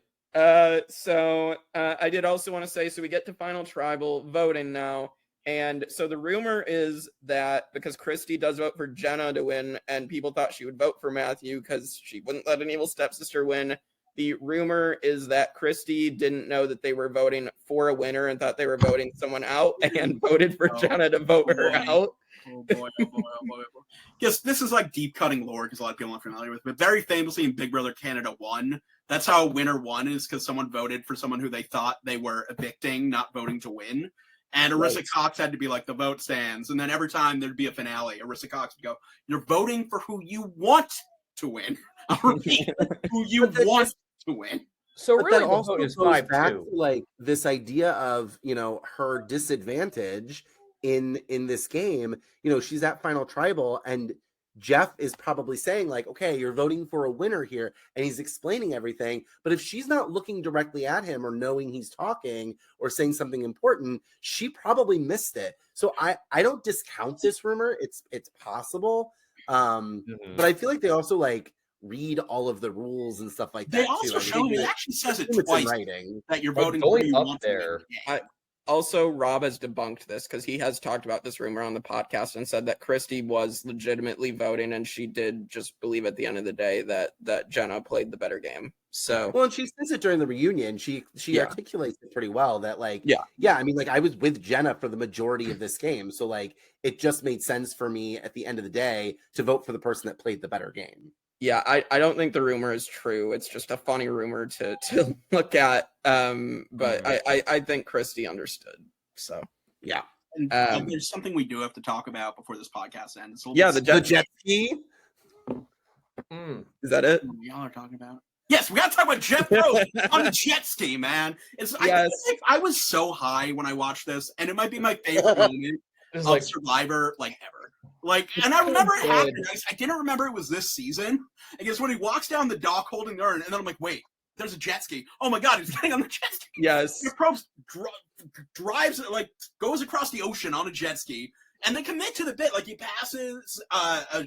S1: So I did also want to say, so we get to final tribal voting now. And so the rumor is that because Christy does vote for Jenna to win, and people thought she would vote for Matthew because she wouldn't let an evil stepsister win. The rumor is that Christy didn't know that they were voting for a winner and thought they were voting someone out and voted for Jenna to vote her out.
S8: Oh boy, oh boy, oh boy, oh boy. Yes, this is like deep cutting lore because a lot of people aren't familiar with it. But very famously in Big Brother Canada 1, that's how a winner won, is because someone voted for someone who they thought they were evicting, not voting to win. And Arissa Cox had to be like, the vote stands. And then every time there'd be a finale, Arissa Cox would go, you're voting for who you want to win. I'll repeat, who you want to win.
S9: So
S3: But
S9: really,
S3: that
S9: the
S3: also
S9: vote is
S3: goes
S9: 5-2.
S3: back to like this idea of, you know, her disadvantage in this game. You know, she's at final tribal and Jeff is probably saying like, okay, you're voting for a winner here, and he's explaining everything. But if she's not looking directly at him or knowing he's talking or saying something important, she probably missed it. So I don't discount this rumor. It's possible. But I feel like they also like read all of the rules and stuff like that.
S8: They also show it actually says it twice
S3: writing
S8: that you're
S9: But
S8: voting for who
S9: going
S8: you
S9: up
S8: want
S9: there,
S8: to win.
S1: Also, Rob has debunked this because he has talked about this rumor on the podcast and said that Christy was legitimately voting, and she did just believe at the end of the day that Jenna played the better game. So,
S3: well, and she says it during the reunion. She
S1: Yeah.
S3: articulates it pretty well that like,
S1: Yeah.
S3: I mean, like I was with Jenna for the majority of this game, so like it just made sense for me at the end of the day to vote for the person that played the better game.
S1: yeah, I don't think the rumor is true. It's just a funny rumor to look at. But I think Christy understood. So
S3: yeah.
S8: And there's something we do have to talk about before this podcast ends.
S1: The
S3: jet ski.
S1: Is that it?
S8: Y'all are talking about? Yes, we got to talk about Jeff Rose on the jet ski, man. I was so high when I watched this, and it might be my favorite moment of Survivor ever. And I remember it happened. I didn't remember it was this season. I guess when he walks down the dock holding the urn, and then I'm like, wait, there's a jet ski. Oh my god, he's getting on the jet ski.
S1: Yes.
S8: Your probes drives goes across the ocean on a jet ski, and they commit to the bit. Like he passes a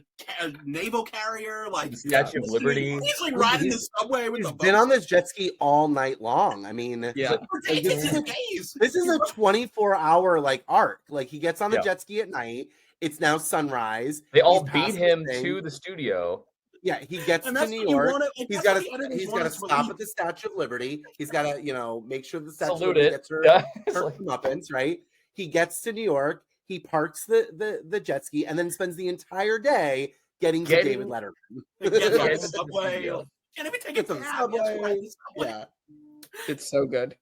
S8: naval carrier, like
S9: Statue of Liberty.
S8: He's like riding the subway with the boat.
S3: Been on this jet ski all night long. I mean,
S1: Yeah.
S3: This is a 24-hour like arc. Like he gets on the jet ski at night. It's now sunrise.
S9: They all beat him to the studio.
S3: Yeah, he gets to New York. He's got to stop at the Statue of Liberty. He's got to, make sure the Statue of Liberty gets her comeuppance, right? He gets to New York. He parks the jet ski and then spends the entire day getting to David Letterman.
S8: Gets on the subway. Can't even take it to the subway.
S3: Yeah,
S1: it's so good.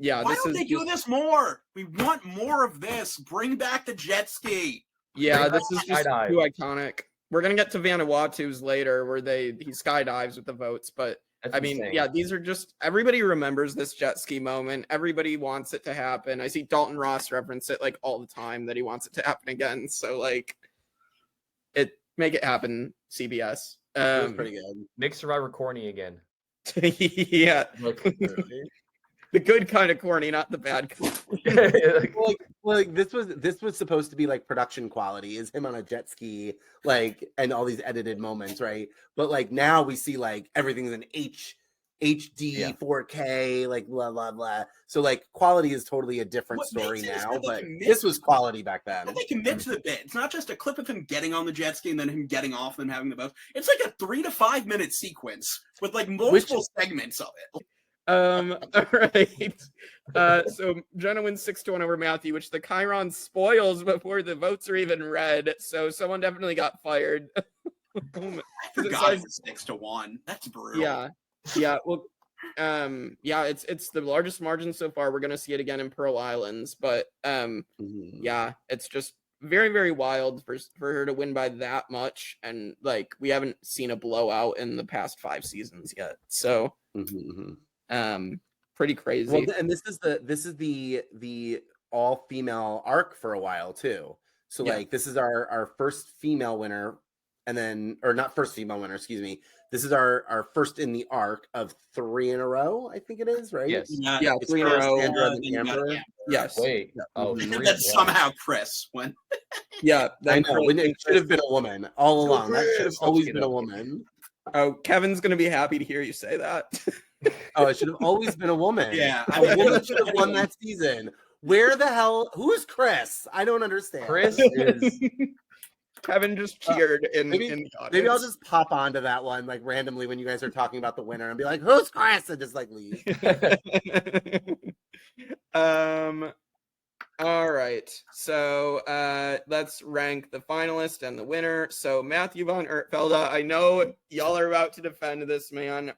S1: Yeah,
S8: why don't they do this more? We want more of this. Bring back the jet ski.
S1: Yeah, this is just too iconic. We're gonna get to Vanuatu's later, where he skydives with the votes, but I mean, yeah, these are just everybody remembers this jet ski moment. Everybody wants it to happen. I see Dalton Ross reference it all the time that he wants it to happen again. So make it happen, CBS.
S3: It was pretty good.
S9: Make Survivor corny again.
S1: Yeah. The good kind of corny, not the bad kind.
S3: This was supposed to be like production quality, is him on a jet ski, and all these edited moments, right? But now we see everything's in HD 4K, blah blah blah. So quality is totally a different story now, but this was quality back then.
S8: But they commit to the bit. It's not just a clip of him getting on the jet ski and then him getting off and having the boat. It's like a 3 to 5 minute sequence with multiple segments of it.
S1: All right. So Jenna wins 6-1 over Matthew, which the Chiron spoils before the votes are even read. So someone definitely got fired.
S8: I forgot it was 6-1. That's brutal.
S1: Yeah. Well, it's the largest margin so far. We're gonna see it again in Pearl Islands, but yeah, it's just very, very wild for her to win by that much, and we haven't seen a blowout in the past 5 seasons yet. So. Pretty crazy.
S3: Well, and this is the all-female arc for a while too. So this is our first female winner and then, or not first female winner, excuse me. This is our first in the arc of 3 in a row, I think it is, right?
S9: Yes.
S1: Yeah,
S3: It's
S1: 3 in a
S3: first
S1: row.
S3: Sandra,
S8: then
S3: then
S8: you got
S3: Amber.
S8: Amber.
S1: Yes.
S9: Wait.
S1: Yeah.
S9: Oh,
S3: Mhm.
S8: And
S9: three,
S8: then
S9: yeah.
S8: somehow Chris went.
S1: Yeah.
S3: I
S1: Then
S3: know, when it should have been a woman all
S8: Go
S3: along. That should have
S8: Chris!
S3: always
S9: Okay,
S3: been a
S9: though.
S3: woman.
S1: Oh, Kevin's gonna be happy to hear you say that.
S3: Oh, it should have always been a woman.
S8: Yeah, I
S3: A
S8: mean,
S3: woman should have won that season. Where the hell? Who's Chris? I don't understand.
S9: Chris is
S1: Kevin just cheered in
S3: maybe-
S1: the
S3: Maybe I'll
S1: audience.
S3: just pop onto that one like randomly when you guys are talking about the winner and be like, "Who's Chris?" and just like leave.
S1: All right. So let's rank the finalist and the winner. So Matthew von Ertfelda, I know y'all are about to defend this man.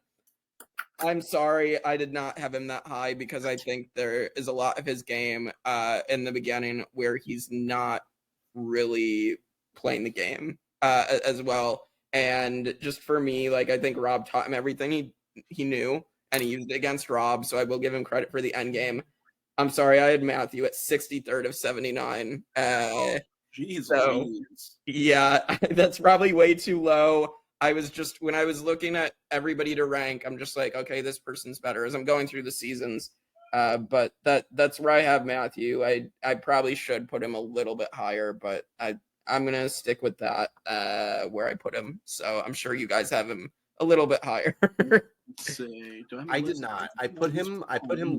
S1: I'm sorry, I did not have him that high because I think there is a lot of his game in the beginning where he's not really playing the game as well. And just for me, like I think Rob taught him everything he knew, and he used it against Rob. So I will give him credit for the end game. I'm sorry, I had Matthew at 63rd of 79.
S8: Jeez,
S1: So-
S8: Louise.
S1: Yeah, that's probably way too low. I was just, when I was looking at everybody to rank, I'm just like, okay, this person's better as I'm going through the seasons. But that's where I have Matthew. I probably should put him a little bit higher, but I'm gonna stick with that where I put him. So I'm sure you guys have him a little bit higher.
S8: Let's see. Do I, have a
S3: I did
S8: list?
S3: not. I put him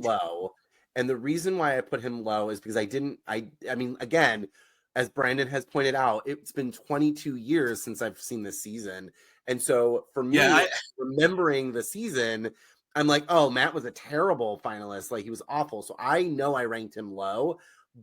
S3: low. And the reason why I put him low is because I mean, again, as Brandon has pointed out, it's been 22 years since I've seen this season. And so for me,
S8: Yeah,
S3: remembering the season, I'm like, oh, Matt was a terrible finalist. Like he was awful. So I know I ranked him low,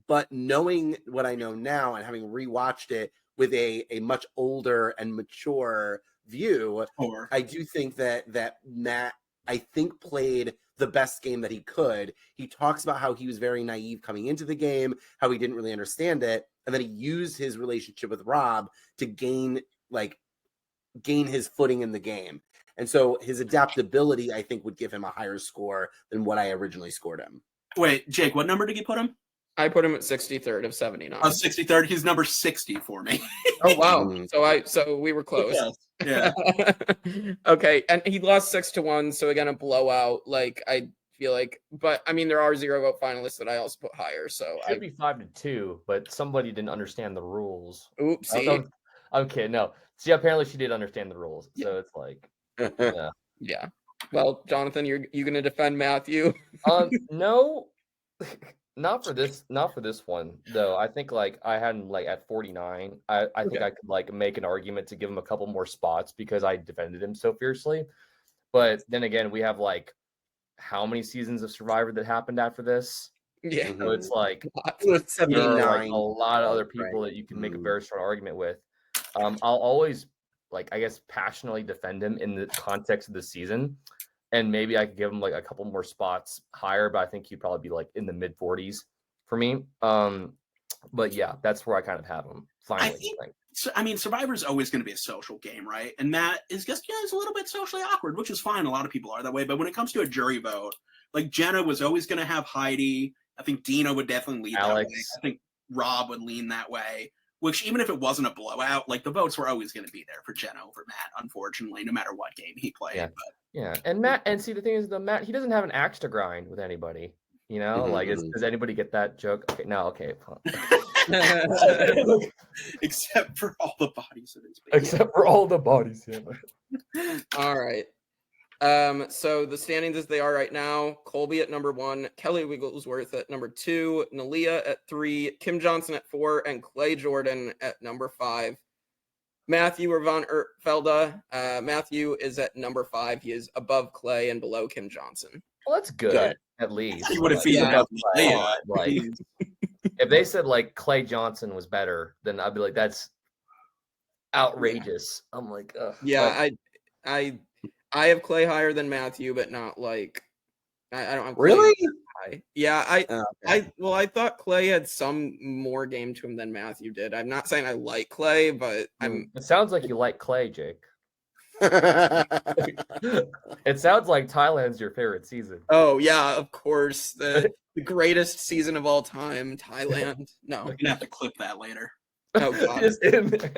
S3: but knowing what I know now and having rewatched it with a much older and mature view,
S8: Or
S3: I do think that Matt, I think, played the best game that he could. He talks about how he was very naive coming into the game, how he didn't really understand it, and then he used his relationship with Rob to gain his footing in the game. And so his adaptability, I think, would give him a higher score than what I originally scored him.
S8: wait, Jake, what number did you put him?
S1: I put him at 63rd of 79.
S8: 63rd. He's number 60 for me.
S1: Oh wow!
S3: Mm.
S1: So we were close.
S8: Yeah.
S1: Okay, and he lost 6-1. So again, a blowout. Like I feel like, but I mean, there are 0 vote finalists that I also put higher. So
S9: should be 5-2, but somebody didn't understand the rules.
S1: oopsie.
S9: Okay, no. See, apparently she did understand the rules, so it's like, yeah.
S1: Yeah. Well, Jonathan, you gonna defend Matthew?
S9: No, not for this one though. I think like I had him like at 49. I think
S1: Okay.
S9: I could like make an argument to give him a couple more spots because I defended him so fiercely. But then again, we have like how many seasons of Survivor that happened after this?
S1: Yeah.
S9: So it's like
S3: With
S9: there are
S3: 79.
S9: like a lot of other people
S3: right.
S9: that you can make a
S3: Mhm.
S9: very strong argument with. I'll always like I guess passionately defend him in the context of the season, and maybe I could give him like a couple more spots higher, but I think he'd probably be like in the mid 40s for me. But yeah, that's where I kind of have him finally.
S8: So, I mean, Survivor's always going to be a social game, right? And Matt is just is a little bit socially awkward, which is fine. A lot of people are that way. But when it comes to a jury vote, like Jenna was always going to have Heidi. I think Dina would definitely lean
S9: Alex.
S8: that way. I think Rob would lean that way. Which, even if it wasn't a blowout, like the votes were always going to be there for Jenna over Matt, unfortunately, no matter what game he played.
S9: Yeah.
S8: But
S9: Yeah, and Matt, and see the thing is, the Matt, he doesn't have an axe to grind with anybody. You know, like does anybody get that joke? Okay, no, okay.
S8: except for all the bodies in his
S9: Except for all the bodies. Yeah.
S1: All right. So the standings as they are right now: Colby at number 1, Kelly Wigglesworth at number 2, Nalia at 3, Kim Johnson at 4, and Clay Jordan at number 5. Matthew or Von Ertfelda. Matthew is at number 5. He is above Clay and below Kim Johnson.
S9: Well, that's good, at least.
S8: He would have
S9: Like,
S8: feed
S1: yeah.
S8: above
S9: Leah. Like, if they said like Clay Johnson was better, then I'd be like, that's outrageous. I'm like, ugh.
S1: Yeah, I have Clay higher than Matthew, but not like I don't have Clay
S3: Really?
S1: high. Yeah,
S3: Oh, okay.
S1: I thought Clay had some more game to him than Matthew did. I'm not saying I like Clay, but I'm
S9: It sounds like you like Clay, Jake. It sounds like Thailand's your favorite season.
S1: oh yeah, of course. The greatest season of all time, Thailand. No.
S8: We're gonna have to clip that later.
S1: Oh god.
S9: Just in there.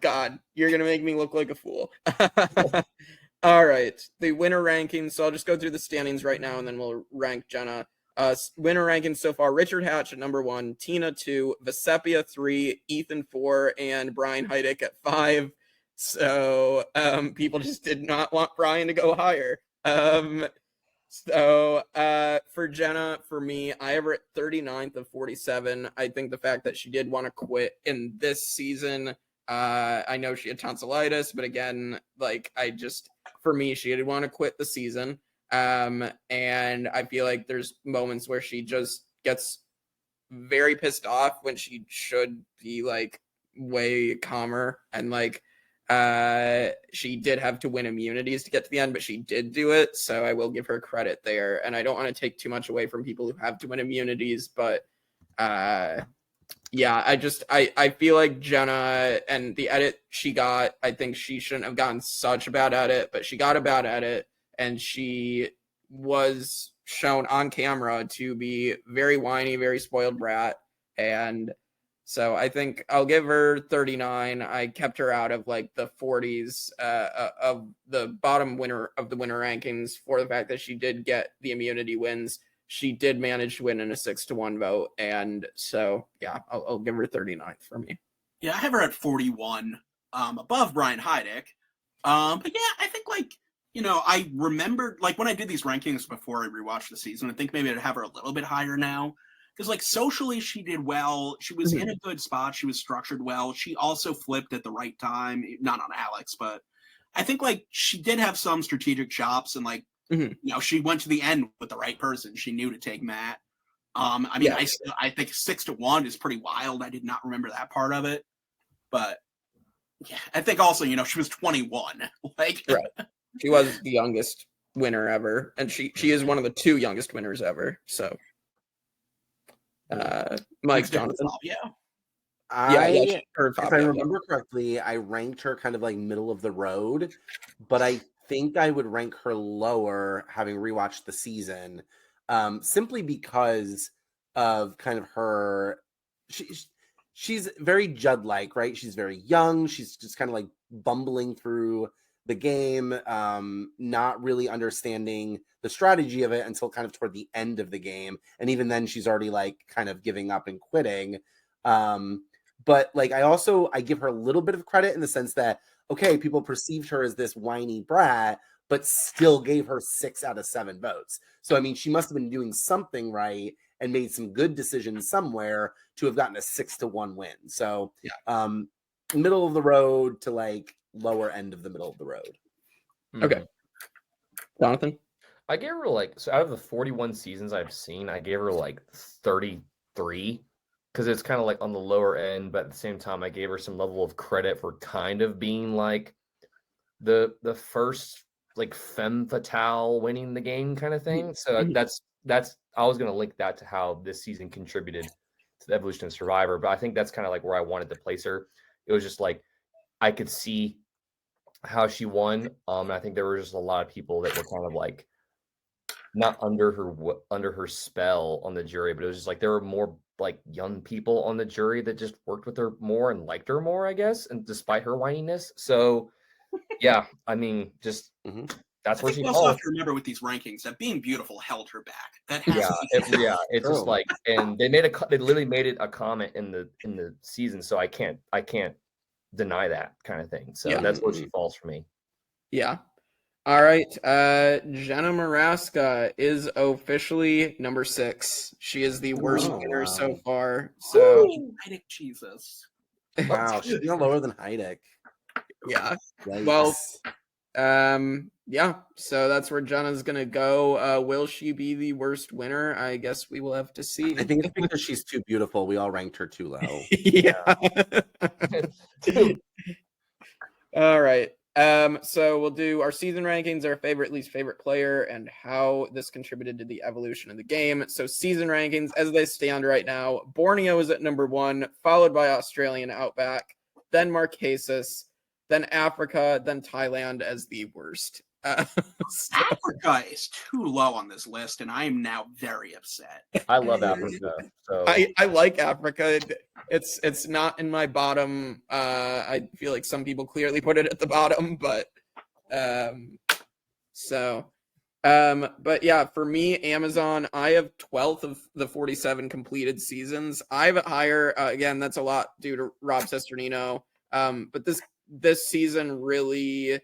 S1: God, you're gonna make me look like a fool. All right, the winner rankings. So I'll just go through the standings right now, and then we'll rank Jenna. Winner rankings so far: Richard Hatch at number 1, Tina 2, Vesepia 3, Ethan 4, and Brian Heidick at 5. So people just did not want Brian to go higher. So for Jenna, for me, I have her at 39th of 47. I think the fact that she did want to quit in this season, I know she had tonsillitis, but again, like for me, she did want to quit the season. And I feel like there's moments where she just gets very pissed off when she should be like way calmer, and like she did have to win immunities to get to the end, but she did do it, so I will give her credit there. And I don't want to take too much away from people who have to win immunities, but yeah, I feel like Jenna and the edit she got, I think she shouldn't have gotten such a bad edit, but she got a bad edit, and she was shown on camera to be very whiny, very spoiled brat. And so I think I'll give her 39. I kept her out of like the 40s of the bottom winner of the winner rankings for the fact that she did get the immunity wins. She did manage to win in a 6-1 vote. And so, yeah, I'll give her 39th for me.
S8: Yeah, I have her at 41, above Brian Heidick. But yeah, I think like, I remembered like when I did these rankings before I rewatched the season, I think maybe I'd have her a little bit higher now. Because like socially she did well. She was in a good spot. She was structured well. She also flipped at the right time. Not on Alex, but I think like she did have some strategic chops, and like she went to the end with the right person. She knew to take Matt. I mean, I think 6-1 is pretty wild. I did not remember that part of it, but yeah, I think also she was 21. Like
S1: right. She was the youngest winner ever, and she is one of the 2 youngest winners ever. So. Mike, Jonathan.
S3: If
S1: I
S3: remember correctly, I ranked her kind of like middle of the road, but I think I would rank her lower having rewatched the season, simply because of kind of her. She's very Judd-like, right? She's very young. She's just kind of like bumbling through the game, not really understanding the strategy of it until kind of toward the end of the game. And even then she's already like kind of giving up and quitting. But like, I give her a little bit of credit in the sense that, okay, people perceived her as this whiny brat, but still gave her 6 out of 7 votes. So, I mean, she must've been doing something right and made some good decisions somewhere to have gotten a 6-1 win. So, middle of the road to like lower end of the middle of the road.
S1: Okay. Jonathan?
S9: I gave her like, so out of the 41 seasons I've seen, I gave her like 33 because it's kind of like on the lower end, but at the same time, I gave her some level of credit for kind of being like the first like femme fatale winning the game kind of thing. So that's I was going to link that to how this season contributed to the evolution of Survivor, but I think that's kind of like where I wanted to place her. It was just like I could see how she won. And I think there were just a lot of people that were kind of like not under her spell on the jury, but it was just like there were more like young people on the jury that just worked with her more and liked her more, I guess, and despite her whininess. So yeah, I mean, just that's where she falls.
S8: You also have to remember with these rankings that being beautiful held her back. That has
S9: it's just like, and they literally made it a comment in the season, so I can't deny that kind of thing. So that's where she falls for me.
S1: Yeah. All right. Jenna Morasca is officially number 6. She is the worst winner so far. So
S8: Heidick, Jesus.
S3: Wow, she's no lower than Heidick.
S1: Yeah.
S3: Yikes.
S1: Well, yeah. So that's where Jenna's gonna go. Will she be the worst winner? I guess we will have to see.
S3: I think it's because she's too beautiful. We all ranked her too low.
S1: Yeah. All right. So we'll do our season rankings, our favorite, least favorite player, and how this contributed to the evolution of the game. So season rankings, as they stand right now, Borneo is at number 1, followed by Australian Outback, then Marquesas, then Africa, then Thailand as the worst. So-
S8: Africa is too low on this list, and I am now very upset.
S9: I love Africa. So
S1: I like Africa. It's not in my bottom. I feel like some people clearly put it at the bottom, but but yeah, for me, Amazon, I have 12th of the 47 completed seasons. I have it higher. Again, that's a lot due to Rob Cesternino. But this season really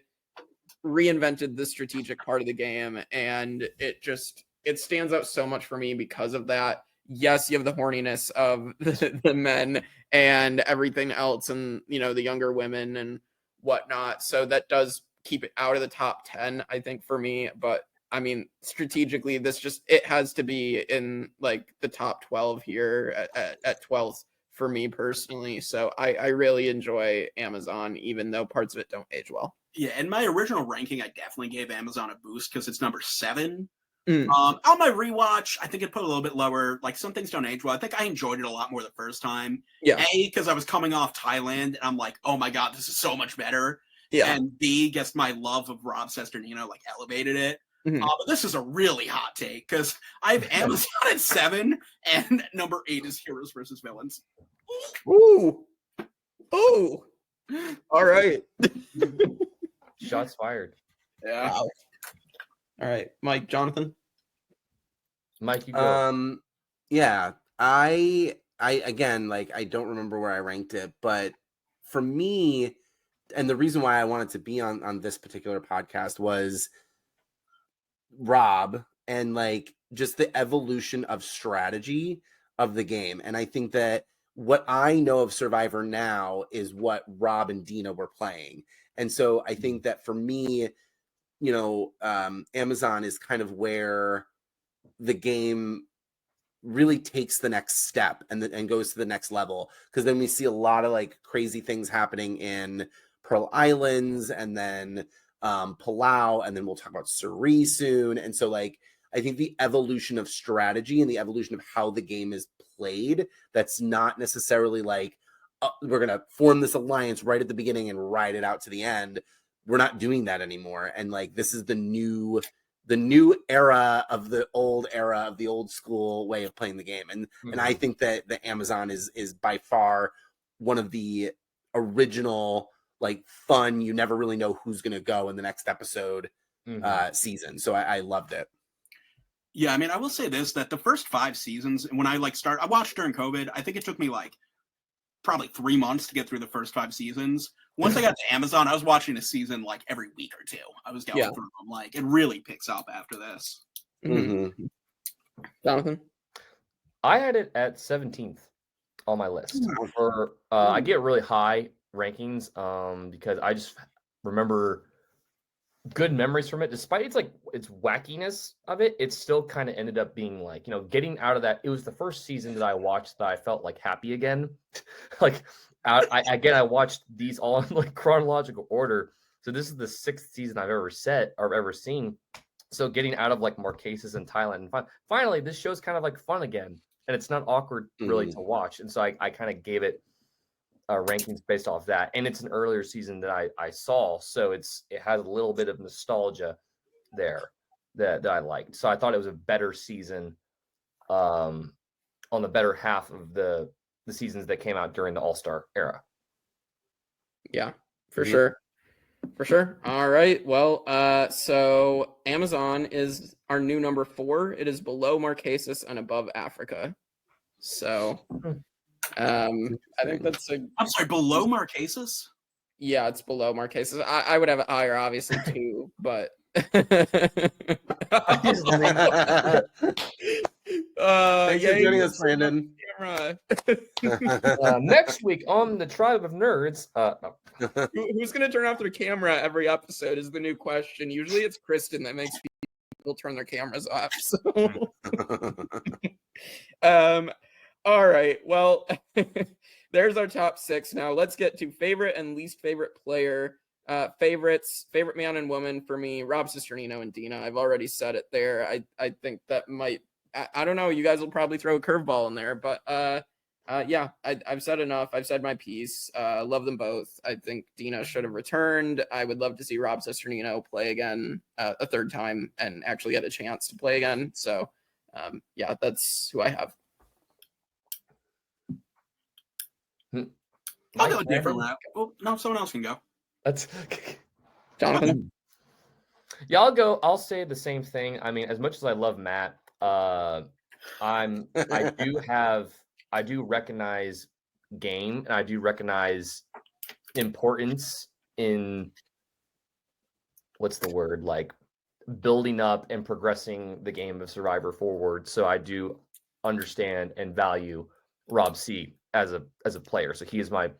S1: reinvented the strategic part of the game, and it stands out so much for me because of that. Yes, you have the horniness of the men and everything else, and the younger women and whatnot. So that does keep it out of the top 10, I think, for me. But I mean, strategically, it has to be in like the top 12 here at 12th for me personally. So I really enjoy Amazon, even though parts of it don't age well.
S8: Yeah, in my original ranking, I definitely gave Amazon a boost because it's number 7.
S1: Mm.
S8: On my rewatch, I think it put a little bit lower. Like, some things don't age well. I think I enjoyed it a lot more the first time.
S1: Yeah.
S8: A, because I was coming off Thailand, and I'm like, oh my god, this is so much better.
S1: Yeah.
S8: And B, guess my love of Rob Cesternino like elevated it.
S1: Mhm.
S8: But this is a really hot take because I have Amazon at 7, and number 8 is Heroes versus Villains.
S1: Ooh. Ooh. All right.
S9: shots fired.
S8: Yeah.
S1: Wow. All right, Mike, Jonathan.
S9: Mike, you go.
S3: Yeah, I again, like, I don't remember where I ranked it, but for me, and the reason why I wanted to be on this particular podcast was Rob and like just the evolution of strategy of the game. And I think that what I know of Survivor now is what Rob and Dina were playing. And so I think that for me, Amazon is kind of where the game really takes the next step and goes to the next level, because then we see a lot of like crazy things happening in Pearl Islands, and then Palau, and then we'll talk about Suri soon. And so like I think the evolution of strategy and the evolution of how the game is played, that's not necessarily like we're gonna form this alliance right at the beginning and ride it out to the end. We're not doing that anymore. And like this is the new era of the old school way of playing the game. And and I think that the Amazon is by far one of the original, like, fun, you never really know who's gonna go in the next episode season. So I loved it.
S8: Yeah, I mean, I will say this, that the first 5 seasons, when I watched during COVID, I think it took me like probably 3 months to get through the first 5 seasons. Once I got to Amazon, I was watching a season like every week or 2. I was going through them. Like, it really picks up after this.
S1: Mm-hmm. Jonathan?
S9: I had it at 17th on my list. I get really high rankings because I just remember good memories from it. Despite its wackiness of it, it still kind of ended up being like, getting out of that. It was the first season that I watched that I felt like happy again. Like I watched these all in like chronological order. So this is the 6th season I've ever seen. So getting out of like Marquesas and Thailand, and finally this show's kind of like fun again, and it's not awkward really to watch. And so I kind of gave it rankings based off that, and it's an earlier season that I saw, so it has a little bit of nostalgia there that I liked. So I thought it was a better season on the better half of the seasons that came out during the All-Star era.
S1: Yeah, for sure. For sure. All right. Well, so Amazon is our new number 4. It is below Marquesas and above Africa. So I think that's
S8: I'm sorry, below Marquesas?
S1: Yeah, it's below Marquesas. I would have it higher, obviously, too, but
S3: Thanks for joining us, Brandon.
S9: Next week on the Tribe of Nerds,
S1: who's going to turn off their camera every episode is the new question. Usually it's Kristen that makes people turn their cameras off. So. All right. Well, there's our top 6. Now let's get to favorite and least favorite player. Favorites, favorite man and woman for me, Rob Cesternino and Dina. I've already said it there. I think that might, I don't know, you guys will probably throw a curveball in there, but Yeah, I've said enough. I've said my piece. Love them both. I think Dina should have returned. I would love to see Rob Cesternino play again a third time and actually get a chance to play again. So, yeah, that's who I have.
S8: I'll go a different route. Oh, no, someone else can go.
S9: That's
S1: Jonathan.
S9: Yeah, I'll say the same thing. I mean, as much as I love Matt, I do recognize game, and I do recognize importance in what's the word, like building up and progressing the game of Survivor forward. So I do understand and value Rob C as a player. So he is my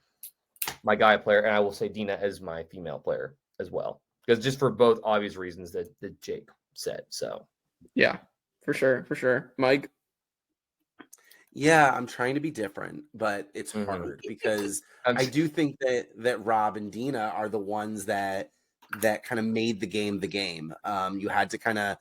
S9: guy player, and I will say Dina as my female player as well, because just for both obvious reasons that Jake said. So
S1: Yeah, for sure. Mike.
S3: Yeah, I'm trying to be different, but it's hard because I do think that Rob and Dina are the ones that kind of made the game the game. You had to kind of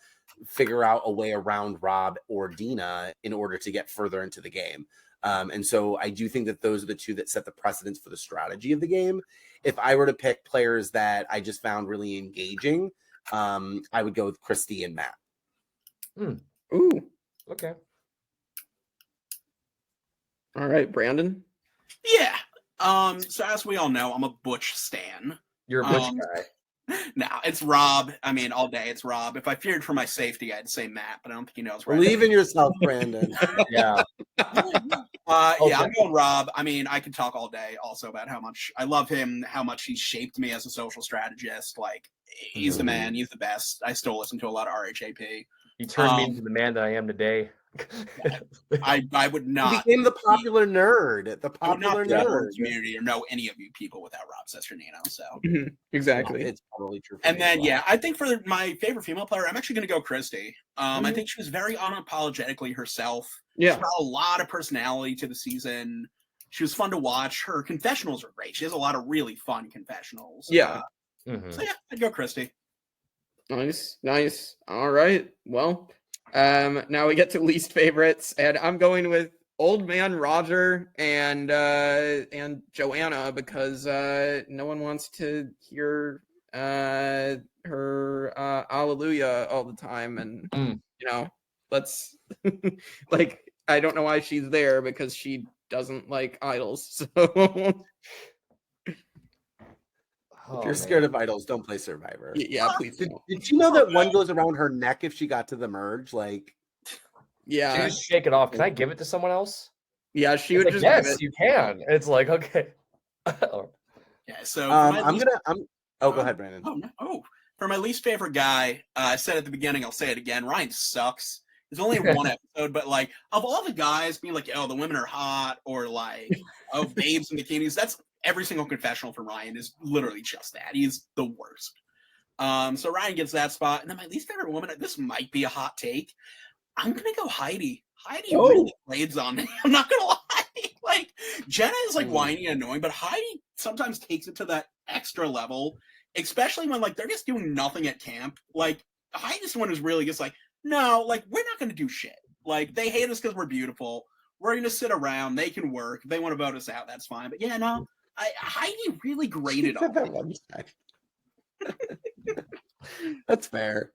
S3: figure out a way around Rob or Dina in order to get further into the game. And so I do think that those are the two that set the precedence for the strategy of the game. If I were to pick players that I just found really engaging, I would go with Christy and Matt.
S1: Ooh.
S9: Okay.
S1: All right, Brandon.
S8: Yeah. So as we all know, I'm a Butch stan.
S9: You're a Butch guy.
S8: No, it's Rob. I mean, all day it's Rob. If I feared for my safety, I'd say Matt, but I don't think he knows where.
S3: Believe in yourself, Brandon.
S9: Yeah.
S8: Yeah, I'm going Rob. I mean, I could talk all day also about how much I love him, how much he shaped me as a social strategist. Like, he's the man. He's the best. I still listen to a lot of RHAP.
S9: He turned me into the man that I am today.
S8: I would not.
S3: He became the popular nerd. The popular nerd
S8: community or know any of you people without Rob Cesternino. So
S1: exactly,
S3: it's totally true.
S8: And then yeah, I think for my favorite female player, I'm actually going to go Christy. I think she was very unapologetically herself.
S1: Yeah,
S8: she brought a lot of personality to the season. She was fun to watch. Her confessionals were great. She has a lot of really fun confessionals.
S1: Yeah.
S8: So yeah, I'd go Christy.
S1: Nice. All right. Well, now we get to least favorites, and I'm going with Old Man Roger and Joanna because no one wants to hear her Alleluia all the time, and you know, let's like I don't know why she's there because she doesn't like idols. So
S3: if you're scared of idols, don't play Survivor.
S1: Yeah, please.
S3: Did you know that one goes around her neck if she got to the merge? Like,
S1: yeah,
S9: she just shake it off. Can I give it to someone else?
S1: Yeah, she would
S9: like,
S1: just.
S9: Yes, you can. It's like okay.
S8: Yeah. So
S3: go ahead, Brandon.
S8: For my least favorite guy, I said at the beginning, I'll say it again. Ryan sucks. There's only one episode, but like of all the guys being like, oh, the women are hot, or like, oh, babes in bikinis. That's every single confessional for Ryan is literally just that. He's the worst. So Ryan gets that spot, and then my least favorite woman. This might be a hot take. I'm gonna go Heidi. Heidi really blades on me. I'm not gonna lie. Like Jenna is like whiny and annoying, but Heidi sometimes takes it to that extra level, especially when like they're just doing nothing at camp. Like Heidi's the one who's really just like, no, like we're not gonna do shit. Like they hate us because we're beautiful. We're gonna sit around. They can work. If they want to vote us out, that's fine. But yeah, no, Heidi really grated on me.
S3: That's fair.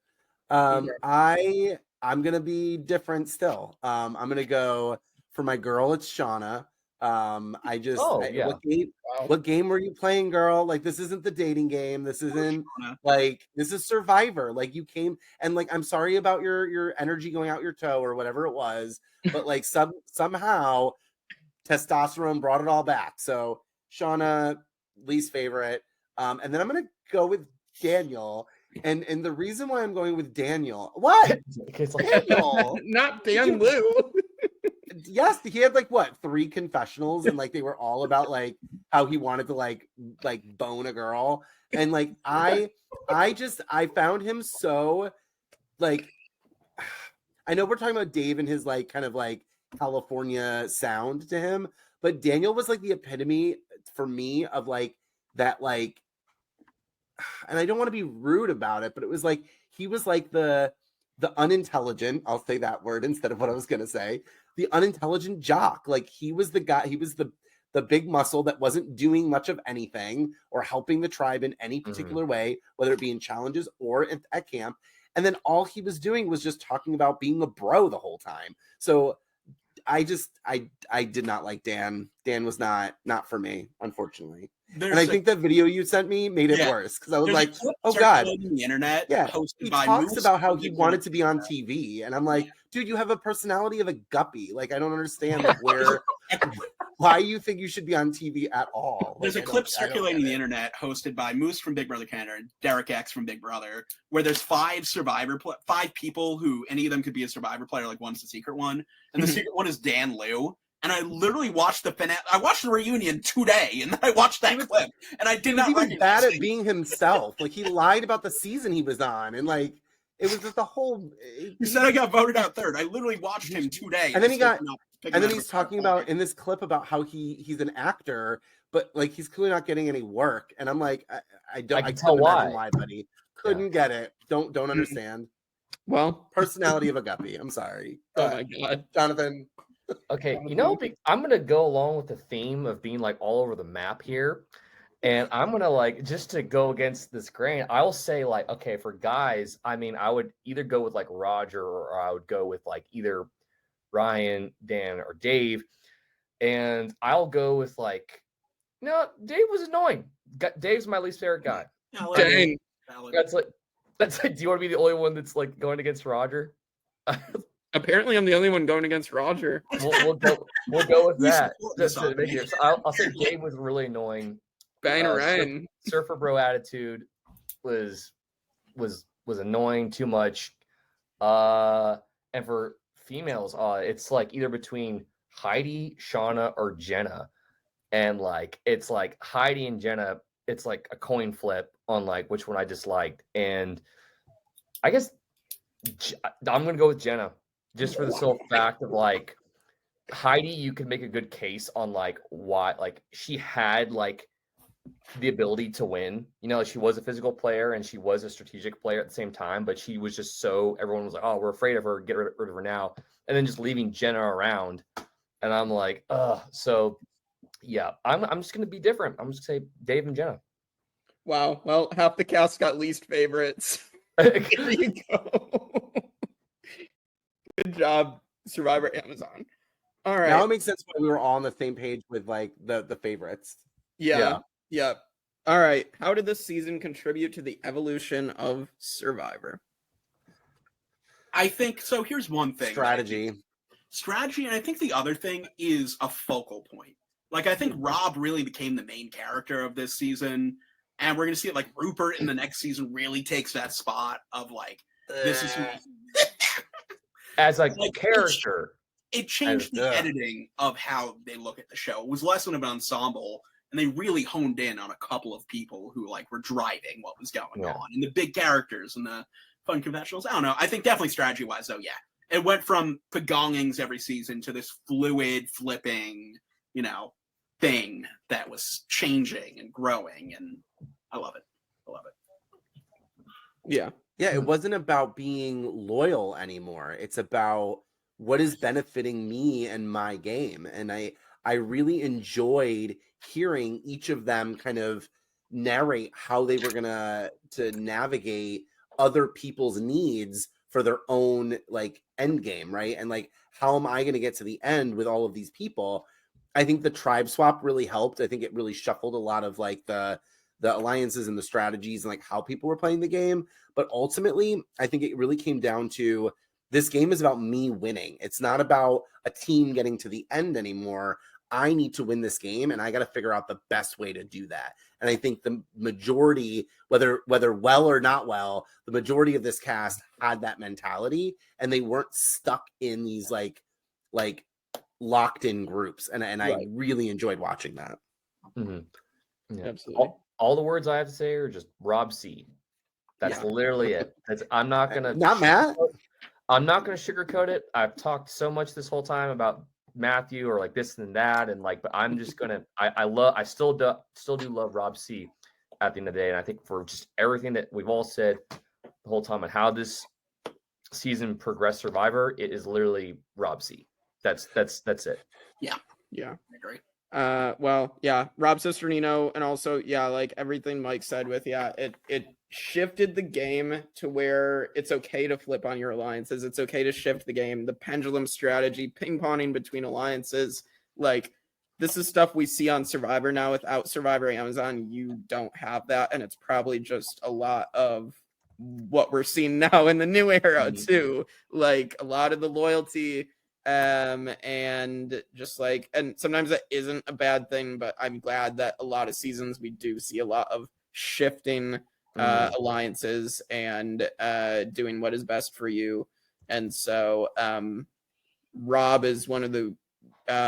S3: I'm gonna be different still. I'm gonna go for my girl. It's Shauna. What game were you playing, girl? Like this isn't the dating game. This isn't like this is Survivor. Like you came and like I'm sorry about your energy going out your toe or whatever it was, but like somehow testosterone brought it all back. So Shauna, least favorite. And then I'm gonna go with Daniel. And the reason why I'm going with Daniel, what? Daniel,
S1: not Dan Lou.
S3: Yes, he had like what 3 confessionals, and like they were all about like how he wanted to like bone a girl, and like I found him so like I know we're talking about Dave and his like kind of like California sound to him, but Daniel was like the epitome for me of like that like. And I don't want to be rude about it, but it was like he was like the unintelligent, I'll say that word instead of what I was gonna say, the unintelligent jock. Like he was the guy, he was the big muscle that wasn't doing much of anything or helping the tribe in any particular way, whether it be in challenges or at camp. And then all he was doing was just talking about being a bro the whole time. So I did not like Dan. Dan was not for me, unfortunately. And I think the video you sent me made it worse because I was like, oh God.
S8: The internet,
S3: he talks about how he wanted to be on TV. And I'm like, dude, you have a personality of a guppy. Like, I don't understand like why you think you should be on TV at all.
S8: There's a clip circulating the internet hosted by Moose from Big Brother Canada and Derek X from Big Brother, where there's 5 people who any of them could be a Survivor player, like one's the secret one, and the secret one is Dan Liu. And I literally watched the finale. I watched the reunion today, and then I watched that clip, and I did not.
S3: He was bad at being himself. Like he lied about the season he was on, and like it was just the whole.
S8: He said I got voted out 3rd. I literally watched him today,
S3: and then he's talking about in this clip about how he's an actor, but like he's clearly not getting any work. And I'm like, I couldn't imagine why, buddy. Couldn't get it. Don't understand.
S1: Well,
S3: personality of a guppy. I'm sorry.
S1: Oh my God,
S3: Jonathan.
S9: Okay, I'm gonna go along with the theme of being like all over the map here, and I'm gonna like just to go against this grain. I'll say like, okay, for guys, I mean, I would either go with like Roger or I would go with like either Ryan, Dan, or Dave, and I'll go with like, no, Dave was annoying. Dave's my least favorite guy.
S1: Dang,
S9: that's like. Do you want to be the only one that's like going against Roger?
S1: Apparently, I'm the only one going against Roger.
S9: We'll go with that. Just to make it. So I'll say Dave was really annoying. Surfer bro attitude was annoying too much. And for females, it's like either between Heidi, Shauna, or Jenna, and like it's like Heidi and Jenna. It's like a coin flip on like which one I disliked, and I guess I'm gonna go with Jenna. Just for the sole fact of like Heidi, you could make a good case on like why like she had like the ability to win. You know, she was a physical player and she was a strategic player at the same time, but she was just so everyone was like, oh, we're afraid of her, get rid of her now. And then just leaving Jenna around. And I'm like, so yeah, I'm just gonna be different. I'm just gonna say Dave and Jenna.
S1: Wow. Well, half the cast got least favorites. There you go. Good job, Survivor Amazon. All right.
S3: Now it makes sense why we were all on the same page with like the favorites.
S1: Yeah. All right. How did this season contribute to the evolution of Survivor?
S8: I think so. Here's one thing:
S3: strategy,
S8: and I think the other thing is a focal point. Like I think Rob really became the main character of this season, and we're gonna see it like Rupert in the next season really takes that spot of like this is who.
S9: As a character.
S8: It changed the editing of how they look at the show. It was less of an ensemble, and they really honed in on a couple of people who like were driving what was going on, and the big characters and the fun confessionals. I don't know. I think definitely strategy-wise, though, it went from pagongings every season to this fluid, flipping, thing that was changing and growing, and I love it.
S1: Yeah.
S3: Yeah, it wasn't about being loyal anymore. It's about what is benefiting me and my game. And I really enjoyed hearing each of them kind of narrate how they were gonna navigate other people's needs for their own like end game, right? And like, how am I gonna get to the end with all of these people? I think the tribe swap really helped. I think it really shuffled a lot of like the alliances and the strategies and like how people were playing the game. But ultimately, I think it really came down to this game is about me winning. It's not about a team getting to the end anymore. I need to win this game, and I got to figure out the best way to do that. And I think the majority, whether well or not well, the majority of this cast had that mentality, and they weren't stuck in these like locked in groups. And I really enjoyed watching that.
S9: Mm-hmm. Yeah.
S1: Absolutely.
S9: All the words I have to say are just Rob C. That's literally it. I'm not gonna
S3: Matt.
S9: I'm not gonna sugarcoat it. I've talked so much this whole time about Matthew or like this and that, and like, but I'm just gonna. I still do love Rob C. At the end of the day, and I think for just everything that we've all said the whole time and how this season progressed Survivor, it is literally Rob C. That's it.
S1: Yeah.
S8: I agree.
S1: Well, yeah, Rob Cesternino, and also, yeah, like everything Mike said with, yeah, it shifted the game to where it's okay to flip on your alliances. It's okay to shift the game. The pendulum strategy, ping-ponging between alliances, like this is stuff we see on Survivor now. Without Survivor Amazon, you don't have that, and it's probably just a lot of what we're seeing now in the new era too. Like a lot of the loyalty, and just like, and sometimes that isn't a bad thing, but I'm glad that a lot of seasons we do see a lot of shifting alliances and doing what is best for you. And so Rob is one of the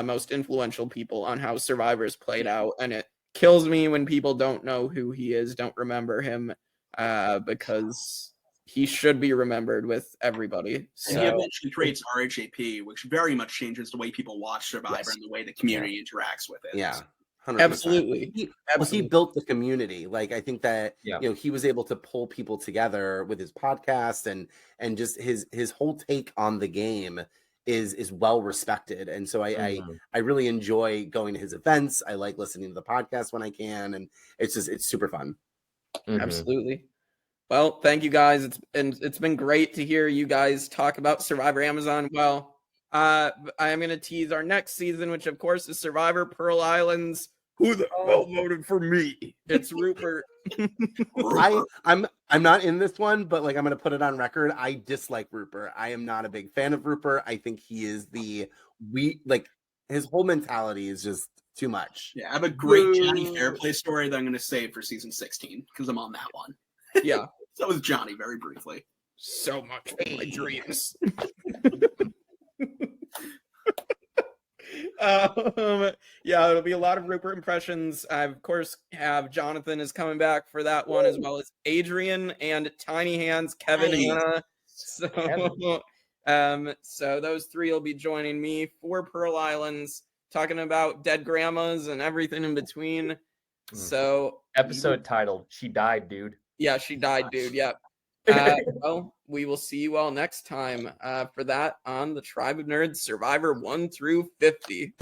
S1: most influential people on how Survivor's played out, and it kills me when people don't know who he is, don't remember him, because he should be remembered with everybody. So
S8: And he eventually creates RHAP, which very much changes the way people watch Survivor and the way the community interacts with it.
S3: Yeah. 100%.
S1: Absolutely.
S3: He built the community. Like, I think that he was able to pull people together with his podcast and just his whole take on the game is well respected. And so I really enjoy going to his events. I like listening to the podcast when I can, and it's super fun.
S1: Absolutely. Well, thank you guys. It's been great to hear you guys talk about Survivor Amazon. Well, I am going to tease our next season, which of course is Survivor Pearl Islands. Who the hell voted for me? It's Rupert.
S3: I'm not in this one, but like I'm going to put it on record. I dislike Rupert. I am not a big fan of Rupert. I think he is his whole mentality is just too much.
S8: Yeah, I have a great Johnny Fairplay story that I'm going to save for season 16 because I'm on that one.
S1: Yeah.
S8: So was Johnny very briefly.
S1: So much for my dreams. Yeah, it'll be a lot of Rupert impressions. I of course have Jonathan is coming back for that one, as well as Adrian and Tiny Hands, Kevin, Hannah. So so those three will be joining me for Pearl Islands, talking about dead grandmas and everything in between. So
S9: episode titled "She Died, Dude."
S1: Yeah, she died, dude. Yep. Well, we will see you all next time for that on the Tribe of Nerds Survivor 1 through 50.